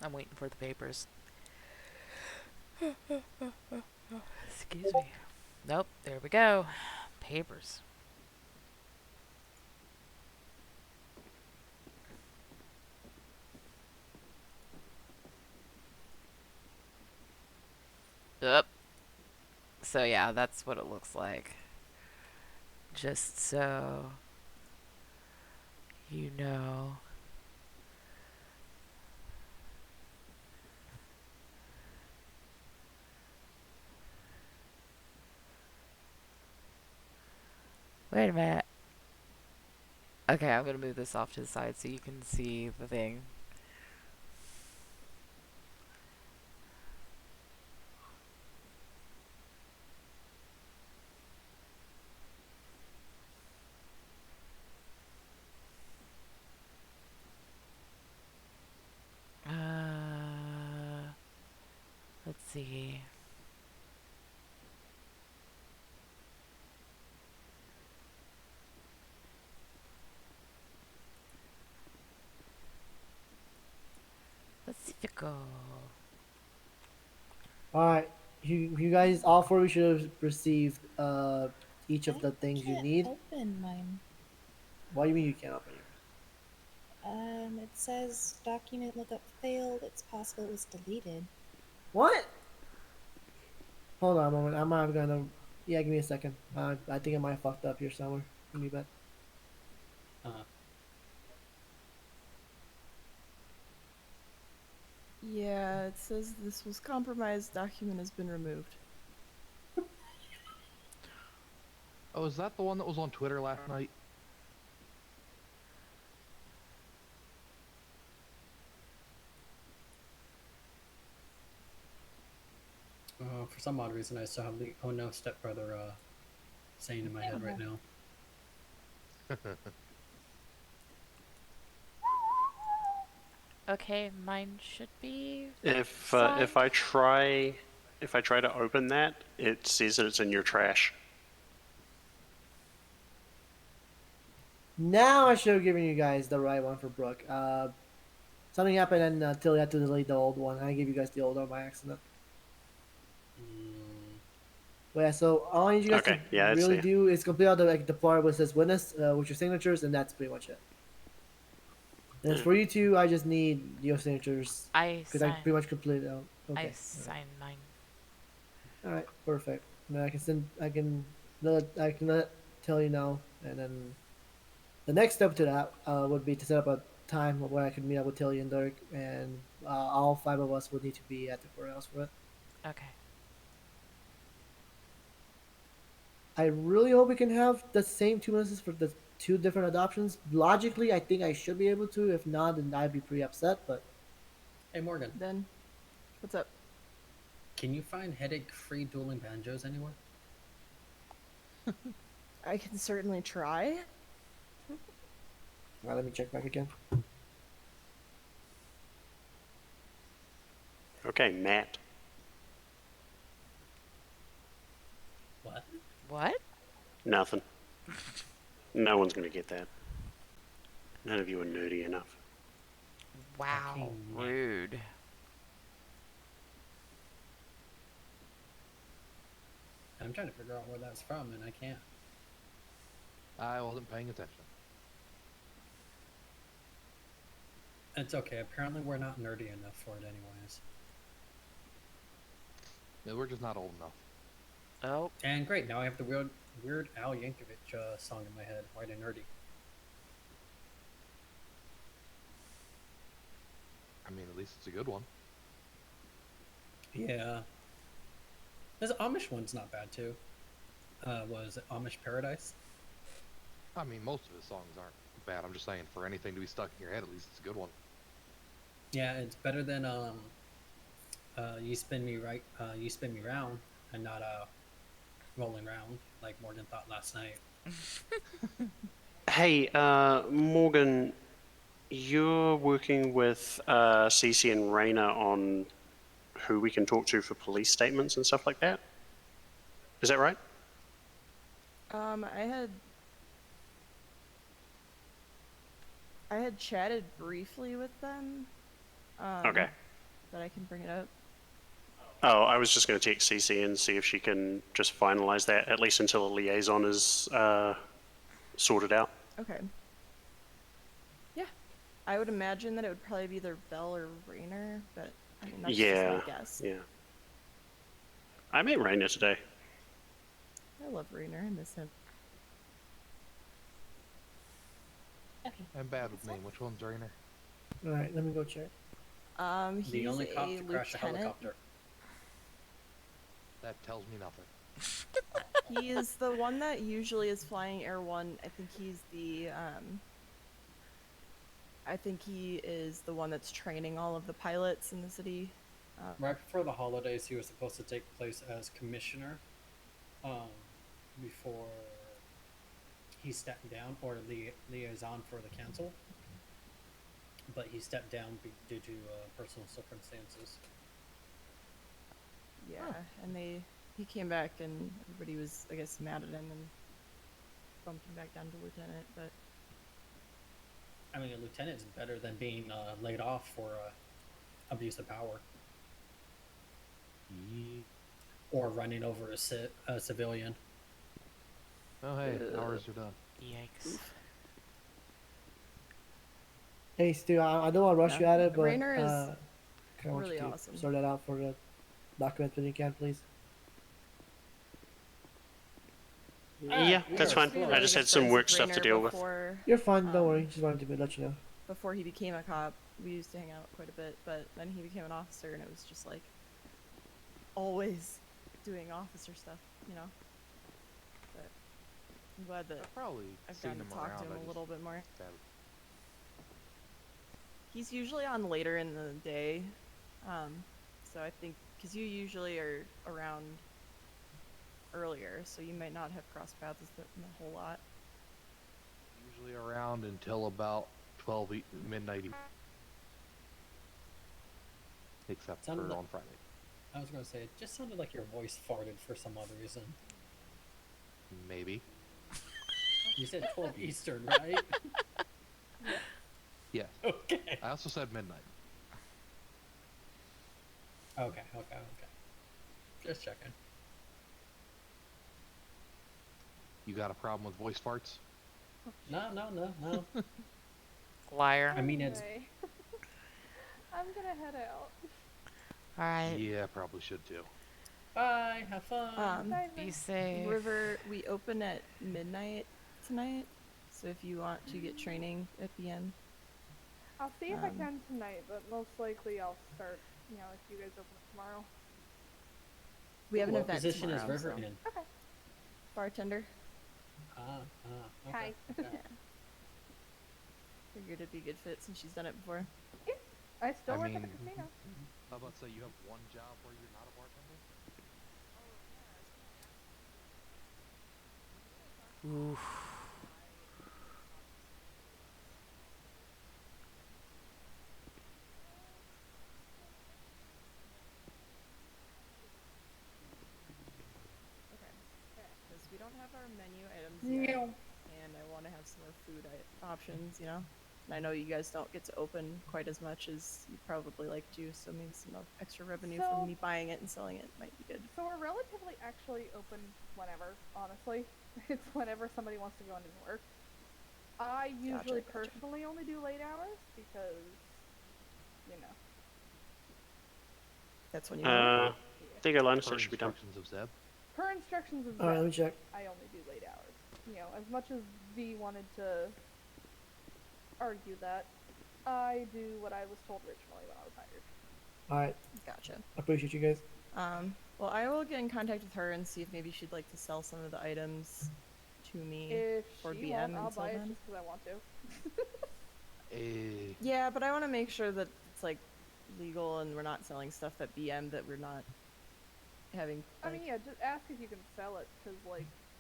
Speaker 1: I'm waiting for the papers. Excuse me. Nope, there we go. Papers. Yep. So yeah, that's what it looks like. Just so you know. Wait a minute. Okay, I'm gonna move this off to the side so you can see the thing. Let's see. Pacifico.
Speaker 10: All right, you guys, all four of you should have received each of
Speaker 9: I
Speaker 10: the things you
Speaker 9: can't
Speaker 10: need.
Speaker 9: open mine.
Speaker 10: What do you mean you can't open yours?
Speaker 9: It says document lookup failed. It's possible it was deleted.
Speaker 10: What? Hold on a moment. I'm not gonna. Yeah, give me a second. I think I might have fucked up here somewhere. Give me a bit.
Speaker 7: Yeah, it says this was compromised. Document has been removed.
Speaker 6: Oh, is that the one that was on Twitter last night?
Speaker 5: For some odd reason, I still have the "Oh no, stepbrother" saying in my head right now.
Speaker 1: Okay, mine should be.
Speaker 3: If I try to open that, it says that it's in your trash.
Speaker 10: Now I should have given you guys the right one for Brooke. Something happened and Tilly had to delete the old one. I gave you guys the old one by accident. But yeah, so all I need you guys
Speaker 3: Okay,
Speaker 10: to
Speaker 3: yeah, it's
Speaker 10: really
Speaker 3: there.
Speaker 10: do is complete all the part where it says witness with your signatures, and that's pretty much it. And for you two, I just need your signatures because I pretty much completed it. Okay.
Speaker 1: I signed mine.
Speaker 10: All right, perfect. Now I can send. I can let Tilly know, and then the next step to that would be to set up a time where I could meet up with Tilly and Dirk, and all five of us would need to be at the courthouse for it.
Speaker 1: Okay.
Speaker 10: I really hope we can have the same 2 minutes for the two different adoptions. Logically, I think I should be able to. If not, then I'd be pretty upset. But
Speaker 5: Hey Morgan,
Speaker 7: Then, what's up?
Speaker 5: can you find headache-free dueling banjos anywhere?
Speaker 7: I can certainly try.
Speaker 10: let me check back again.
Speaker 3: Okay, Matt.
Speaker 5: What?
Speaker 1: What?
Speaker 3: Nothing. No one's gonna get that. None of you are nerdy enough.
Speaker 1: Wow.
Speaker 5: Fucking
Speaker 1: Rude.
Speaker 5: I'm trying to figure out where that's from, and I can't.
Speaker 6: I wasn't paying attention.
Speaker 5: It's okay. Apparently, we're not nerdy enough for it, anyways.
Speaker 6: No, we're just not old enough.
Speaker 1: Oh.
Speaker 5: And great, now I have the Weird Al Yankovic song in my head. White and nerdy.
Speaker 6: I mean, at least it's a good one.
Speaker 5: Yeah. This Amish one's not bad too. Was it Amish Paradise?
Speaker 6: I mean, most of his songs aren't bad. I'm just saying, for anything to be stuck in your head, at least it's a good one.
Speaker 5: Yeah, it's better than You Spin Me Right, You Spin Me Round, and not Rolling Round like Morgan thought last night.
Speaker 3: Hey, Morgan, you're working with Cece and Raina on who we can talk to for police statements and stuff like that. Is that right?
Speaker 7: I had chatted briefly with them.
Speaker 3: Okay.
Speaker 7: that I can bring it up.
Speaker 3: Oh, I was just going to text Cece and see if she can just finalize that, at least until a liaison is sorted out.
Speaker 7: Okay. Yeah. I would imagine that it would probably be either Bell or Rainer, but I mean, that's just
Speaker 3: Yeah,
Speaker 7: a guess.
Speaker 3: yeah. I met Rainer today.
Speaker 7: I love Rainer. I miss him.
Speaker 8: Okay.
Speaker 6: I'm bad with name. Which one's Rainer?
Speaker 10: All right, let me go check.
Speaker 7: He's
Speaker 5: The only cop
Speaker 7: a
Speaker 5: to crash a
Speaker 7: lieutenant.
Speaker 5: helicopter.
Speaker 6: That tells me nothing.
Speaker 7: He is the one that usually is flying Air 1. I think he's the I think he is the one that's training all of the pilots in the city.
Speaker 5: Right before the holidays, he was supposed to take place as commissioner. Before he stepped down, or liaison for the council. But he stepped down due to personal circumstances.
Speaker 7: Yeah, and he came back and everybody was, I guess, mad at him and bumped him back down to lieutenant. But
Speaker 5: I mean, a lieutenant's better than being laid off for abuse of power or running over a civilian.
Speaker 6: Oh, hey, hours are done.
Speaker 1: Yikes.
Speaker 10: Hey, Stu, I don't want to rush you at it, but
Speaker 7: Rainer is
Speaker 10: kind of want
Speaker 7: really
Speaker 10: you to
Speaker 7: awesome.
Speaker 10: sort that out for the document when you can, please.
Speaker 3: Yeah, that's fine. I just had some work stuff to deal with.
Speaker 10: You're fine, don't worry. Just wanted to let you know.
Speaker 7: Before he became a cop, we used to hang out quite a bit, but then he became an officer, and it was just like always doing officer stuff, you know. But I'm glad that
Speaker 6: I've probably
Speaker 7: I've
Speaker 6: seen
Speaker 7: gotten
Speaker 6: him
Speaker 7: to talk
Speaker 6: around.
Speaker 7: to him a little bit more.
Speaker 6: Haven't-
Speaker 7: He's usually on later in the day, so I think because you usually are around earlier, so you might not have crossed paths with him a whole lot.
Speaker 6: Usually around until about 12 midnight. Except for
Speaker 5: Sounded
Speaker 6: on Friday.
Speaker 5: I was going to say, it just sounded like your voice farted for some odd reason.
Speaker 6: Maybe.
Speaker 5: You said 12 Eastern, right?
Speaker 6: Yes.
Speaker 5: Okay.
Speaker 6: I also said midnight.
Speaker 5: Okay. Just checking.
Speaker 6: You got a problem with voice farts?
Speaker 5: No.
Speaker 1: Liar.
Speaker 5: I mean, it's
Speaker 2: Anyway. I'm gonna head out.
Speaker 1: Alright.
Speaker 6: Yeah, probably should too.
Speaker 5: bye. Have fun.
Speaker 1: Be safe.
Speaker 7: River, we open at midnight tonight, so if you want to get training at BM.
Speaker 2: I'll see if I can tonight, but most likely I'll start, if you guys open it tomorrow.
Speaker 7: We have an
Speaker 5: What
Speaker 7: event
Speaker 5: position
Speaker 7: tomorrow,
Speaker 5: is River
Speaker 7: so.
Speaker 5: in?
Speaker 2: Okay.
Speaker 7: Bartender.
Speaker 5: Okay.
Speaker 2: Hi.
Speaker 5: Okay.
Speaker 7: Figured it'd be a good fit since she's done it before.
Speaker 2: I still work at the
Speaker 6: mean,
Speaker 2: casino.
Speaker 6: How about say you have one job where you're not a bartender?
Speaker 1: Oof.
Speaker 7: Because we don't have our menu items yet, and I want to have some more food options, And I know you guys don't get to open quite as much as you probably like to, so maybe some extra revenue from me buying it and selling it might be good.
Speaker 2: So we're relatively actually open whenever, honestly. It's whenever somebody wants to go into work. I usually personally only do late hours because,
Speaker 7: That's when you
Speaker 3: There you go, Linus. That should be done.
Speaker 6: Instructions of Zeb.
Speaker 2: per instructions of
Speaker 10: Alright,
Speaker 2: Zeb,
Speaker 10: let me check.
Speaker 2: I only do late hours. As much as V wanted to argue that, I do what I was told originally when I was hired.
Speaker 10: Alright,
Speaker 7: Gotcha.
Speaker 10: appreciate you guys.
Speaker 7: Well, I will get in contact with her and see if maybe she'd like to sell some of the items to me
Speaker 2: If
Speaker 7: for
Speaker 2: she
Speaker 7: BM
Speaker 2: won't, I'll
Speaker 7: until
Speaker 2: buy it
Speaker 7: then.
Speaker 2: just because I want to.
Speaker 7: Yeah, but I want to make sure that it's legal and we're not selling stuff at BM that we're not having.
Speaker 2: I mean, yeah, just ask if you can sell it because,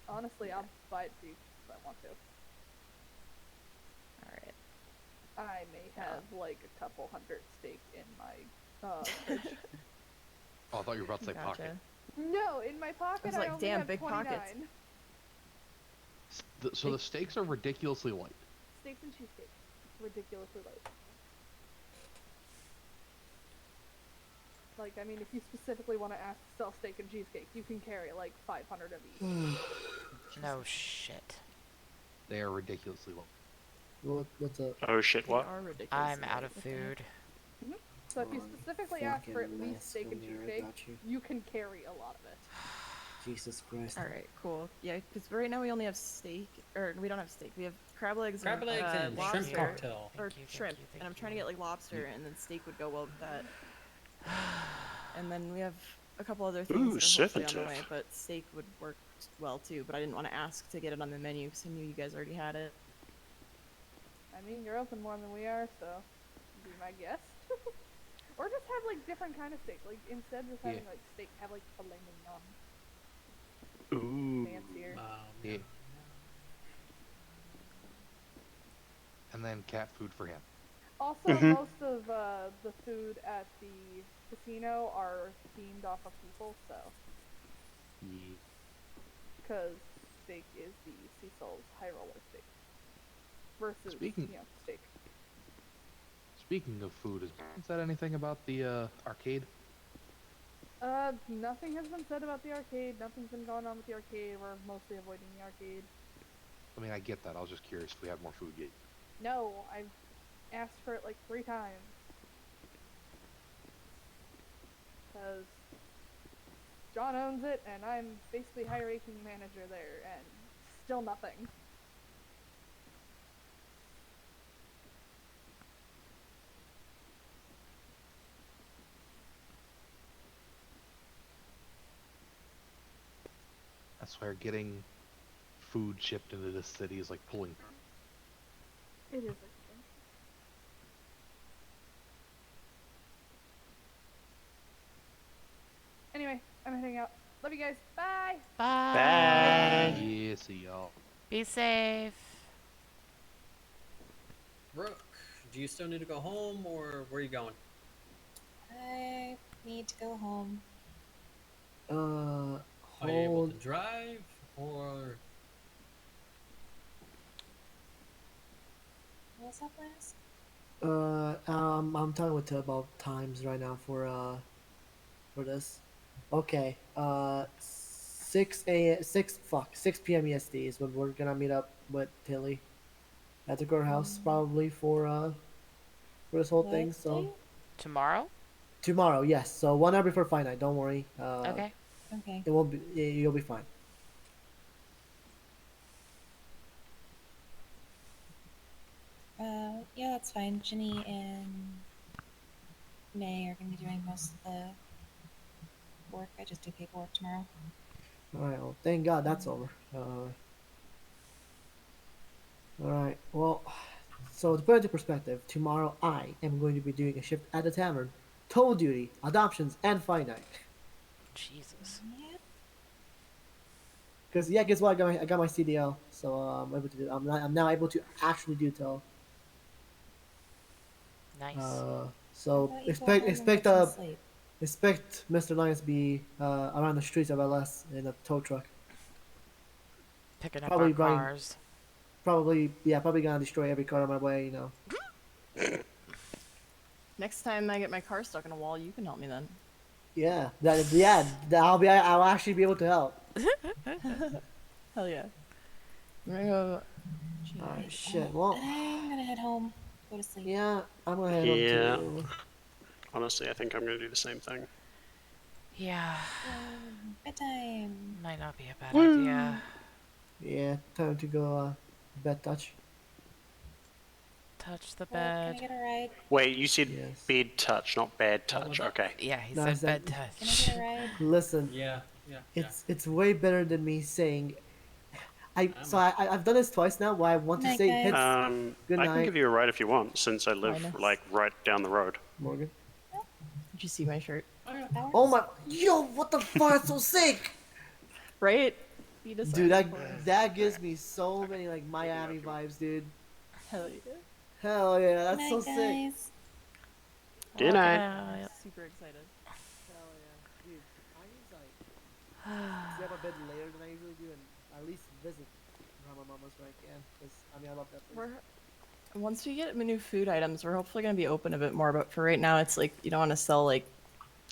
Speaker 2: honestly, I'll buy it for you just because I want to.
Speaker 7: Alright.
Speaker 2: I may have a couple hundred steak in my fridge.
Speaker 6: Oh, I thought you were about to say pocket.
Speaker 2: No, in my pocket
Speaker 7: I was
Speaker 2: only
Speaker 7: damn,
Speaker 2: have
Speaker 7: big
Speaker 2: 29.
Speaker 7: pockets.
Speaker 6: So the steaks are ridiculously light.
Speaker 2: Steaks and cheesesteak. Ridiculously light. Like, I mean, if you specifically want to ask to sell steak and cheesecake, you can carry like 500 of each.
Speaker 1: No shit.
Speaker 6: They are ridiculously low.
Speaker 10: What's up?
Speaker 3: Oh shit!
Speaker 7: They
Speaker 3: What?
Speaker 7: are ridiculous.
Speaker 1: I'm out of
Speaker 7: What the heck?
Speaker 1: food.
Speaker 2: So if you specifically ask for at
Speaker 10: Fucking
Speaker 2: least
Speaker 10: mask
Speaker 2: steak and
Speaker 10: over there, I
Speaker 2: cheesecake,
Speaker 10: got you.
Speaker 2: you can carry a lot of it.
Speaker 10: Jesus Christ.
Speaker 7: All right, cool. Yeah, because right now we only have steak, or we don't have steak. We have crab legs,
Speaker 5: Crab legs and
Speaker 7: lobster,
Speaker 5: shrimp cocktail.
Speaker 7: or
Speaker 1: Thank you,
Speaker 7: shrimp.
Speaker 1: thank
Speaker 7: And I'm
Speaker 1: you.
Speaker 7: trying to get like lobster, and then steak would go well with that. And then we have a couple other things
Speaker 3: Ooh,
Speaker 7: that are hopefully on the
Speaker 3: serpentive.
Speaker 7: way, but steak would work well too. But I didn't want to ask to get it on the menu because I knew you guys already had it.
Speaker 2: I mean, you're open more than we are, so be my guest. Or just have like different kind of steak. Like instead of just having like steak, have like filet mignon.
Speaker 3: Ooh.
Speaker 2: Fancier.
Speaker 6: Yeah. And then cat food for him.
Speaker 2: Also, most of the food at the casino are themed off of people, so.
Speaker 6: Yeah.
Speaker 2: Because steak is the Cecil's high roller steak. Versus, steak.
Speaker 6: Speaking of food, has anyone said anything about the arcade?
Speaker 2: Nothing has been said about the arcade. Nothing's been going on with the arcade. We're mostly avoiding the arcade.
Speaker 6: I mean, I get that. I was just curious if we had more food yet.
Speaker 2: No, I've asked for it like 3 times. Because John owns it, and I'm basically high-ranking manager there, and still nothing.
Speaker 6: I swear, getting food shipped into this city is like pulling.
Speaker 2: It is expensive. Anyway, I'm heading out. Love you guys. Bye!
Speaker 1: Bye.
Speaker 6: Yeah, see y'all.
Speaker 1: Be safe.
Speaker 5: Brooke, do you still need to go home, or where are you going?
Speaker 9: I need to go home.
Speaker 5: Are you able to drive, or?
Speaker 9: What was that last?
Speaker 10: I'm talking with Ted about times right now for this. Okay, 6 p.m. EST is when we're gonna meet up with Tilly at the courthouse, probably for this whole thing. So
Speaker 1: Tomorrow?
Speaker 10: tomorrow, yes. So 1 hour before fight night. Don't worry.
Speaker 1: Okay.
Speaker 9: Okay.
Speaker 10: It won't be. You'll be fine.
Speaker 9: Yeah, that's fine. Ginny and May are gonna be doing most of the work. I just do paperwork tomorrow.
Speaker 10: All right. Well, thank God that's over. All right. Well, so to put it into perspective, tomorrow I am going to be doing a shift at the tavern, toll duty, adoptions, and fight night.
Speaker 1: Jesus.
Speaker 9: Yeah.
Speaker 10: Because guess what? I got my CDL, so I'm able to do. I'm now able to actually do toll.
Speaker 1: Nice.
Speaker 10: So expect Mr. Lyons to be around the streets of LS in a tow truck.
Speaker 1: Picking up our cars.
Speaker 10: Probably gonna destroy every car on my way. You know.
Speaker 7: Next time I get my car stuck in a wall, you can help me then.
Speaker 10: Yeah, I'll actually be able to help.
Speaker 7: Hell yeah. I'm gonna go.
Speaker 10: Alright, shit. Well,
Speaker 9: I'm gonna head home. Go to sleep.
Speaker 10: yeah, I'm gonna head home too.
Speaker 3: Honestly, I think I'm gonna do the same thing.
Speaker 1: Yeah.
Speaker 9: Bedtime.
Speaker 1: Might not be a bad idea.
Speaker 10: Yeah, time to go bed touch.
Speaker 1: Touch the
Speaker 9: Can I
Speaker 1: bed.
Speaker 9: get a ride?
Speaker 3: Wait, you said bed touch, not bad touch. Okay.
Speaker 1: Yeah, he
Speaker 10: No,
Speaker 1: said
Speaker 10: is that-
Speaker 1: bed
Speaker 9: Can I
Speaker 1: touch.
Speaker 9: get a ride?
Speaker 10: Listen.
Speaker 5: Yeah.
Speaker 10: It's way better than me saying. I've done this twice now. Where I want to say hits. Good
Speaker 3: I
Speaker 10: night.
Speaker 3: can give you a ride if you want, since I live
Speaker 7: Minus.
Speaker 3: like right down the road.
Speaker 10: Morgan.
Speaker 7: Did you see my shirt?
Speaker 10: Oh my! Yo, what the fuck? That's so sick.
Speaker 7: Right?
Speaker 10: Dude, that gives me so many like Miami vibes, dude.
Speaker 7: Hell yeah.
Speaker 10: Hell yeah, that's
Speaker 9: Night,
Speaker 10: so sick.
Speaker 9: guys.
Speaker 3: Good night.
Speaker 7: Super excited.
Speaker 10: Hell yeah, dude. I need like stay up a bit later than I usually do, and at least visit Grandma Mama's when I can, because I mean I love that place.
Speaker 7: Once we get new food items, we're hopefully gonna be open a bit more. But for right now, it's like you don't want to sell like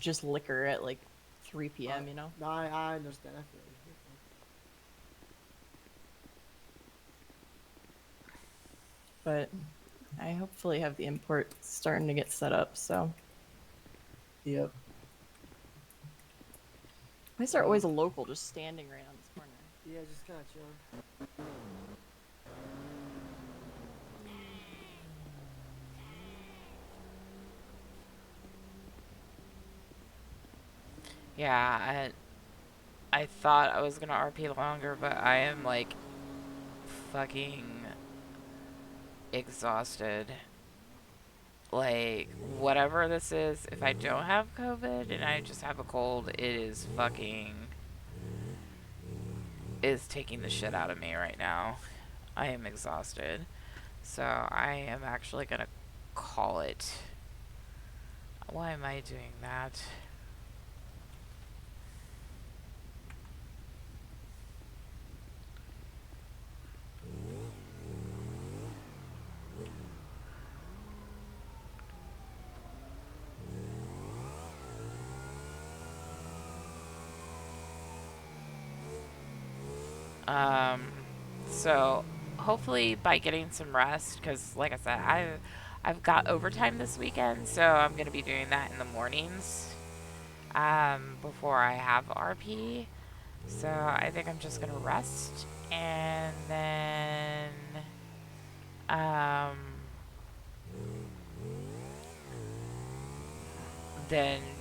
Speaker 7: just liquor at like 3 p.m. You know.
Speaker 10: No, I understand. I feel you.
Speaker 7: But I hopefully have the import starting to get set up. So
Speaker 10: Yep.
Speaker 7: I start always a local just standing right on this corner.
Speaker 10: Yeah, just kind of chilling.
Speaker 1: Yeah, I thought I was gonna RP longer, but I am like fucking exhausted. Like, whatever this is, if I don't have COVID and I just have a cold, it is taking the shit out of me right now. I am exhausted. So I am actually gonna call it. Why am I doing that? So hopefully by getting some rest, because like I said, I've got overtime this weekend, so I'm gonna be doing that in the mornings, before I have RP. So I think I'm just gonna rest and then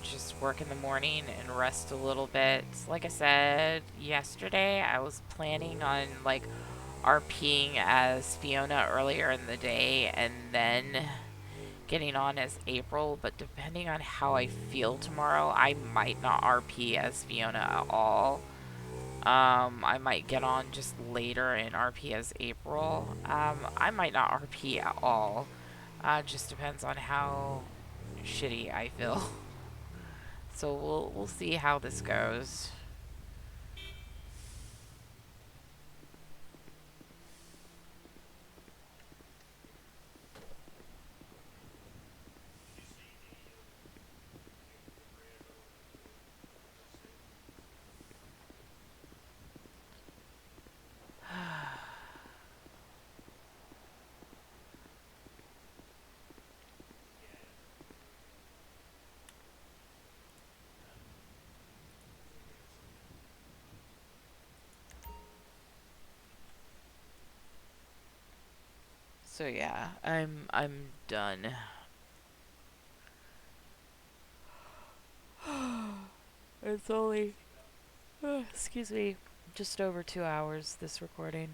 Speaker 1: just work in the morning and rest a little bit. Like I said yesterday, I was planning on like RPing as Fiona earlier in the day and then getting on as April, but depending on how I feel tomorrow, I might not RP as Fiona at all. I might get on just later and RP as April. I might not RP at all. Just depends on how shitty I feel. So we'll see how this goes. So yeah, I'm done. It's only excuse me, just over 2 hours this recording.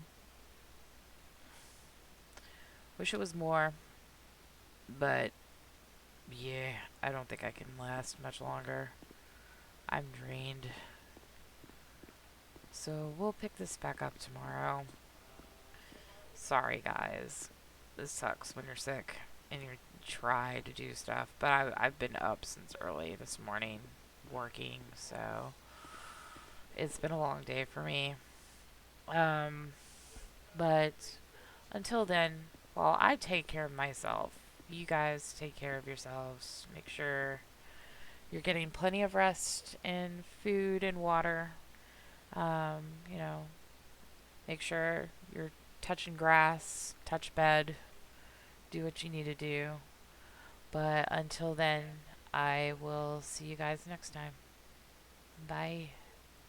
Speaker 1: Wish it was more, but yeah, I don't think I can last much longer. I'm drained. So we'll pick this back up tomorrow. Sorry guys. This sucks when you're sick and you try to do stuff, but I've been up since early this morning working, so it's been a long day for me. But until then, while I take care of myself, you guys take care of yourselves. Make sure you're getting plenty of rest and food and water. You know, make sure you're touching grass, touch bed, do what you need to do. But until then, I will see you guys next time. Bye.